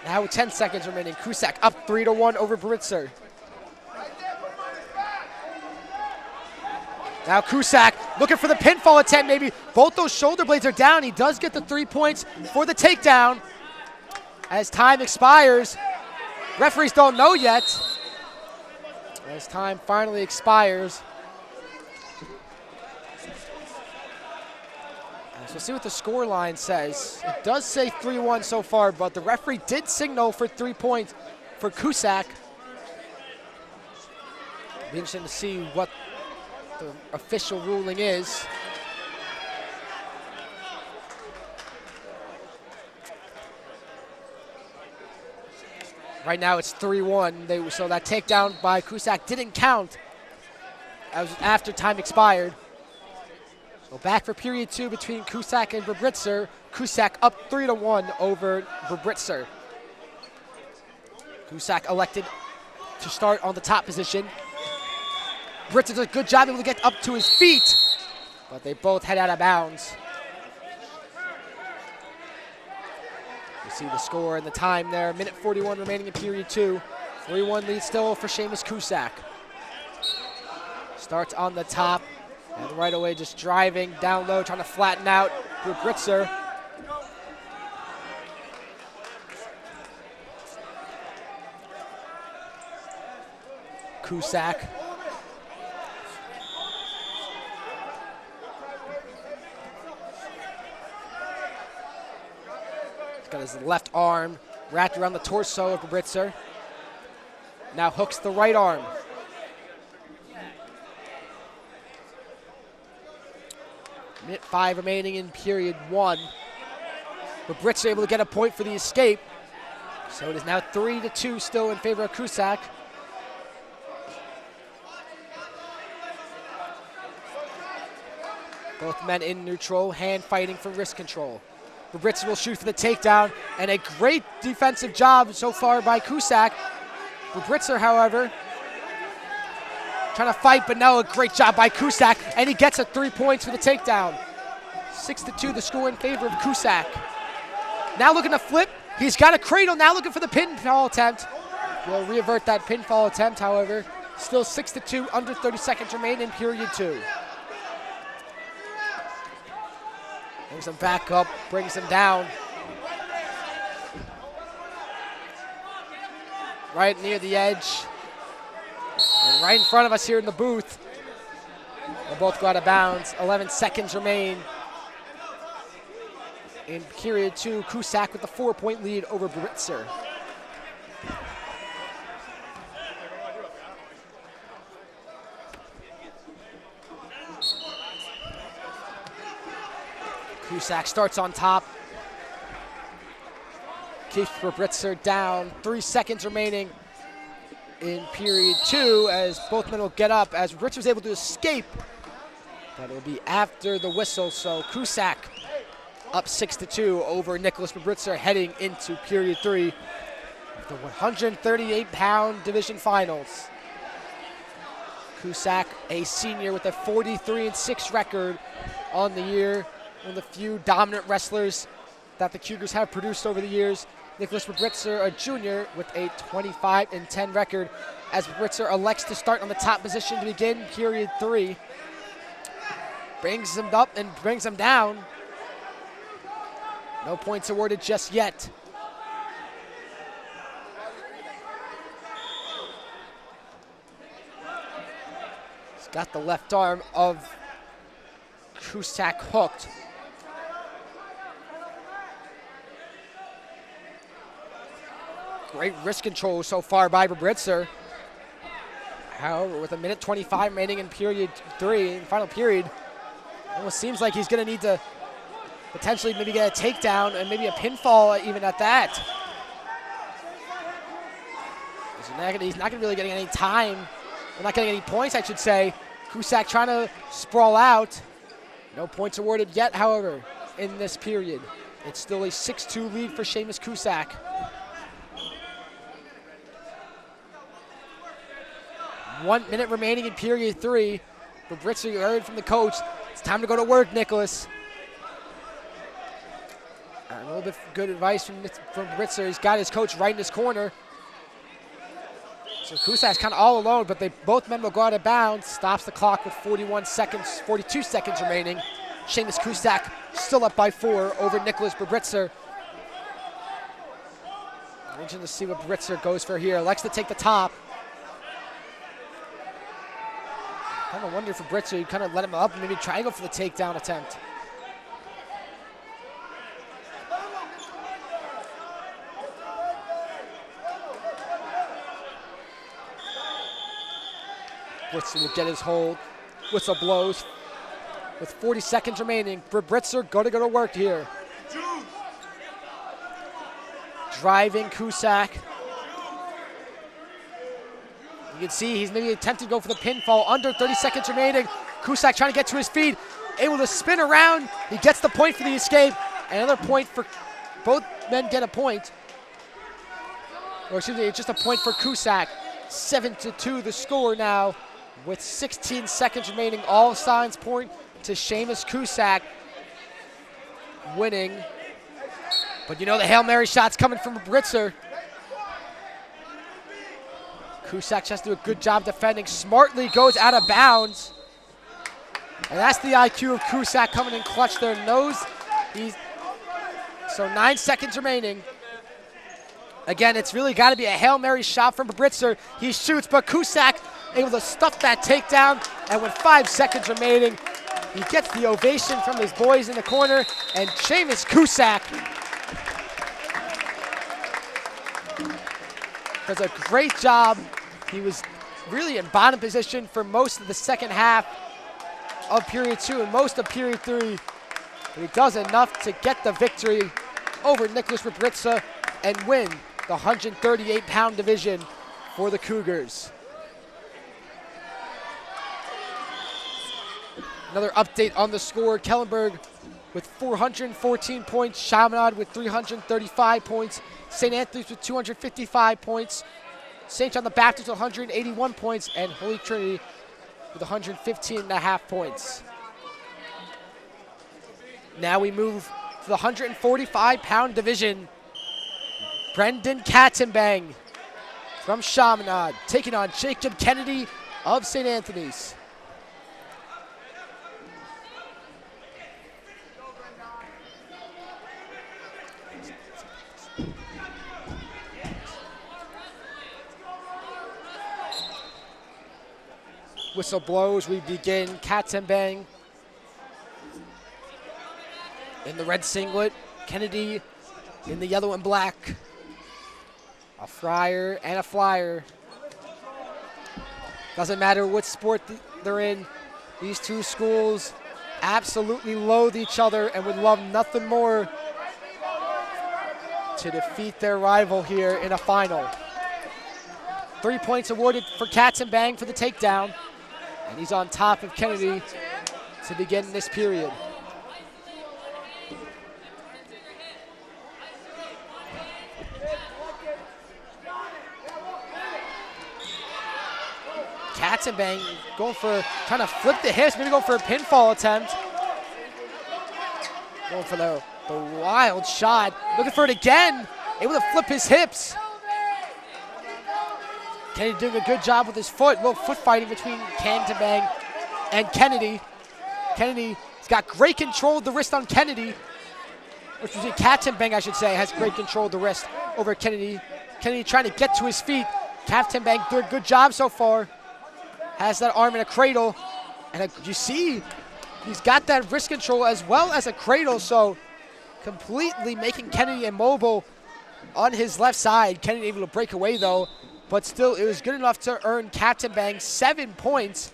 Now 10 seconds remaining. Cusack up 3-1 over Brebritzer. Now Cusack looking for the pinfall attempt maybe. Both those shoulder blades are down. He does get the 3 points for the takedown. As time expires, referees don't know yet. As time finally expires. So we'll see what the score line says. It does say 3-1 so far, but the referee did signal for 3 points for Cusack. It'll be interesting to see what the official ruling is. Right now it's 3-1. So that takedown by Cusack didn't count. That was after time expired. So back for period 2 between Cusack and Brebritzer. Cusack up 3-1 over Brebritzer. Cusack elected to start on the top position. Brebritzer does a good job able to get up to his feet, but they both head out of bounds. You see the score and the time there. Minute 41 remaining in period 2. 3-1 lead still for Seamus Cusack. Starts on the top. And right away just driving down low, trying to flatten out Brebritzer. Cusack. He's got his left arm wrapped around the torso of Brebritzer. Now hooks the right arm. Minute 5 remaining in period 1. Brebritzer able to get a point for the escape. So it is now 3-2 still in favor of Cusack. Both men in neutral, hand fighting for wrist control. Babritzer will shoot for the takedown, and a great defensive job so far by Cusack. Babritzer, however, trying to fight, but no, a great job by Cusack, and he gets a 3 points for the takedown. 6-2 the score in favor of Cusack. Now looking to flip. He's got a cradle, now looking for the pinfall attempt. Will revert that pinfall attempt, however. Still 6-2, under 30 seconds remain in period 2. Brings him back up, brings him down. Right near the edge. And right in front of us here in the booth. They'll both go out of bounds. 11 seconds remain. In period 2, Cusack with the 4-point lead over Babritzer. Cusack starts on top. Keeps Babritzer down. 3 seconds remaining in period 2 as both men will get up as Babritzer was able to escape. But it'll be after the whistle, so Cusack up 6-2 over Nicholas Babritzer heading into period 3 of the 138-pound division finals. Cusack, a senior with a 43-6 record on the year. One of the few dominant wrestlers that the Cougars have produced over the years. Nicholas Babritzer, a junior, with a 25-10 record as Babritzer elects to start on the top position to begin period 3. Brings him up and brings him down. No points awarded just yet. He's got the left arm of Cusack hooked. Great wrist control so far by Babritzer. However, with 1:25 remaining in period 3, in final period, it almost seems like he's going to need to potentially maybe get a takedown and maybe a pinfall even at that. He's not going to really getting any time. We're not getting any points, I should say. Cusack trying to sprawl out. No points awarded yet, however, in this period. It's still a 6-2 lead for Seamus Cusack. 1 minute remaining in period 3. Babritzer, you heard from the coach. It's time to go to work, Nicholas. A little bit good advice from Babritzer. He's got his coach right in his corner. So Cusack's kind of all alone, but both men will go out of bounds. Stops the clock with 42 seconds remaining. Seamus Cusack still up by 4 over Nicholas Babritzer. Interesting to see what Babritzer goes for here. Likes to take the top. Kind of wonder for Babritzer, you kind of let him up and maybe try and go for the takedown attempt. Babritzer will get his hold. Whistle blows. With 40 seconds remaining, Babritzer going to go to work here. Driving Cusack. You can see he's maybe attempting to go for the pinfall. Under 30 seconds remaining. Cusack trying to get to his feet. Able to spin around. He gets the point for the escape. Another point for both men get a point. Or excuse me, it's just a point for Cusack. 7-2 the score now. With 16 seconds remaining, all signs point to Seamus Cusack winning. But you know the Hail Mary shot's coming from Babritzer. Cusack just do a good job defending. Smartly goes out of bounds. And that's the IQ of Cusack coming in clutch there. So 9 seconds remaining. Again, it's really got to be a Hail Mary shot from Babritzer. He shoots, but Cusack able to stuff that takedown. And with 5 seconds remaining, he gets the ovation from his boys in the corner. And Seamus Cusack does a great job. He was really in bottom position for most of the second half of period 2 and most of period 3. But he does enough to get the victory over Nicholas Babritzer and win the 138-pound division for the Cougars. Another update on the score. Kellenberg with 414 points. Chaminade with 335 points. St. Anthony's with 255 points. St. John the Baptist with 181 points. And Holy Trinity with 115.5 points. Now we move to the 145-pound division. Brendan Katzenbang from Chaminade taking on Jacob Kennedy of St. Anthony's. Whistle blows, we begin. Katzenbang in the red singlet, Kennedy in the yellow and black. A flyer and a flyer. Doesn't matter what sport they're in, these two schools absolutely loathe each other and would love nothing more to defeat their rival here in a final. 3 points awarded for Katzenbang for the takedown. And he's on top of Kennedy to begin this period. Katzenbang going for, trying to flip the hips, maybe go for a pinfall attempt. Going for the wild shot. Looking for it again. Able to flip his hips. Kennedy doing a good job with his foot. A little foot fighting between Katzenbang and Kennedy. Kennedy's got great control of the wrist on Kennedy. Which is Katzenbang, I should say, has great control of the wrist over Kennedy. Kennedy trying to get to his feet. Katzenbang doing a good job so far. Has that arm in a cradle. And you see, he's got that wrist control as well as a cradle, so completely making Kennedy immobile on his left side. Kennedy able to break away though, but still it was good enough to earn Katzenbang 7 points.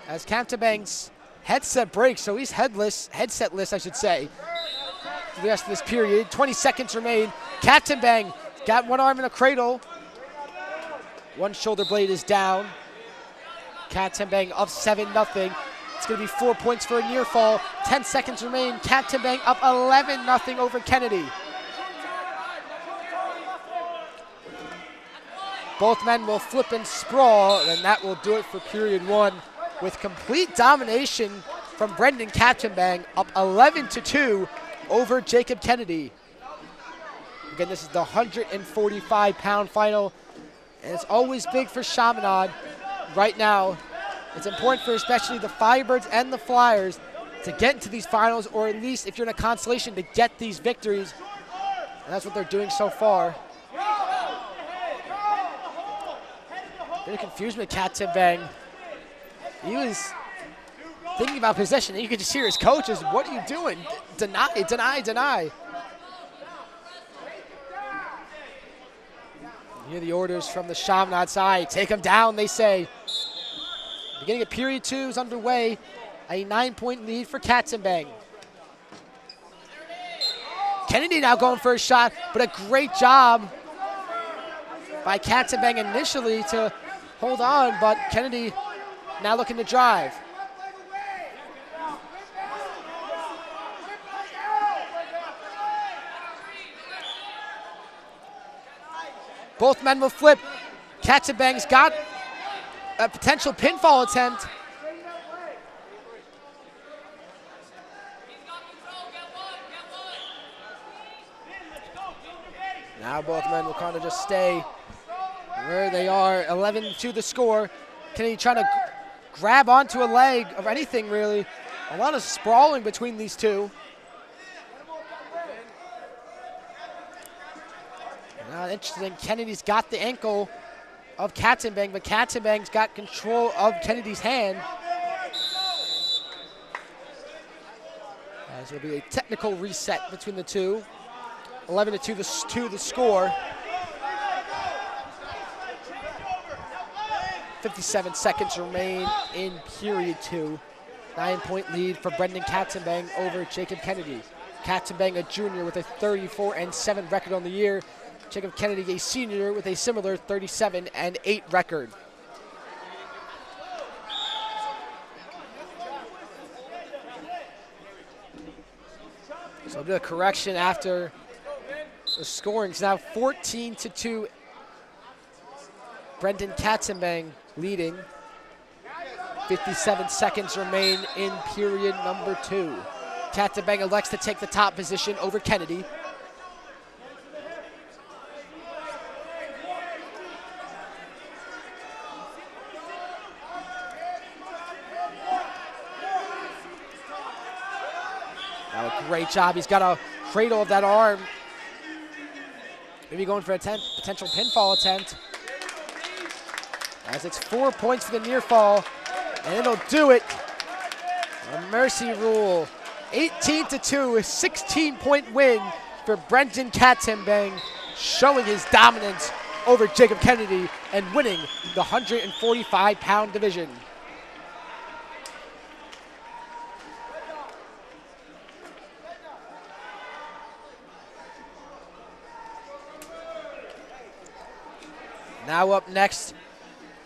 As Katzenbang's headset breaks, so he's headsetless, I should say, for the rest of this period. 20 seconds remain. Katzenbang got one arm in a cradle. One shoulder blade is down. Katzenbang up 7-0. It's going to be 4 points for a near fall. 10 seconds remain. Katzenbang up 11-0 over Kennedy. Both men will flip and sprawl, and that will do it for period one, with complete domination from Brendan Katzenbang, up 11-2 over Jacob Kennedy. Again, this is the 145-pound final, and it's always big for Chaminade. Right now, it's important for especially the Firebirds and the Flyers to get into these finals, or at least if you're in a consolation, to get these victories. And that's what they're doing so far. Bit of confusion with Katzenbang. He was thinking about possession, and you could just hear his coaches, what are you doing? Deny, deny, deny. You hear the orders from the Chaminade side. Take him down, they say. Beginning of period two is underway. A 9-point lead for Katzenbang. Kennedy now going for a shot, but a great job by Katzenbang initially to hold on, but Kennedy now looking to drive. Both men will flip. Katzenbang's got a potential pinfall attempt. Now both men will kind of just stay where they are. 11-2 the score. Kennedy trying to grab onto a leg of anything, really. A lot of sprawling between these two. Now, interesting, Kennedy's got the ankle of Katzenbang, but Katzenbang's got control of Kennedy's hand. As will be a technical reset between the two. 11-2 the score. 57 seconds remain in period two. 9-point lead for Brendan Katzenbang over Jacob Kennedy. Katzenbang, a junior with a 34-7 record on the year. Jacob Kennedy, a senior, with a similar 37-8 record. So a bit of correction after the scoring. It's now 14-2. Brendan Katzenbang leading. 57 seconds remain in period number 2. Katzenbang elects to take the top position over Kennedy. Now a great job. He's got a cradle of that arm. Maybe going for a potential pinfall attempt. As it's 4 points for the near fall, and it'll do it. A mercy rule. 18-2, a 16-point win for Brendan Katzenbang, showing his dominance over Jacob Kennedy and winning the 145-pound division. Now up next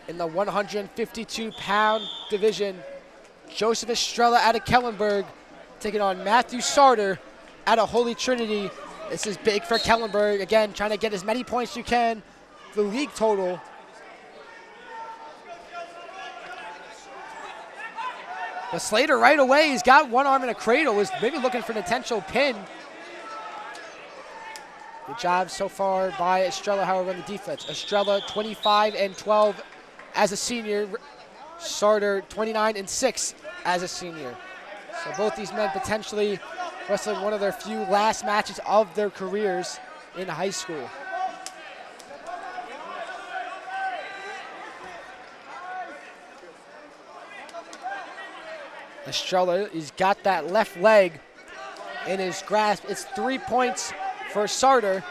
in the 152-pound division, Joseph Estrella out of Kellenberg taking on Matthew Sarter out of Holy Trinity. This is big for Kellenberg. Again, trying to get as many points you can. The league total. But Slater right away, he's got one arm in a cradle, is maybe looking for an intentional pin. Good job so far by Estrella, however, on the defense. Estrella 25-12 as a senior. Sarter 29-6 as a senior. So both these men potentially wrestling one of their few last matches of their careers in high school. Estrella, he's got that left leg in his grasp. It's 3 points for Sarter.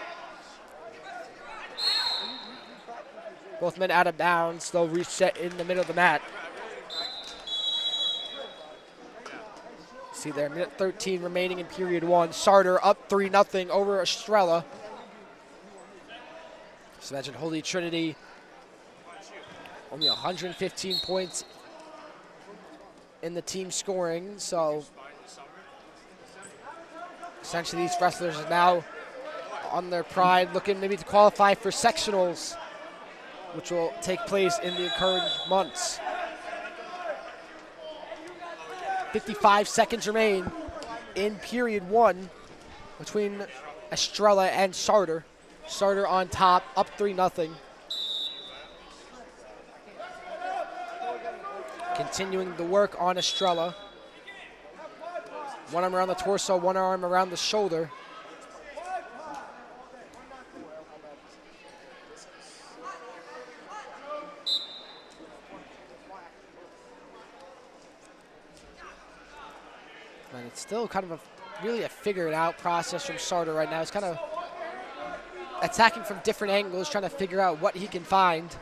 Both men out of bounds. They'll reset in the middle of the mat. See there, minute 13 remaining in period 1. Sarter up 3-0 over Estrella. Just imagine Holy Trinity, only 115 points in the team scoring. So essentially these wrestlers are now on their pride, looking maybe to qualify for sectionals, which will take place in the current months. 55 seconds remain in period 1 between Estrella and Sarter. Sarter on top, up 3-0. Continuing the work on Estrella. One arm around the torso, one arm around the shoulder. And it's still kind of really a figured out process from Sarter right now. He's kind of attacking from different angles, trying to figure out what he can find.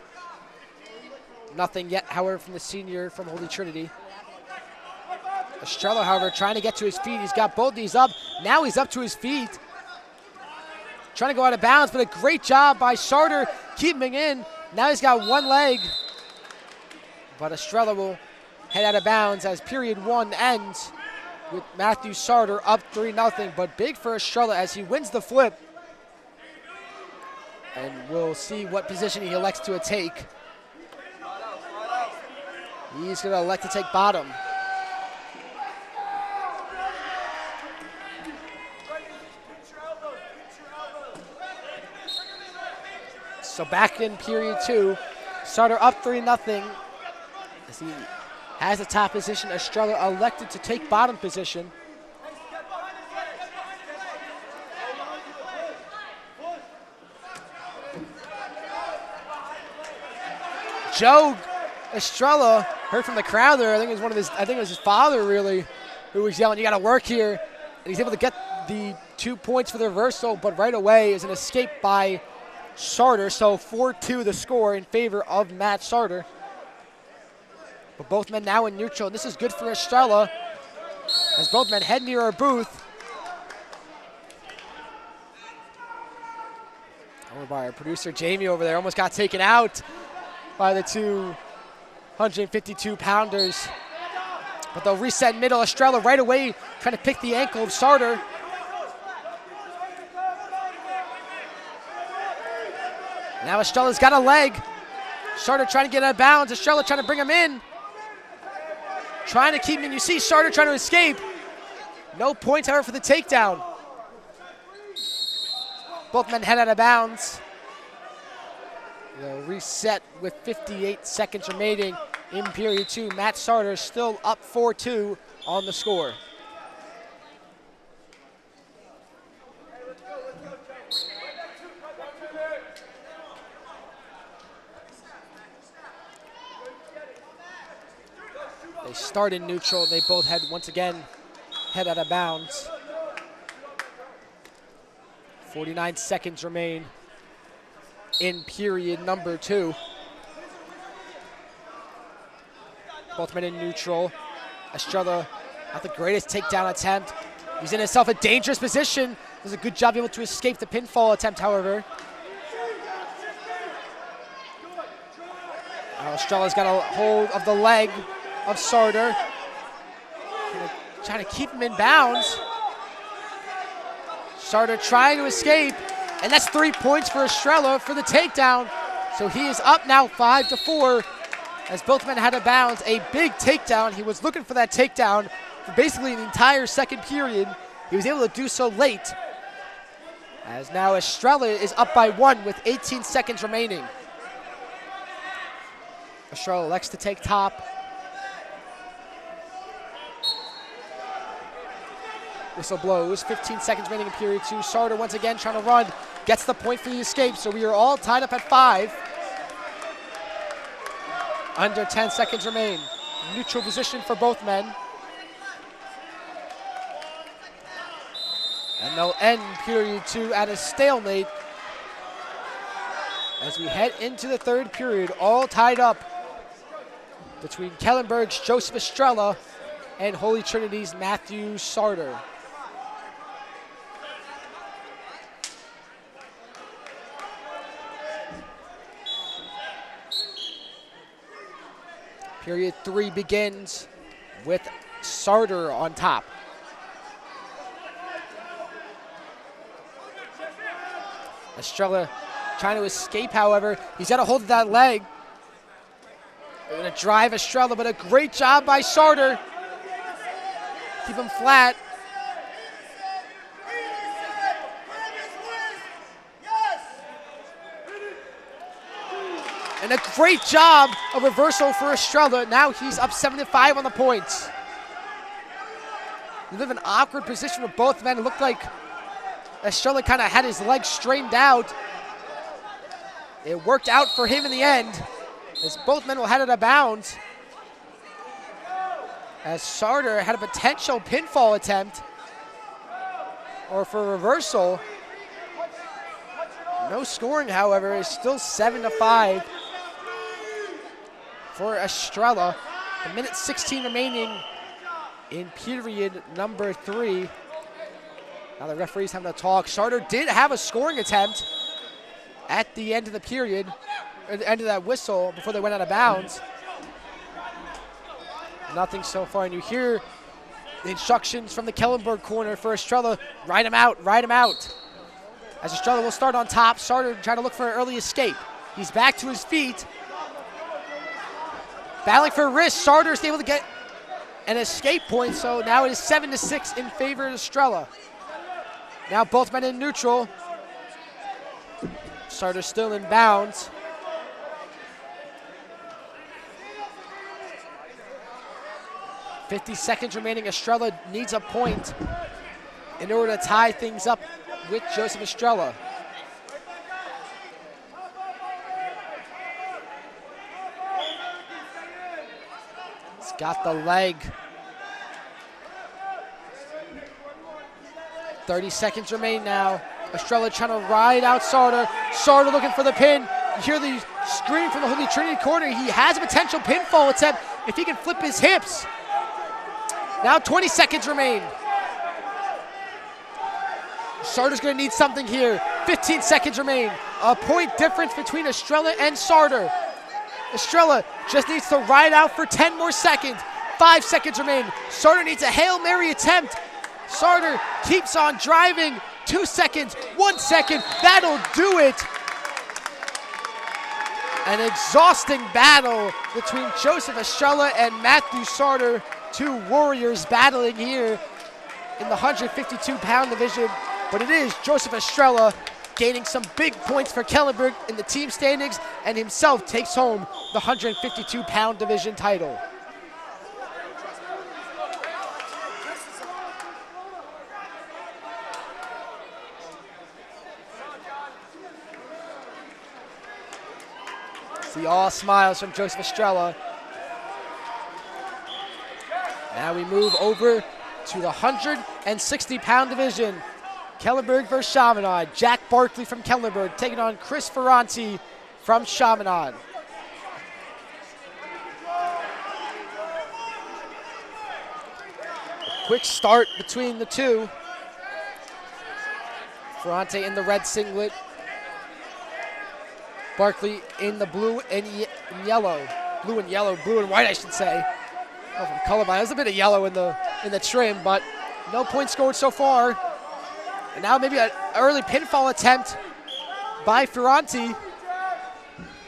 Nothing yet, however, from the senior from Holy Trinity. Estrella, however, trying to get to his feet. He's got both knees up. Now he's up to his feet. Trying to go out of bounds, but a great job by Sarter keeping in. Now he's got one leg. But Estrella will head out of bounds as period 1 ends with Matthew Sarter up 3-0. But big for Estrella as he wins the flip. And we'll see what position he elects to take. He's going to elect to take bottom. So back in period 2, Sarter up 3-0. As he has the top position, Estrella elected to take bottom position. Joe Estrella heard from the crowd there. I think it was his father really who was yelling, "You got to work here." And he's able to get the 2 points for the reversal, but right away is an escape by Sarter. So 4-2 the score in favor of Matt Sarter. But both men now in neutral, and this is good for Estrella as both men head near our booth. Over by our producer Jamie over there, almost got taken out by the 252-pounders. But they'll reset middle. Estrella right away trying to pick the ankle of Sartor. Now Estrella's got a leg. Sartor trying to get out of bounds. Estrella trying to bring him in. Trying to keep him in. You see Sartor trying to escape. No points, however, for the takedown. Both men head out of bounds. They'll reset with 58 seconds remaining in period 2. Matt Sartor still up 4-2 on the score. They start in neutral. They both head out of bounds. 49 seconds remain in period number 2. Both men in neutral. Estrella, not the greatest takedown attempt. He's in himself a dangerous position. Does a good job able to escape the pinfall attempt, however. Now Estrella's got a hold of the leg of Sartor. Trying to keep him in bounds. Sartor trying to escape, and that's 3 points for Estrella for the takedown. So he is up now 5-4 as both men had a bounds. A big takedown. He was looking for that takedown for basically the entire second period. He was able to do so late. As now Estrella is up by 1 with 18 seconds remaining. Estrella elects to take top. Whistle blows, 15 seconds remaining in period 2. Sartor once again trying to run, gets the point for the escape, so we are all tied up at 5. Under 10 seconds remain. Neutral position for both men. And they'll end period 2 at a stalemate as we head into the third period, all tied up between Kellenberg's Joseph Estrella and Holy Trinity's Matthew Sartor. Period 3 begins with Sartor on top. Estrella trying to escape, however. He's got a hold of that leg. They're going to drive Estrella, but a great job by Sartor. Keep him flat. And a great job of reversal for Estrella. Now he's up 7-5 on the points. He live in an awkward position with both men. It looked like Estrella kind of had his legs strained out. It worked out for him in the end, as both men will head out of bounds. As Sartor had a potential pinfall attempt, or for reversal. No scoring, however, is still 7-5 for Estrella. A minute 16 remaining in period number 3. Now the referee's having a talk. Sartor did have a scoring attempt at the end of the period, or the end of that whistle before they went out of bounds. Nothing so far, and you hear the instructions from the Kellenberg corner for Estrella. Ride him out, ride him out. As Estrella will start on top, Sartor trying to look for an early escape. He's back to his feet. Battling for a wrist, Sartor's able to get an escape point, so now it is 7-6 in favor of Estrella. Now both men in neutral. Sartor still in bounds. .50 seconds remaining. Estrella needs a point in order to tie things up with Joseph Estrella. He's got the leg. 30 seconds remain now. Estrella trying to ride out Sartor. Sartor looking for the pin. You hear the scream from the Holy Trinity corner. He has a potential pinfall attempt if he can flip his hips. Now 20 seconds remain. Sartor's going to need something here. 15 seconds remain. A point difference between Estrella and Sartor. Estrella just needs to ride out for 10 more seconds. 5 seconds remain. Sartor needs a Hail Mary attempt. Sartor keeps on driving. 2 seconds, 1 second, that'll do it. An exhausting battle between Joseph Estrella and Matthew Sartor, two warriors battling here in the 152-pound division. But it is Joseph Estrella gaining some big points for Kellenberg in the team standings, and himself takes home the 152-pound division title. See all smiles from Joseph Estrella. Now we move over to the 160-pound division. Kellenberg versus Chaminade. Jack Barkley from Kellenberg taking on Chris Ferranti from Chaminade. A quick start between the two. Ferranti in the red singlet. Barkley in the blue and yellow. Blue and white, I should say. Oh, from colorblind. There's a bit of yellow in the trim, but no points scored so far. And now maybe an early pinfall attempt by Ferranti.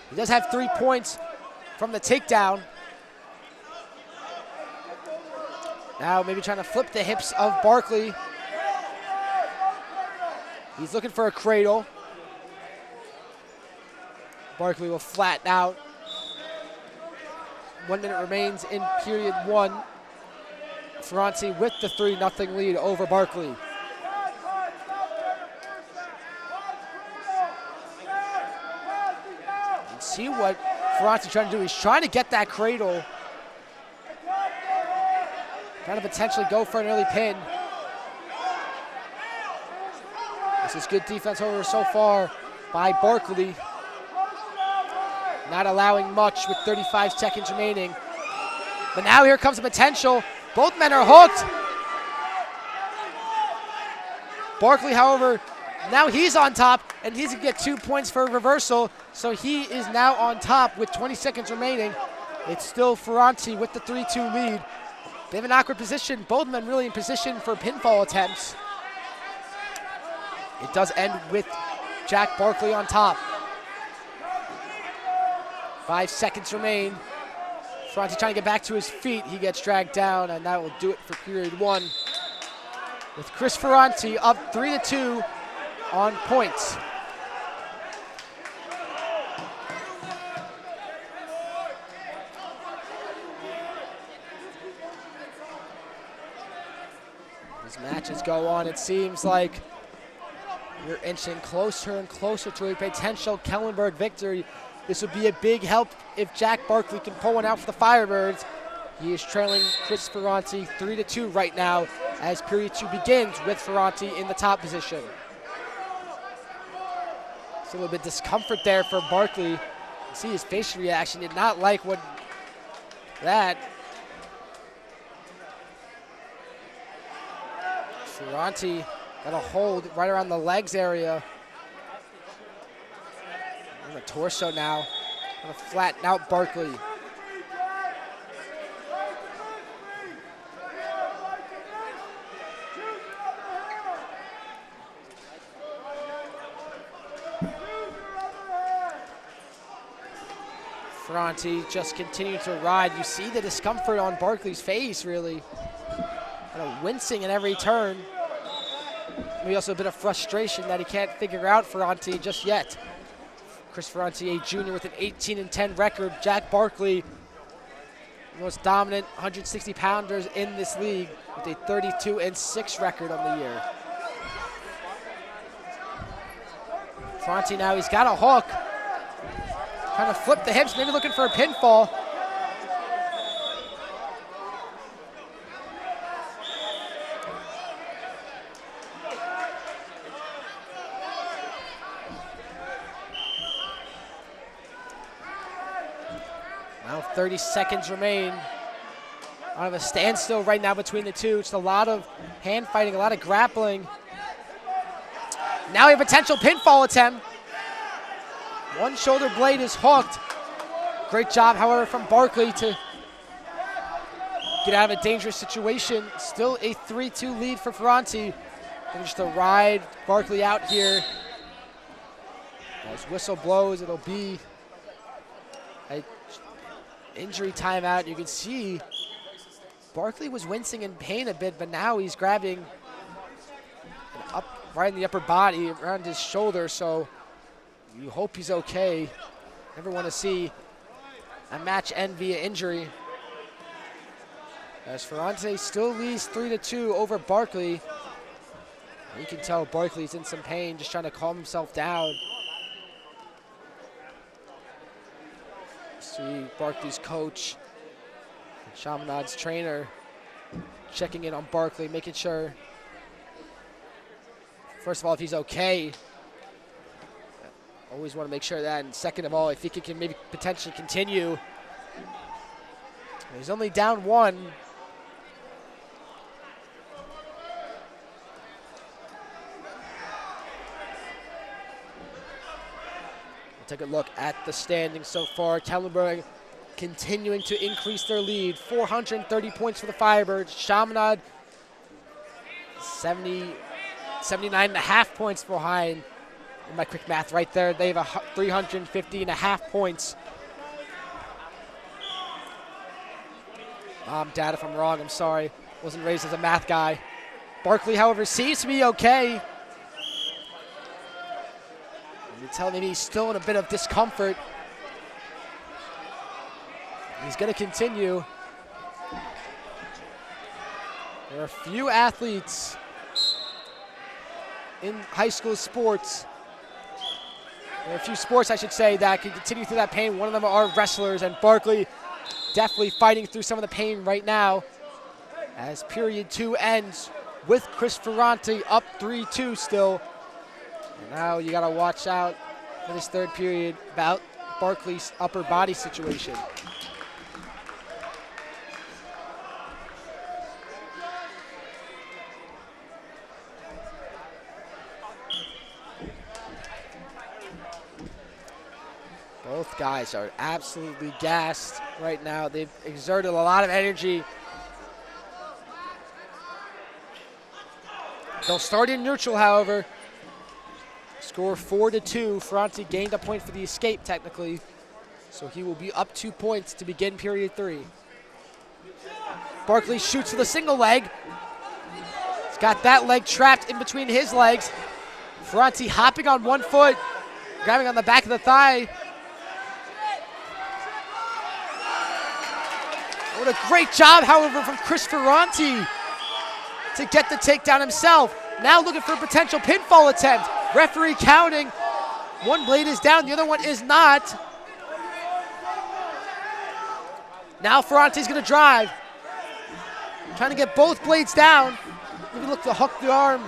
He does have 3 points from the takedown. Now maybe trying to flip the hips of Barkley. He's looking for a cradle. Barkley will flatten out. 1 minute remains in period one. Ferranti with the 3-0 lead over Barkley. And see what Ferranti trying to do. He's trying to get that cradle. Trying to potentially go for an early pin. This is good defense over so far by Barkley. Not allowing much with 35 seconds remaining. But now here comes the potential. Both men are hooked. Barkley, however, now he's on top, and he's gonna get 2 points for a reversal. So he is now on top with 20 seconds remaining. It's still Ferranti with the 3-2 lead. They have an awkward position. Both men really in position for pinfall attempts. It does end with Jack Barkley on top. 5 seconds remain. Ferranti trying to get back to his feet. He gets dragged down, and that will do it for period one. With Chris Ferranti up 3-2 on points. As matches go on, it seems like we're inching closer and closer to a potential Kellenberg victory. This would be a big help if Jack Barkley can pull one out for the Firebirds. He is trailing Chris Ferranti 3-2 right now as period two begins with Ferranti in the top position. It's a little bit of discomfort there for Barkley. You see his facial reaction, did not like that. Ferranti got a hold right around the legs area. The torso now. Gonna flatten out Barkley. Ferranti just continuing to ride. You see the discomfort on Barkley's face, really. Kind of wincing at every turn. Maybe also a bit of frustration that he can't figure out Ferranti just yet. Chris Ferranti, a junior with an 18-10 record. Jack Barkley, the most dominant 160-pounders in this league with a 32-6 record on the year. Ferranti now, he's got a hook. Trying to flip the hips, maybe looking for a pinfall. Now 30 seconds remain. Out of a standstill right now between the two. It's a lot of hand fighting, a lot of grappling. Now we have a potential pinfall attempt. One shoulder blade is hooked. Great job, however, from Barkley to get out of a dangerous situation. Still a 3-2 lead for Ferranti. Just to ride Barkley out here. As whistle blows, it'll be an injury timeout. You can see Barkley was wincing in pain a bit, but now he's grabbing up right in the upper body around his shoulder, so you hope he's okay. Never want to see a match end via injury. As Ferranti still leads 3-2 over Barkley. You can tell Barkley's in some pain, just trying to calm himself down. See Barkley's coach, Chaminad's trainer, checking in on Barkley, making sure, first of all, if he's okay. Always want to make sure of that. And second of all, if he can maybe potentially continue. He's only down 1. We'll take a look at the standings so far. Kellenberg continuing to increase their lead. 430 points for the Firebirds. Chaminade 79.5 points behind. In my quick math right there, they have 350.5 points. Dad, if I'm wrong, I'm sorry. Wasn't raised as a math guy. Barkley, however, seems to be okay. You tell me he's still in a bit of discomfort. He's going to continue. There are a few athletes in high school sports. There are a few sports, I should say, that can continue through that pain. One of them are wrestlers, and Barkley definitely fighting through some of the pain right now as period 2 ends with Chris Ferranti up 3-2 still. And now you got to watch out for this third period about Barkley's upper body situation. Both guys are absolutely gassed right now. They've exerted a lot of energy. They'll start in neutral, however. Score 4-2. Ferranti gained a point for the escape, technically. So he will be up 2 points to begin period 3. Barkley shoots with a single leg. He's got that leg trapped in between his legs. Ferranti hopping on one foot, grabbing on the back of the thigh. What a great job, however, from Chris Ferranti to get the takedown himself. Now looking for a potential pinfall attempt. Referee counting. One blade is down, the other one is not. Now Ferranti's going to drive. Trying to get both blades down. Maybe look to hook the arm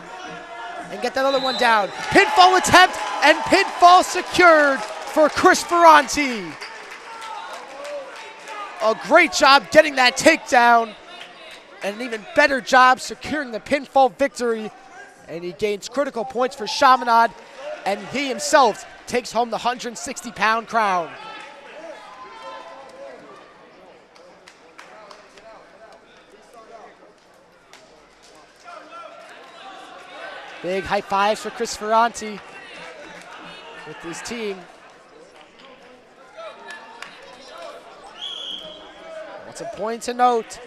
and get that other one down. Pinfall attempt and pinfall secured for Chris Ferranti. A great job getting that takedown, and an even better job securing the pinfall victory. And he gains critical points for Chaminade, and he himself takes home the 160-pound crown. Big high fives for Chris Ferranti with his team. What's important to note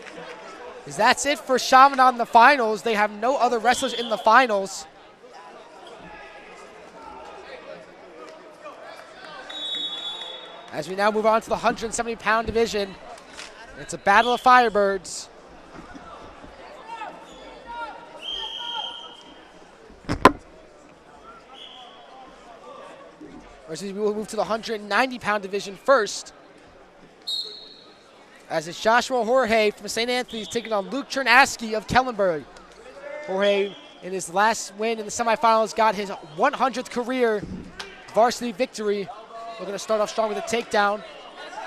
is that's it for Chaminade in the finals. They have no other wrestlers in the finals. As we now move on to the 170-pound division, it's a battle of Firebirds. We will move to the 190-pound division first. As it's Joshua Jorge from St. Anthony's taking on Luke Chernaski of Kellenberg. Jorge, in his last win in the semifinals, got his 100th career varsity victory. Looking to start off strong with a takedown.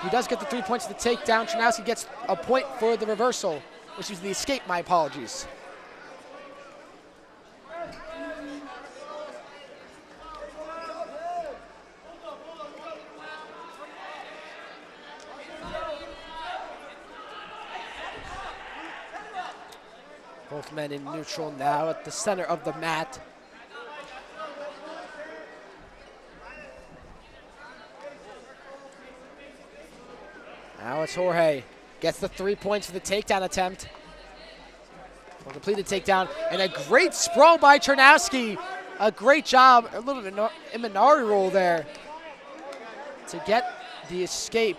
He does get the 3 points of the takedown. Chernaski gets a point for the reversal, which was the escape, my apologies. Both men in neutral now at the center of the mat. Now it's Jorge. Gets the 3 points for the takedown attempt. Well, completed takedown. And a great sprawl by Chernowski. A great job. A little bit Imanari roll there to get the escape.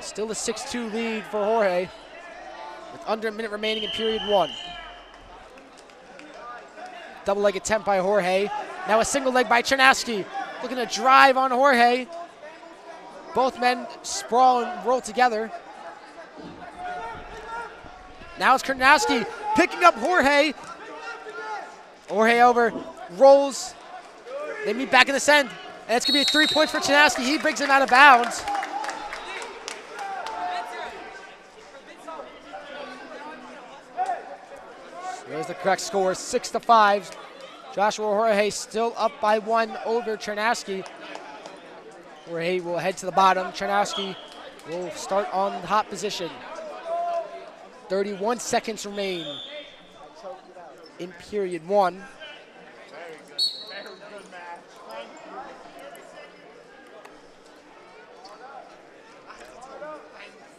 Still a 6-2 lead for Jorge with under a minute remaining in period 1. Double leg attempt by Jorge. Now a single leg by Chernowski. Looking to drive on Jorge. Both men sprawl and roll together. Now it's Chernowski picking up Jorge. Jorge over, rolls. They meet back in the end. And it's going to be 3 points for Chernowski. He brings him out of bounds. There's the correct score, 6-5. Joshua Jorge still up by 1 over Chernowski. Jorge will head to the bottom. Chernowski will start on the hot position. 31 seconds remain in period 1.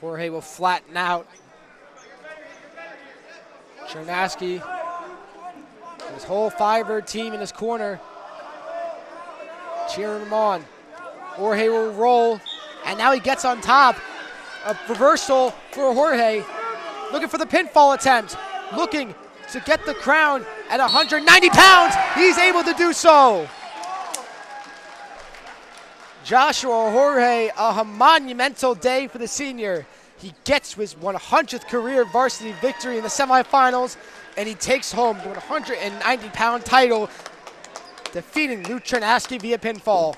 Jorge will flatten out. Chernowski, his whole Firebird team in his corner, cheering him on. Jorge will roll, and now he gets on top. A reversal for Jorge, looking for the pinfall attempt, looking to get the crown at 190 pounds. He's able to do so. Joshua Jorge, a monumental day for the senior. He gets his 100th career varsity victory in the semifinals, and he takes home the 190-pound title, defeating Lou Chernowski via pinfall.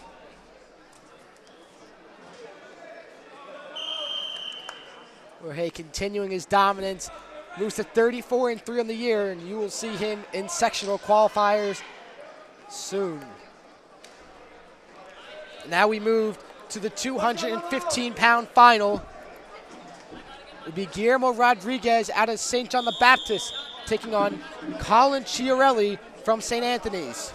Jorge continuing his dominance, moves to 34-3 on the year, and you will see him in sectional qualifiers soon. Now we move to the 215-pound final. It'll be Guillermo Rodriguez out of St. John the Baptist taking on Colin Chiarelli from St. Anthony's.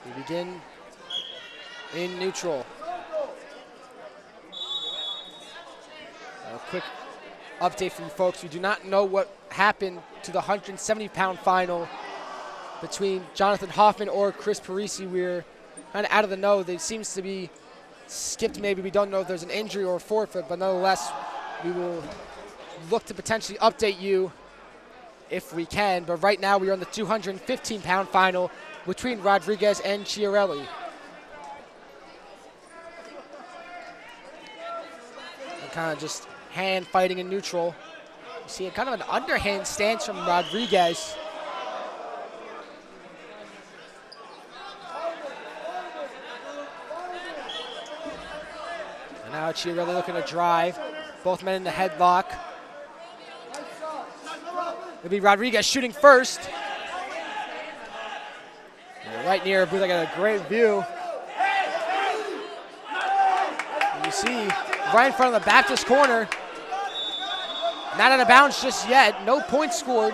We begin in neutral. A quick update for you folks. We do not know what happened to the 170-pound final between Jonathan Hoffman or Chris Parisi. We're kind of out of the know. They seems to be skipped maybe. We don't know if there's an injury or a forfeit, but nonetheless, we will look to potentially update you if we can. But right now, we are on the 215-pound final between Rodriguez and Chiarelli. And kind of just hand fighting in neutral. You see a kind of an underhand stance from Rodriguez. And now Chiarelli looking to drive. Both men in the headlock. It'll be Rodriguez shooting first. And right near booth, I got a great view. And you see right in front of the Baptist corner. Not out of bounds just yet. No points scored.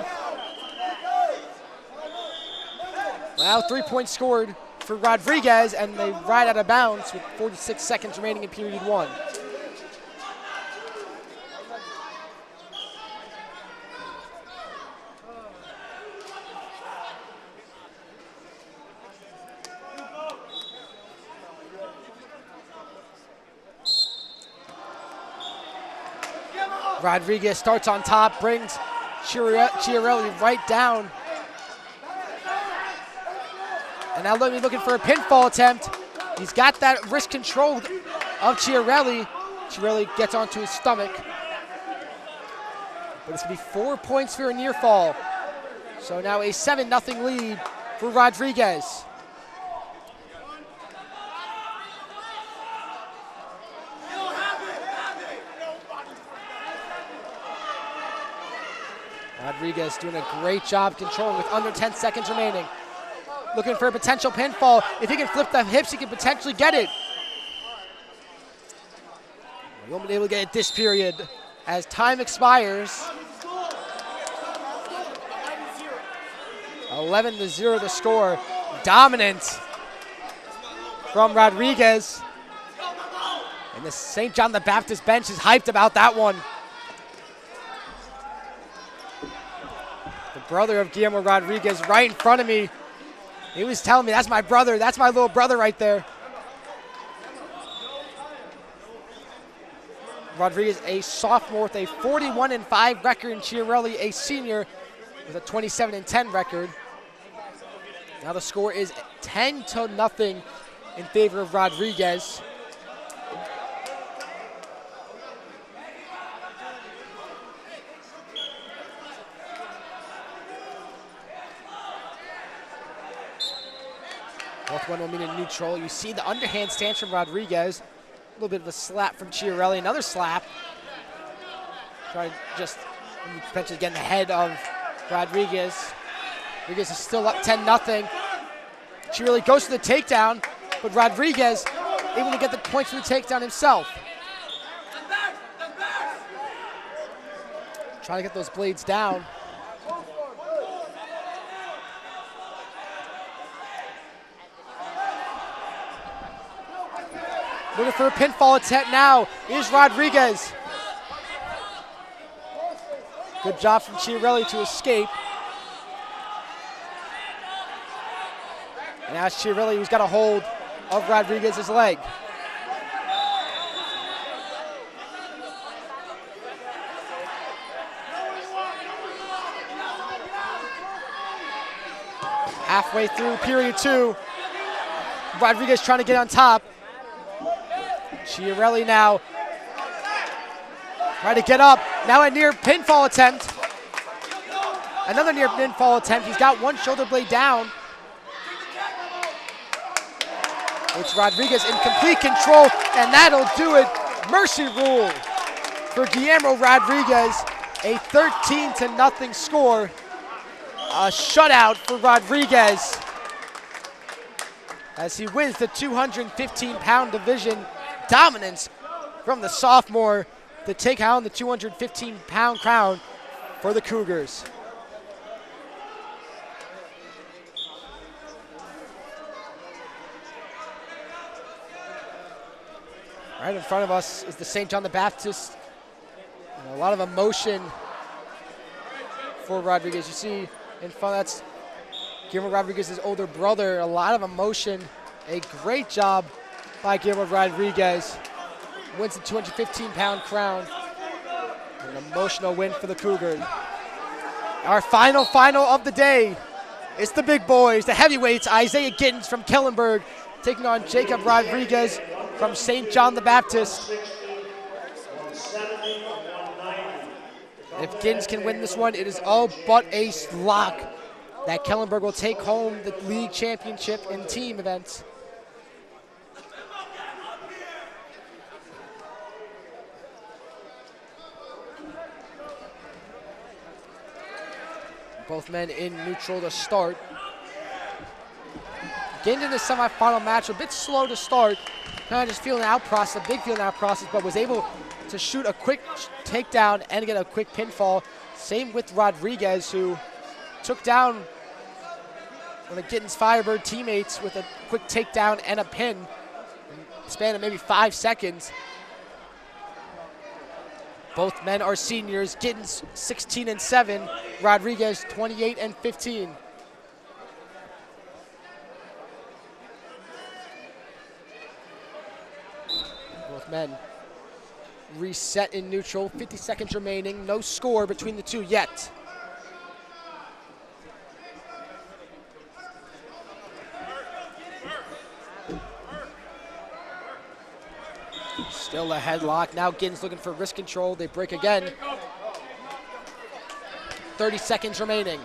Well, 3 points scored for Rodriguez, and they ride out of bounds with 46 seconds remaining in period 1. Rodriguez starts on top, brings Chiarelli right down. And now looking for a pinfall attempt. He's got that wrist control of Chiarelli. Chiarelli gets onto his stomach. But it's going to be 4 points for a near fall. So now a 7-0 lead for Rodriguez. Rodriguez doing a great job controlling with under 10 seconds remaining. Looking for a potential pinfall. If he can flip the hips, he can potentially get it. He won't be able to get it this period as time expires. 11-0 the score. Dominant from Rodriguez. And the St. John the Baptist bench is hyped about that one. The brother of Guillermo Rodriguez right in front of me. He was telling me, that's my brother. That's my little brother right there. Rodriguez, a sophomore with a 41-5 record, and Chiarelli, a senior with a 27-10 record. Now the score is 10-0 in favor of Rodriguez. Both 1 1 neutral. You see the underhand stance from Rodriguez. A little bit of a slap from Chiarelli. Another slap. Trying to just potentially get in the head of Rodriguez. Rodriguez is still up 10-0. Chiarelli goes to the takedown, but Rodriguez able to get the points from the takedown himself. Trying to get those blades down. Looking for a pinfall attempt now is Rodriguez. Good job from Chiarelli to escape. And now it's Chiarelli who's got a hold of Rodriguez's leg. Halfway through period 2. Rodriguez trying to get on top. Chiarelli now trying to get up. Now a near pinfall attempt. Another near pinfall attempt. He's got one shoulder blade down. It's Rodriguez in complete control, and that'll do it. Mercy rule for Guillermo Rodriguez. A 13-0 score. A shutout for Rodriguez as he wins the 215-pound division. Dominance from the sophomore to take home the 215-pound crown for the Cougars. Right in front of us is the St. John the Baptist. And a lot of emotion for Rodriguez. You see in front, that's Guillermo Rodriguez's older brother. A lot of emotion. A great job by Guillermo Rodriguez. Wins the 215-pound crown. An emotional win for the Cougars. Our final of the day. It's the big boys, the heavyweights. Isaiah Gittins from Kellenberg taking on Jacob Rodriguez from St. John the Baptist. If Gittins can win this one, it is all but a lock that Kellenberg will take home the league championship in team events. Both men in neutral to start. Getting into the semifinal match, a bit slow to start. Kind of just feeling out process, a big feeling out process, but was able to shoot a quick takedown and get a quick pinfall. Same with Rodriguez, who took down one of Gittins' Firebird teammates with a quick takedown and a pin. Span of maybe 5 seconds. Both men are seniors. Gittins 16-7, Rodriguez 28-15. Both men reset in neutral. 50 seconds remaining. No score between the two yet. Still a headlock. Now Gittins looking for wrist control. They break again. 30 seconds remaining.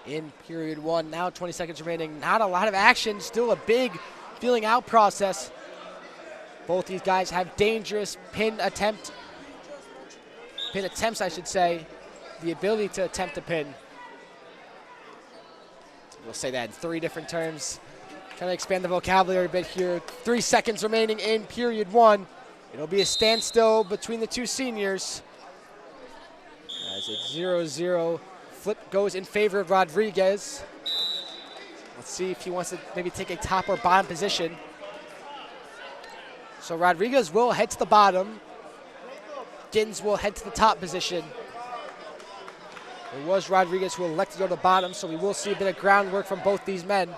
In period 1, now 20 seconds remaining. Not a lot of action. Still a big feeling out process Both these guys have dangerous pin attempts, I should say. The ability to attempt a pin. We'll say that in 3 different terms. Trying to expand the vocabulary a bit here. 3 seconds remaining in period 1. It'll be a standstill between the two seniors. As a 0-0 flip goes in favor of Rodriguez. Let's see if he wants to maybe take a top or bottom position. So Rodriguez will head to the bottom. Gins will head to the top position. It was Rodriguez who elected to go to the bottom, so we will see a bit of groundwork from both these men.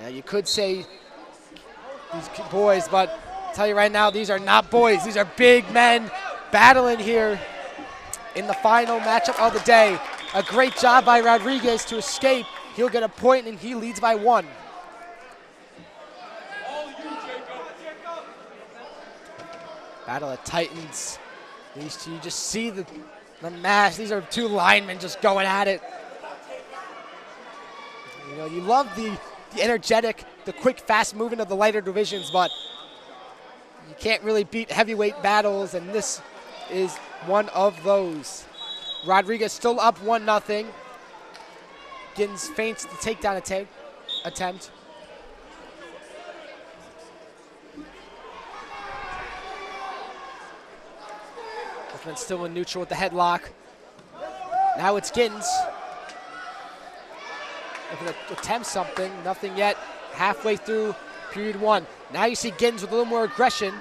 Now you could say these boys, but I'll tell you right now, these are not boys. These are big men battling here in the final matchup of the day. A great job by Rodriguez to escape. He'll get a point, and he leads by 1. Battle of Titans. These two, you just see the mash. These are 2 linemen just going at it. You know, you love the energetic, the quick, fast movement of the lighter divisions, but you can't really beat heavyweight battles, and this is one of those. Rodriguez still up 1-0. Gins feints the takedown attempt. Bothman still in neutral with the headlock. Now it's Gins. Looking to attempt something, nothing yet. Halfway through period 1. Now you see Gins with a little more aggression.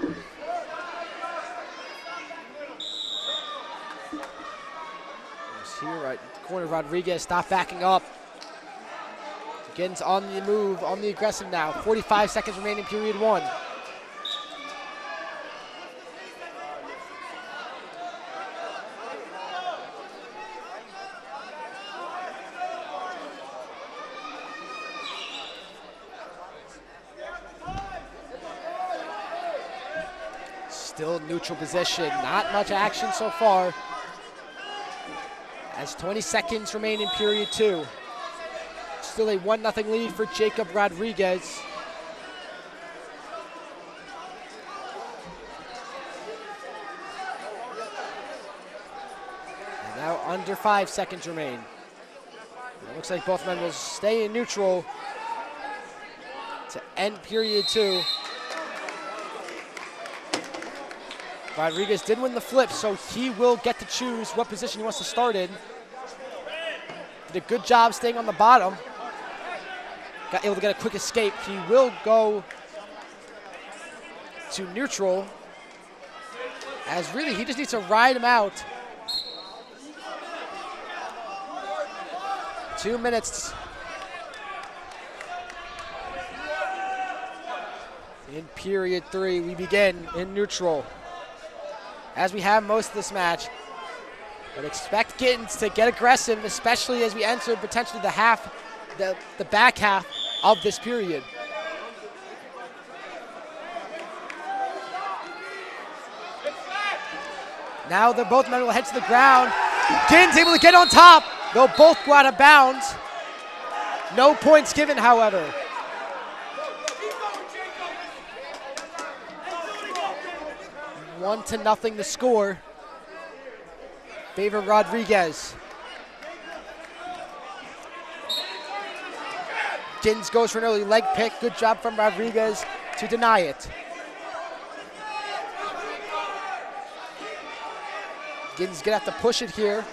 Here, right corner, Rodriguez, stop backing up. Gins on the move, on the aggressive now. 45 seconds remaining, period 1. Still neutral position, not much action so far. As 20 seconds remain in period 2. Still a 1-0 lead for Jacob Rodriguez. And now under 5 seconds remain. It looks like both men will stay in neutral to end period 2. Rodriguez did win the flip, so he will get to choose what position he wants to start in. Did a good job staying on the bottom. Got able to get a quick escape. He will go to neutral, as really he just needs to ride him out. 2 minutes. In period 3, we begin in neutral, as we have most of this match. But expect Gittins to get aggressive, especially as we enter potentially the back half of this period. Now they're both men will head to the ground. Gittins able to get on top. They'll both go out of bounds. No points given, however. One to nothing the score. Favor Rodriguez. Gins goes for an early leg pick. Good job from Rodriguez to deny it. Gins gonna have to push it here.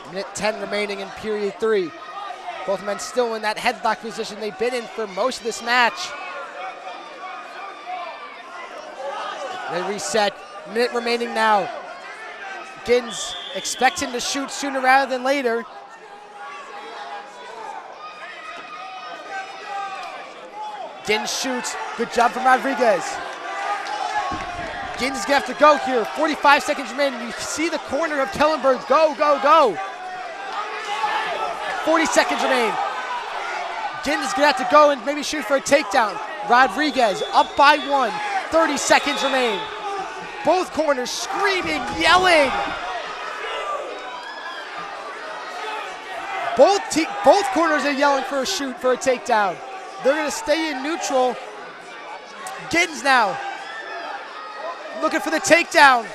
Minute 10 remaining in period 3. Both men still in that headlock position they've been in for most of this match. They reset. Minute remaining now. Gins expects him to shoot sooner rather than later. Gins shoots. Good job from Rodriguez. Gins is gonna have to go here. 45 seconds remaining. You see the corner of Kellenberg. Go, go, go. 40 seconds remain. Gins is gonna have to go and maybe shoot for a takedown. Rodriguez up by 1. 30 seconds remain. Both corners screaming, yelling. Both corners are yelling for a shoot, for a takedown. They're going to stay in neutral. Giddens now looking for the takedown.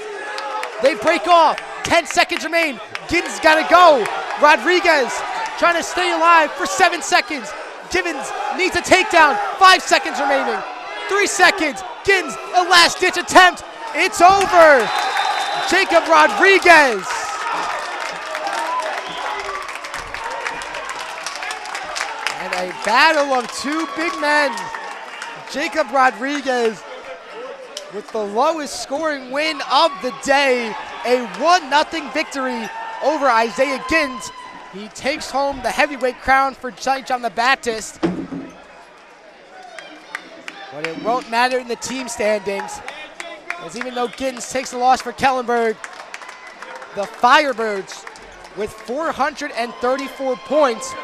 They break off. 10 seconds remain. Giddens got to go. Rodriguez trying to stay alive for 7 seconds. Giddens needs a takedown. 5 seconds remaining. 3 seconds. Giddens, a last-ditch attempt. It's over. Jacob Rodriguez. And a battle of two big men. Jacob Rodriguez with the lowest scoring win of the day. A 1-0 victory over Isaiah Giddens. He takes home the heavyweight crown for St. John the Baptist. But it won't matter in the team standings, as even though Giddens takes the loss for Kellenberg, the Firebirds with 434 points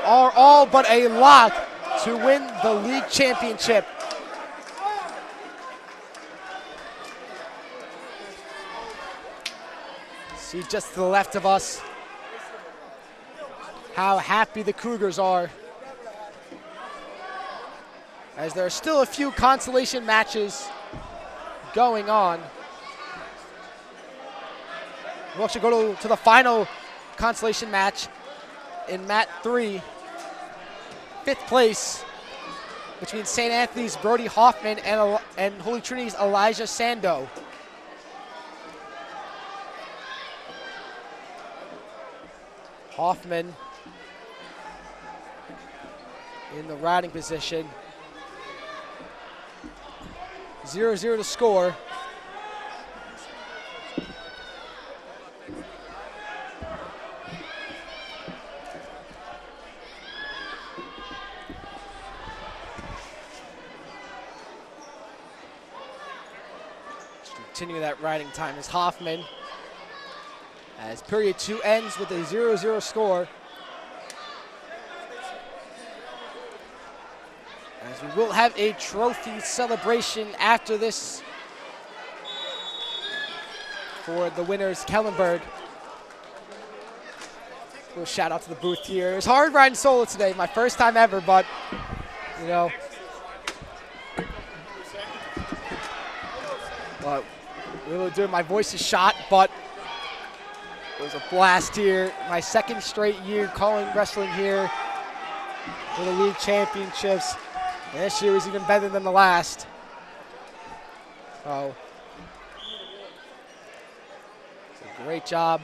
are all but a lock to win the league championship. See just to the left of us how happy the Cougars are, as there are still a few consolation matches going on. We'll actually go to the final consolation match in Mat 3, 5th place, between St. Anthony's Brody Hoffman and Holy Trinity's Elijah Sando. Hoffman in the riding position. 0-0 to score. Continue that riding time is Hoffman, as period 2 ends with a 0-0 score. As we will have a trophy celebration after this for the winners, Kellenberg. A little shout out to the booth here. It's hard riding solo today, my first time ever, but you know. Well, really doing, my voice is shot, but it was a blast here. My second straight year calling wrestling here for the league championships. And this year was even better than the last. Oh, it's a great job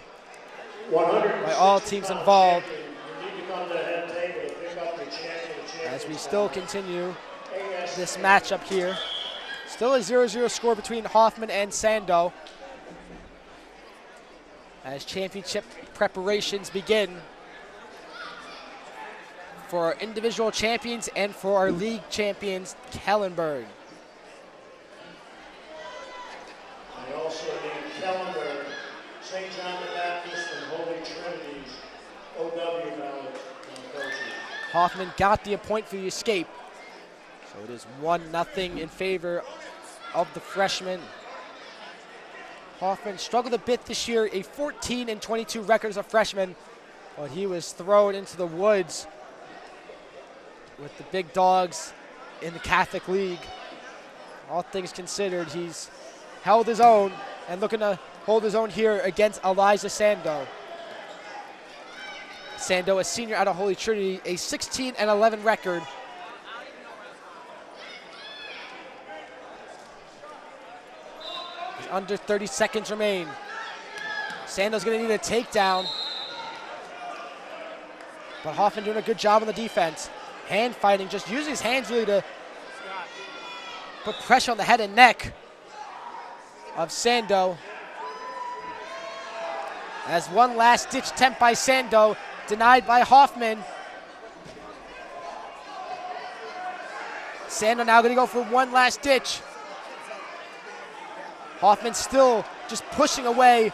by all teams involved. As we still continue this matchup here. Still a 0-0 score between Hoffman and Sando, as championship preparations begin for our individual champions and for our league champions, Kellenberg. I also need Kellenberg, St. John the Baptist, and Holy Trinity's OW ballot coaches. Hoffman got the point for the escape. So it is 1-0 in favor of the freshman. Hoffman struggled a bit this year, a 14-22 record as a freshman, but he was thrown into the woods with the big dogs in the Catholic League. All things considered, he's held his own and looking to hold his own here against Elijah Sando. Sando, a senior out of Holy Trinity, a 16-11 record. Under 30 seconds remain. Sando's gonna need a takedown, but Hoffman doing a good job on the defense. Hand fighting, just using his hands really to put pressure on the head and neck of Sando. As one last ditch attempt by Sando, denied by Hoffman. Sando now gonna go for one last ditch. Hoffman still just pushing away.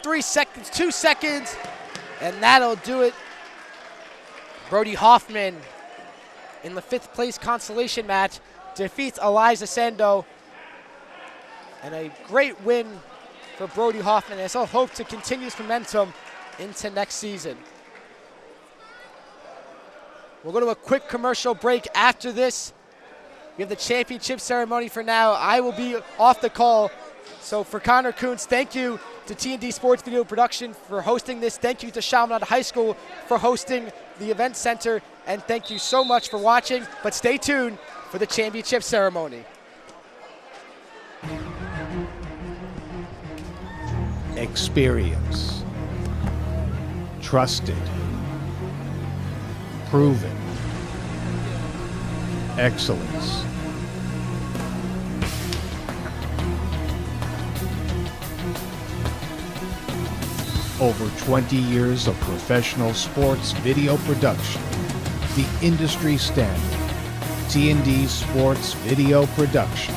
3 seconds, 2 seconds, and that'll do it. Brody Hoffman in the 5th place consolation match defeats Elijah Sando. And a great win for Brody Hoffman. I still hope to continue his momentum into next season. We'll go to a quick commercial break after this. We have the championship ceremony for now. I will be off the call. So for Connor Kuntz, thank you to T&D Sports Video Production for hosting this. Thank you to Chaminade High School for hosting the event center. And thank you so much for watching. But stay tuned for the championship ceremony. Experience. Trusted. Proven. Excellence. Over 20 years of professional sports video production. The industry standard. T&D Sports Video Production.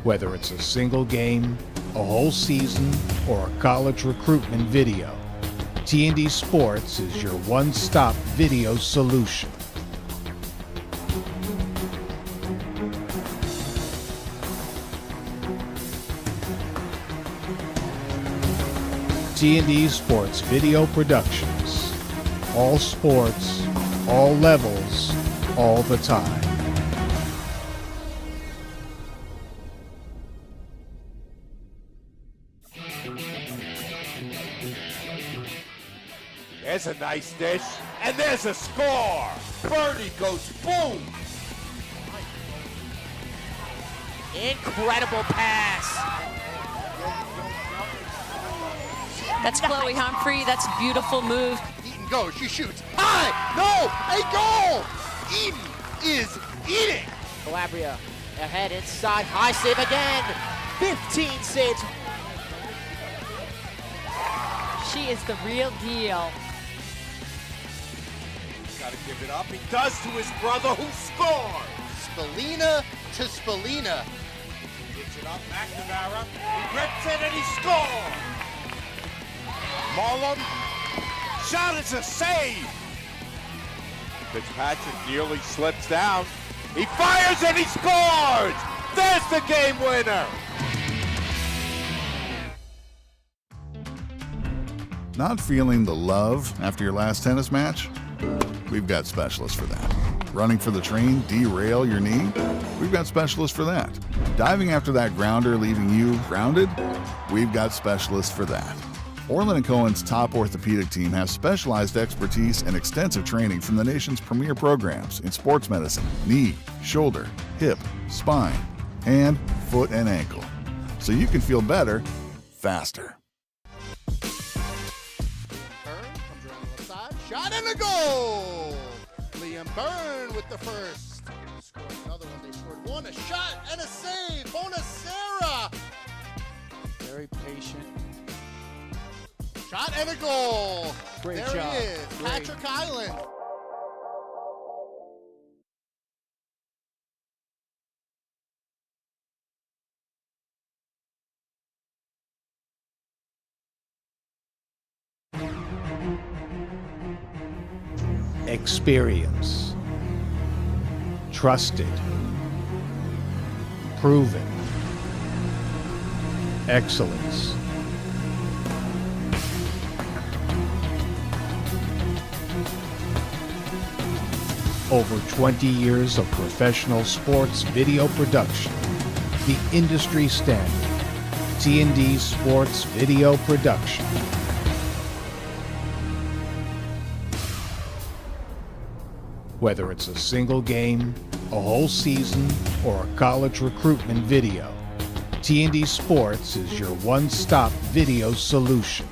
Whether it's a single game, a whole season, or a college recruitment video, T&D Sports is your one-stop video solution. T&D Sports Video Productions. All sports, all levels, all the time. There's a nice dish, and there's a score. Birdie goes boom. Incredible pass. That's Chloe Humphrey. That's a beautiful move. Eaton goes, she shoots. High! No! A goal! Eaton is eating! Calabria ahead inside. High save again. 15 saves. She is the real deal. Gotta give it up. He does to his brother who scored. Spallina to Spallina. Gets it up, McNamara. He rips it and he scores. Mullen. Shot is a save. Fitzpatrick nearly slips down. He fires and he scores. There's the game winner. Not feeling the love after your last tennis match? We've got specialists for that. Running for the train, derail your knee? We've got specialists for that. Diving after that grounder leaving you grounded? We've got specialists for that. Orland & Cohen's top orthopedic team has specialized expertise and extensive training from the nation's premier programs in sports medicine, knee, shoulder, hip, spine, hand, foot, and ankle. So you can feel better, faster. Shot and a goal! Liam Byrne with the first. Scored another one. They scored one. A shot and a save. Bonacera. Very patient. Shot and a goal. Great there job. he is. Great. Patrick Island. Experience. Trusted. Proven. Excellence. Over 20 years of professional sports video production. The industry standard. T&D Sports Video Production. Whether it's a single game, a whole season, or a college recruitment video, T&D Sports is your one-stop video solution.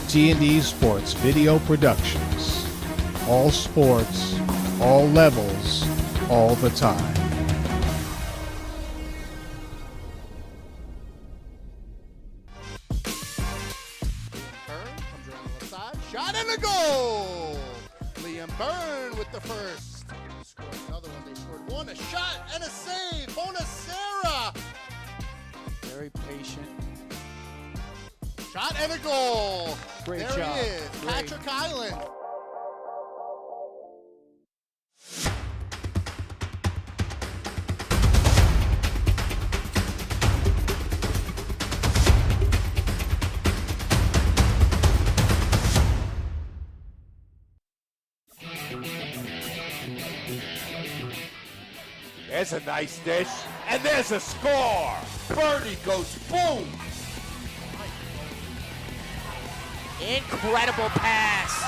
T&D Sports Video Productions. All sports, all levels, all the time. Shot and a goal! Liam Byrne with the first. Scored another one. They scored one. A shot and a save. Bonacera. Very patient. Shot and a goal. Great there job. he is. Great. Patrick Island. There's a nice dish, and there's a score. Birdie goes boom. Incredible pass.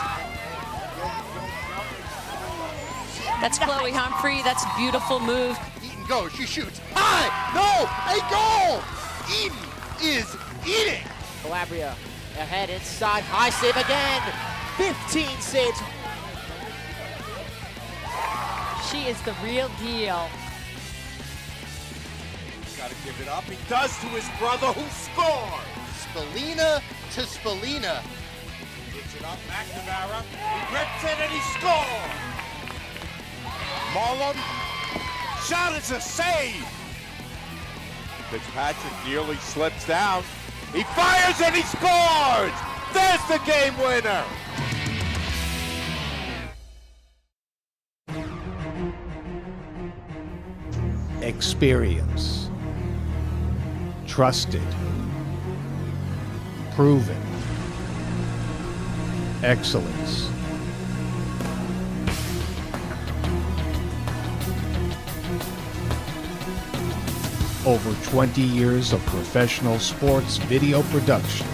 That's Chloe Humphrey. That's a beautiful move. Eaton goes, she shoots. High! No! A goal! Eaton is eating! Calabria ahead inside. High save again. 15 saves. She is the real deal. Gotta give it up. He does to his brother who scored. Spallina to Spallina. Gets it up, McNamara. He rips it and he scores. Mullen. Shot is a save. Fitzpatrick nearly slips down. He fires and he scores. There's the game winner. Experience. Trusted. Proven. Excellence. Over 20 years of professional sports video production.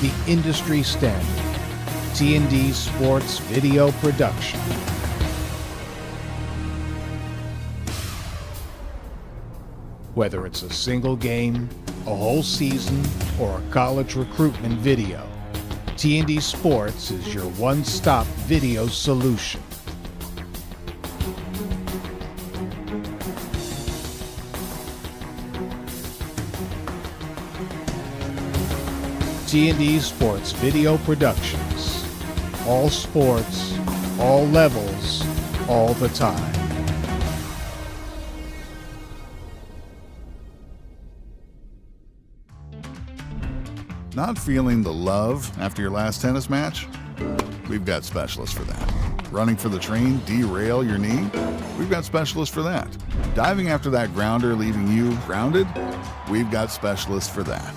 The industry standard. T&D Sports Video Production. Whether it's a single game, a whole season, or a college recruitment video, T&D Sports is your one-stop video solution. T&D Sports Video Productions. All sports, all levels, all the time. Not feeling the love after your last tennis match? We've got specialists for that. Running for the train, derail your knee? We've got specialists for that. Diving after that grounder leaving you grounded? We've got specialists for that.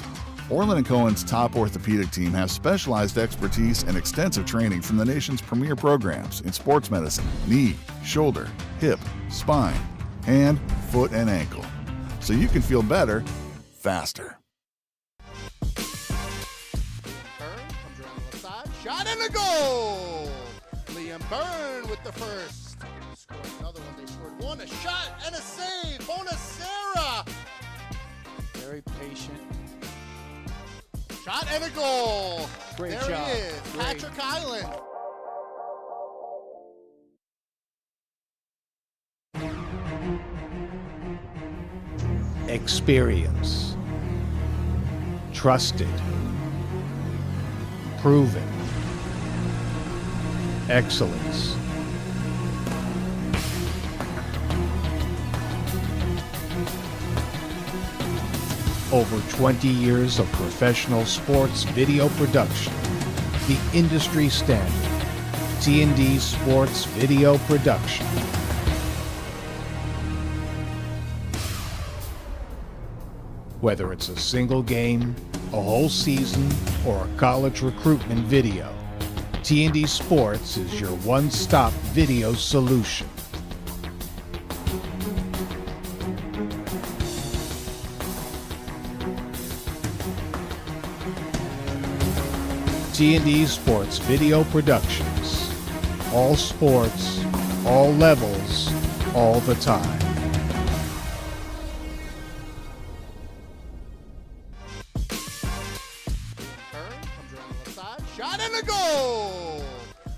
Orland & Cohen's top orthopedic team has specialized expertise and extensive training from the nation's premier programs in sports medicine, knee, shoulder, hip, spine, hand, foot, and ankle. So you can feel better, faster. Byrne comes around the left side. Shot and a goal! Liam Byrne with the first. Scored another one. They scored one. A shot and a save. Bonacera. Very patient. Shot and a goal. Great there job. he is. Great. Patrick Island. Experience. Trusted. Proven. Excellence. Over 20 years of professional sports video production. The industry standard. T&D Sports Video Production. Whether it's a single game, a whole season, or a college recruitment video, T&D Sports is your one-stop video solution. T&D Sports Video Productions. All sports, all levels, all the time. Byrne comes around the left side. Shot and a goal!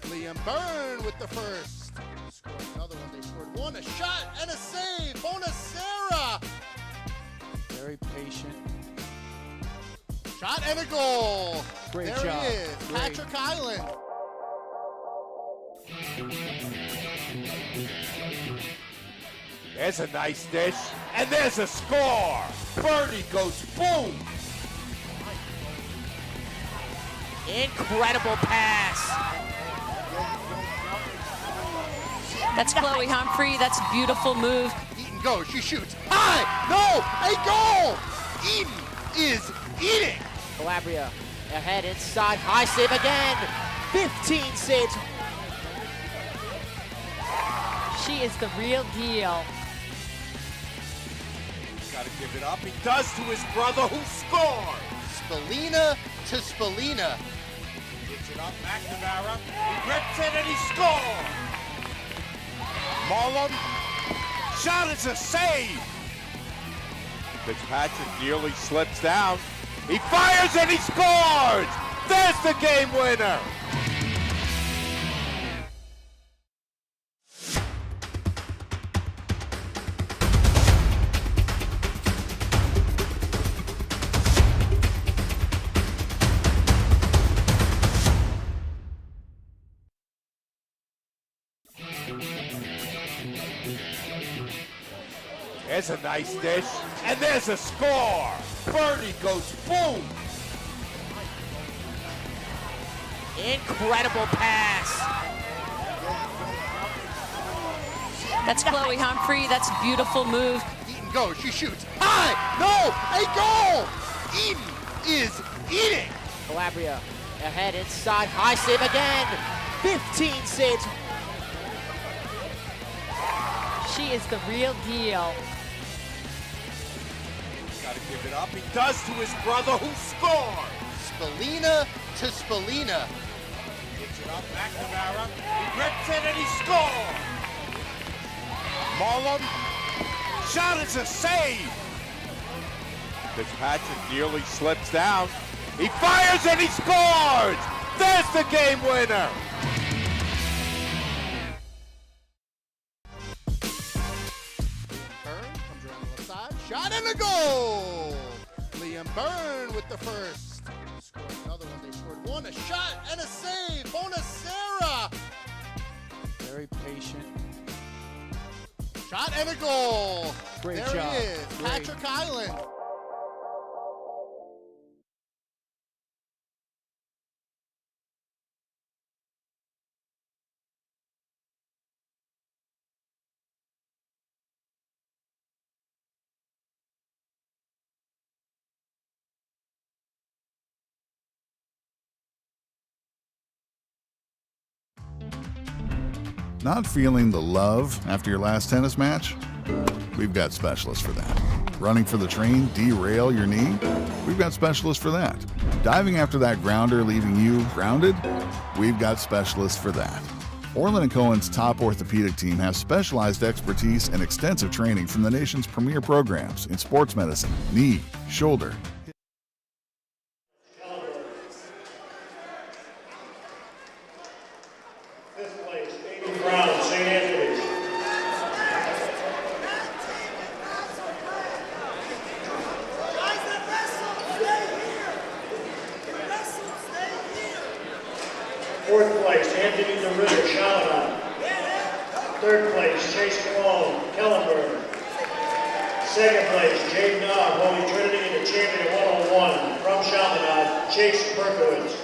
Liam Byrne with the first. Scored another one. They scored one. A shot and a save. Bonacera. Very patient. Shot and a goal. Great there job. he is. Great. Patrick Island. There's a nice dish, and there's a score. Birdie goes boom. Incredible pass. That's Chloe Humphrey. That's a beautiful move. Eaton goes. She shoots. High! No! A goal! Eaton is eating! Calabria ahead inside. High save again. 15 saves. She is the real deal. Gotta give it up. He does to his brother, who scores. Spallina to Spallina. Gets it up, McNamara. He rips it and he scores. Mullen. Shot is a save. Fitzpatrick nearly slips down. He fires and he scores. There's the game winner. There's a nice dish, and there's a score. Birdie goes boom. Incredible pass. That's Chloe Humphrey. That's a beautiful move. Eaton goes, she shoots. High! No! A goal! Eaton is eating! Calabria ahead inside. High save again. 15 saves. She is the real deal. Gotta give it up. He does to his brother, who scores. Spallina to Spallina. Gets it up, McNamara. He rips it and he scores. Mullen. Shot is a save. Fitzpatrick nearly slips down. He fires and he scores. There's the game winner. Byrne comes around the left side. Shot and a goal! Liam Byrne with the first. Scored another one. They scored one. A shot and a save. Bonacera. Very patient. Shot and a goal. Great there job. he is. Great. Patrick Island. Not feeling the love after your last tennis match? We've got specialists for that. Running for the train, derail your knee? We've got specialists for that. Diving after that grounder, leaving you grounded? We've got specialists for that. Orland & Cohen's top orthopedic team has specialized expertise and extensive training from the nation's premier programs in sports medicine, knee, shoulder. Fifth place, Amy Brown, St. Anthony's. Fourth place, Anthony DeRitter, Chaminade. Third place, Chase Malone, Kellenberg. Second place, Jaden Knob, Holy Trinity, and the champion 101 from Chaminade, Chase Berkowitz.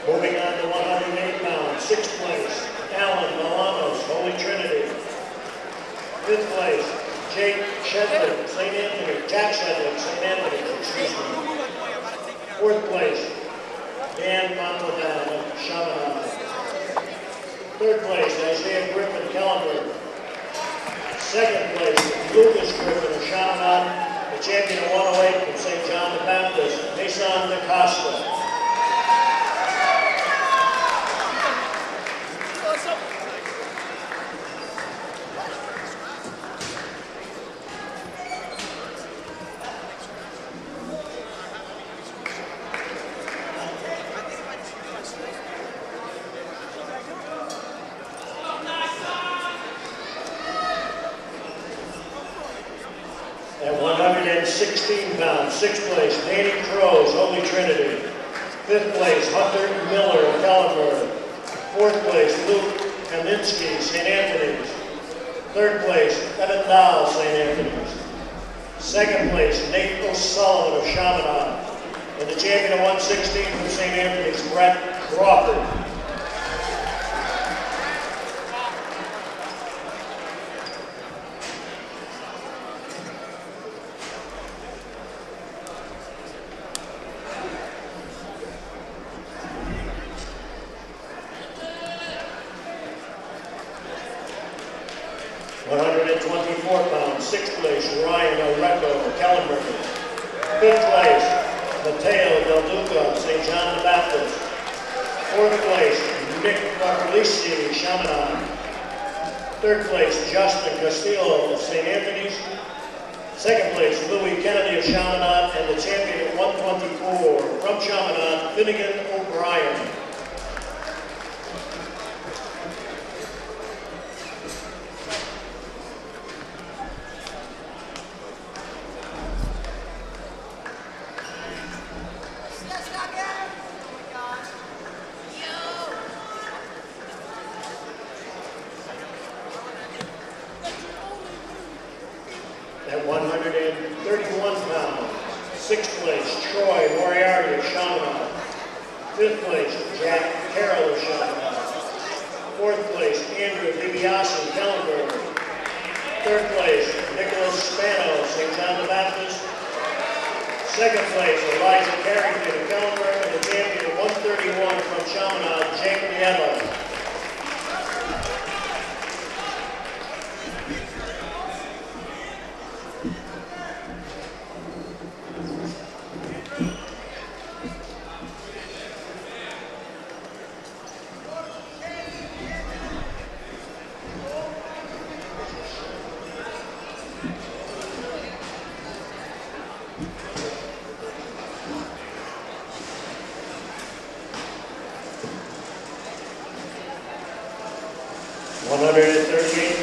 Moving on to 108 pounds, sixth place, Alan Milanos, Holy Trinity. Fifth place, Jake Shedlick, St. Anthony, Jack Shedlick, St. Anthony, excuse me. Fourth place, Dan Montadan of Chaminade. Third place, Isaiah Griffin, Kellenberg. Second place, Lucas Griffin of Chaminade, the champion of 108 from St. John the Baptist, Mason DaCosta. At 116 pounds, sixth place, Danny Crows, Holy Trinity. Fifth place, Hunter Miller of Kellenberg. Fourth place, Luke Kaminsky, St. Anthony's. Third place, Evan Dow, St. Anthony's. Second place, Nate O'Sullivan of Chaminade. And the champion of 116 from St. Anthony's, Brett Crawford. 124 pounds, 6th place, Ryan Oreco, Kellenberg. 5th place, Mateo Del Duca, St. John the Baptist. 4th place, Nick Marcolisi, Chaminade. 3rd place, Justin Castillo of St. Anthony's. 2nd place, Louis Kennedy of Chaminade, and the champion at 124 from Chaminade, Finnegan O'Brien. At 131 pounds, 6th place, Troy Moriarty of Chaminade. 5th place, Jack Carroll of Chaminade. 4th place, Andrew DiBiase, Kellenberg. 3rd place, Nicholas Spano, St. John the Baptist. 2nd place, Elijah Carrington of Kellenberg, and the champion at 131 from Chaminade, Jake Nieva.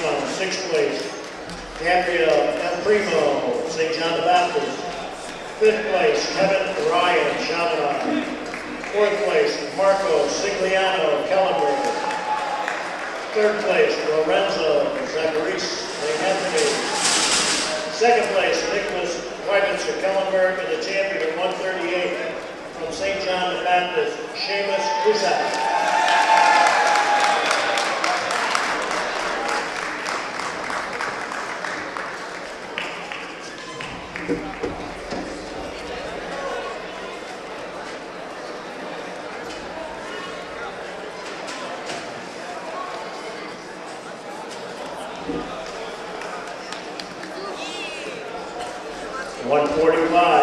Pounds, 6th place, Gabriel El Primo, St. John the Baptist. 5th place, Kevin Ryan, Chaminade. 4th place, Marco Sigliano, Kellenberg. 3rd place, Lorenzo Zacharis, St. Anthony. 2nd place, Nicholas Privitz of Kellenberg, and the champion at 138 from St. John the Baptist, Seamus Cusack.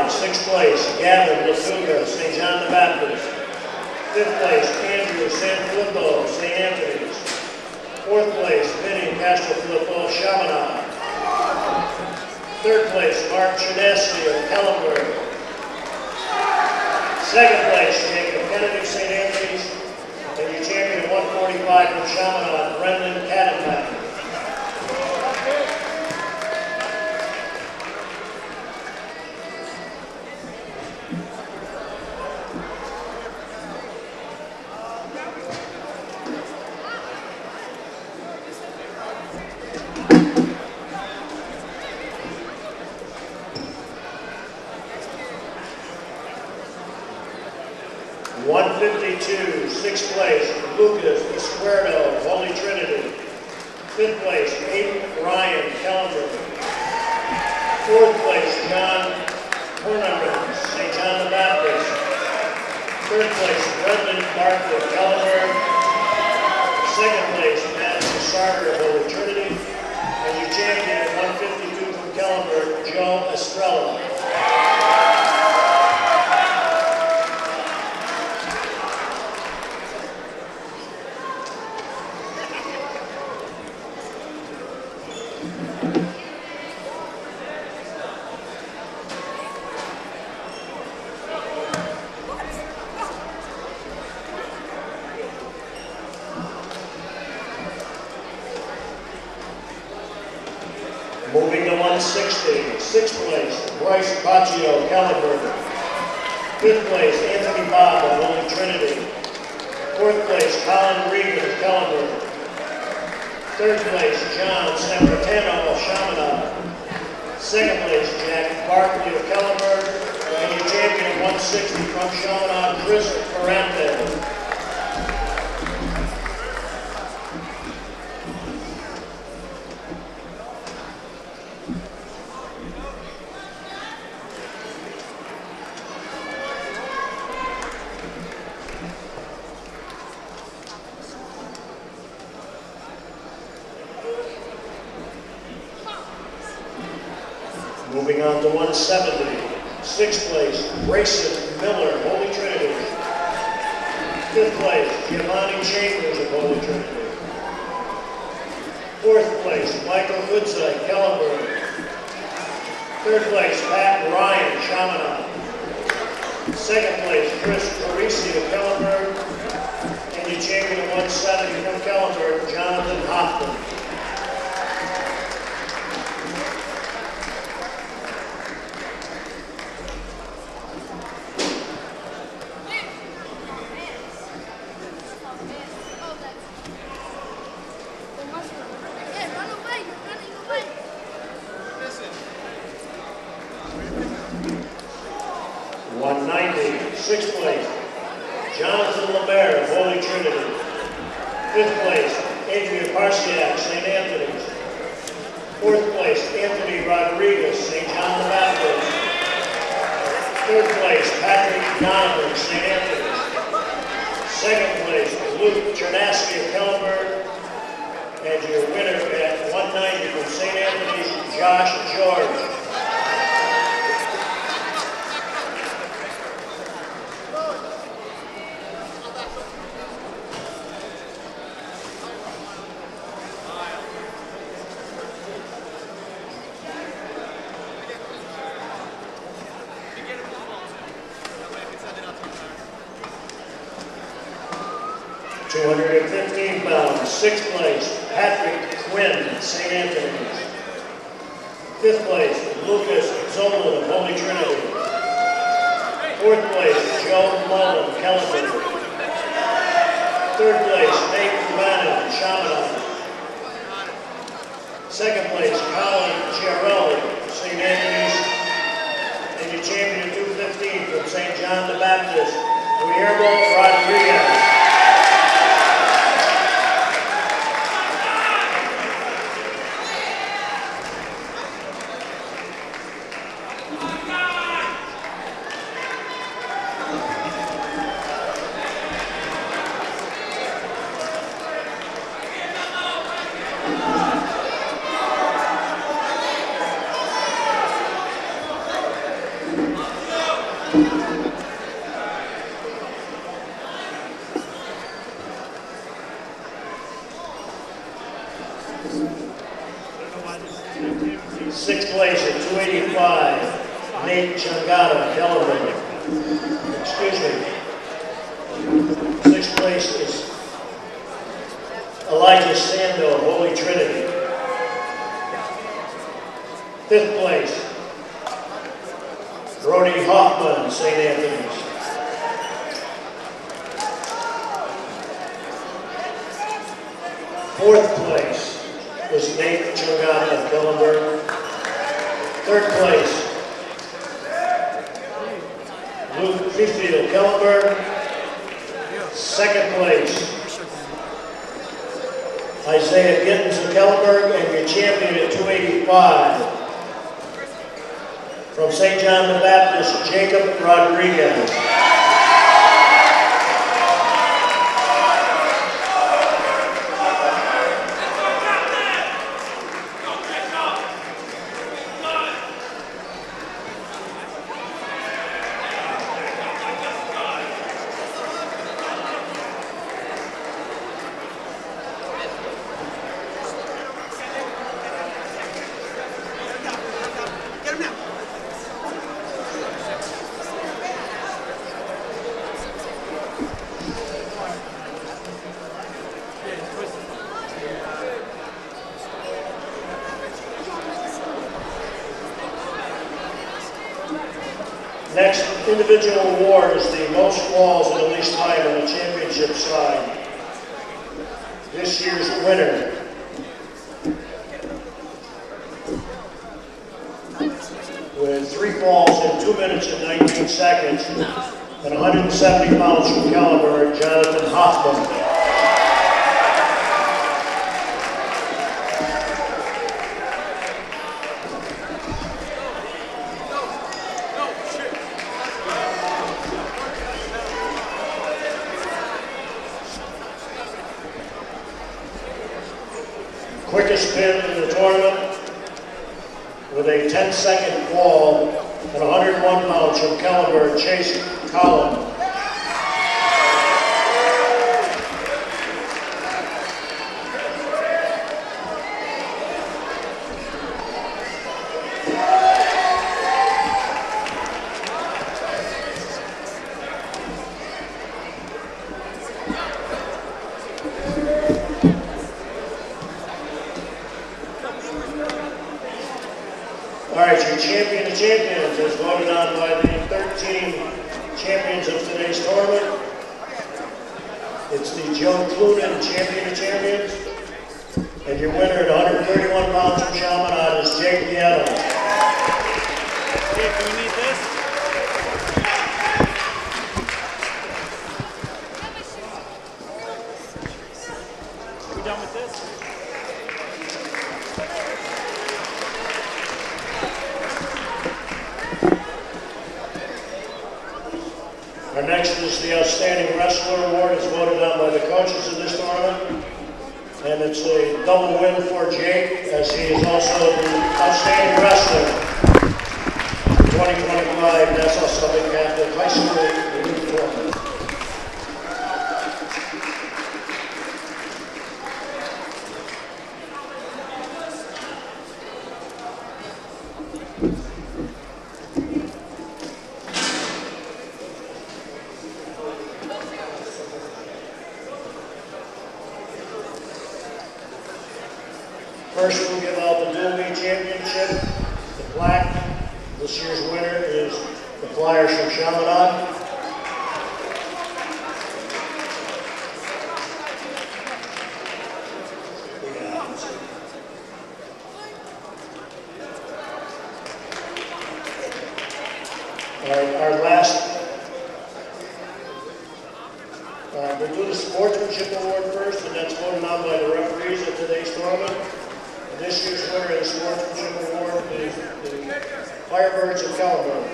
Sixth place, Gavin Latuga, St. John the Baptist. 5th place, Andrew Sanfilippo, St. Anthony's. 4th place, Vinny Castrofilippo, Chaminade. 3rd place, Mark Chinesky of Kellenberg. 2nd place, Jacob Kennedy, St. Anthony's. And your champion at 145 from Chaminade, Brendan Cadenback. Sixth place, Lucas Escuerdo, Holy Trinity. 5th place, Aiden Ryan, Kellenberg. 4th place, John Hornerman, St. John the Baptist. 3rd place, Brendan Bartlett, Kellenberg. 2nd place, Madison Sarter, Holy Trinity. And your champion at 152 from Kellenberg, Joe Estrella. Moving to 160, 6th place, Bryce Baccio, Kellenberg. 5th place, Anthony Bob of Holy Trinity. 4th place, Colin Regan of Kellenberg. 3rd place, John Sampratano of Chaminade. 2nd place, Jack Barkley of Kellenberg. And your champion at 160 from Chaminade, Chris Ferrante. Moving on to 170. Sixth place, Grayson Miller, Holy Trinity. Fifth place, Giovanni Chambers of Holy Trinity. Fourth place, Michael Goodside, Kellenberg. Third place, Pat Ryan, Chaminade. Second place, Chris Parisi of Kellenberg. And your champion of 170 from Kellenberg, Jonathan Hoffman. Sixth place, Jonathan LeBaire of Holy Trinity. Fifth place, Adrian Parsiak, St. Anthony's. Fourth place, Anthony Rodriguez, St. John the Baptist. Third place, Patrick Donovan, St. Anthony's. Second place, Luke Chernaski of Kellenberg. And your winner at 190 from St. Anthony's, Josh George. 215 pounds, sixth place, Patrick Quinn, St. Anthony's. Fifth place, Lucas Zolan of Holy Trinity. Fourth place, Joe Mullen, Kellenberg. Third place, Nate Bannon, Chaminade. Second place, Colin Chiarelli, St. Anthony's. And your champion of 215 from St. John the Baptist, Guillermo Rodriguez. Sixth place at 285, Nate Changata, Kellenberg. Excuse me. Sixth place is Elijah Sando, Holy Trinity. Fifth place, Brody Hoffman, St. Anthony's. Fourth place was Nate Changata of Kellenberg. Third place, Luke Fifield, Kellenberg. Second place, Isaiah Gittens of Kellenberg, and your champion at 285 from St. John the Baptist, Jacob Rodriguez. Next individual award is the most falls in the least time on the championship side. This year's winner with 3 falls in 2 minutes and 19 seconds and 170 pounds from Kellenberg, Jonathan Hoffman. Quickest pin in the tournament, with a 10-second fall and 101 pounds from Kellenberg, Chase Collin. All right, your champion of champions is voted on by the 13 champions of today's tournament. It's the Joe Clunan champion of champions. And your winner at 131 pounds from Chaminade is Jake Nieto. Jake, do we need this? Are we done with this? Our next is the Outstanding Wrestler Award. It's voted on by the coaches of this tournament. And it's a double win for Jake, as he is also the Outstanding Wrestler 2025 Nassau Southern Catholic High School Youth Tournament. First, we'll give out the dual meet championship, the plaque. This year's winner is the Flyers from Chaminade. Our last, we'll do the Sportsmanship Award first, and that's voted on by the referees at today's tournament. This year's winner of the Sportsmanship Award is the Firebirds of Kellenberg.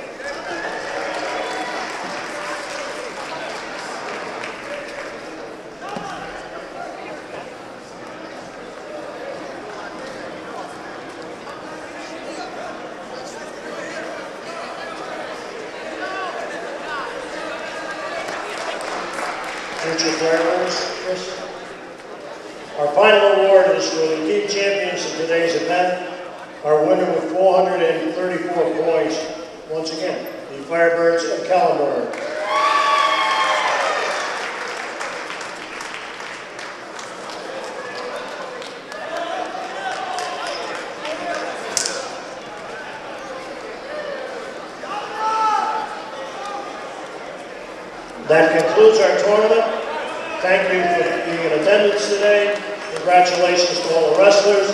Future Firebirds, Chris. Our final award is for the team champions of today's event. Our winner with 434 points, once again, the Firebirds of Kellenberg. That concludes our tournament. Thank you for being in attendance today. Congratulations to all the wrestlers.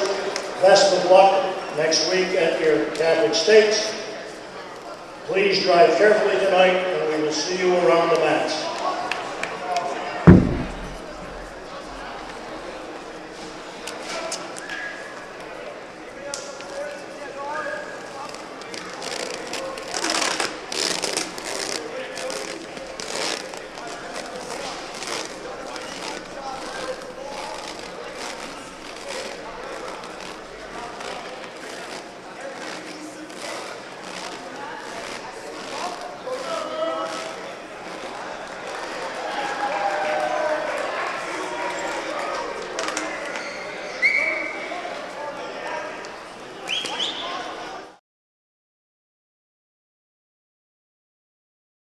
Best of luck next week at your Catholic States. Please drive carefully tonight, and we will see you around the mats.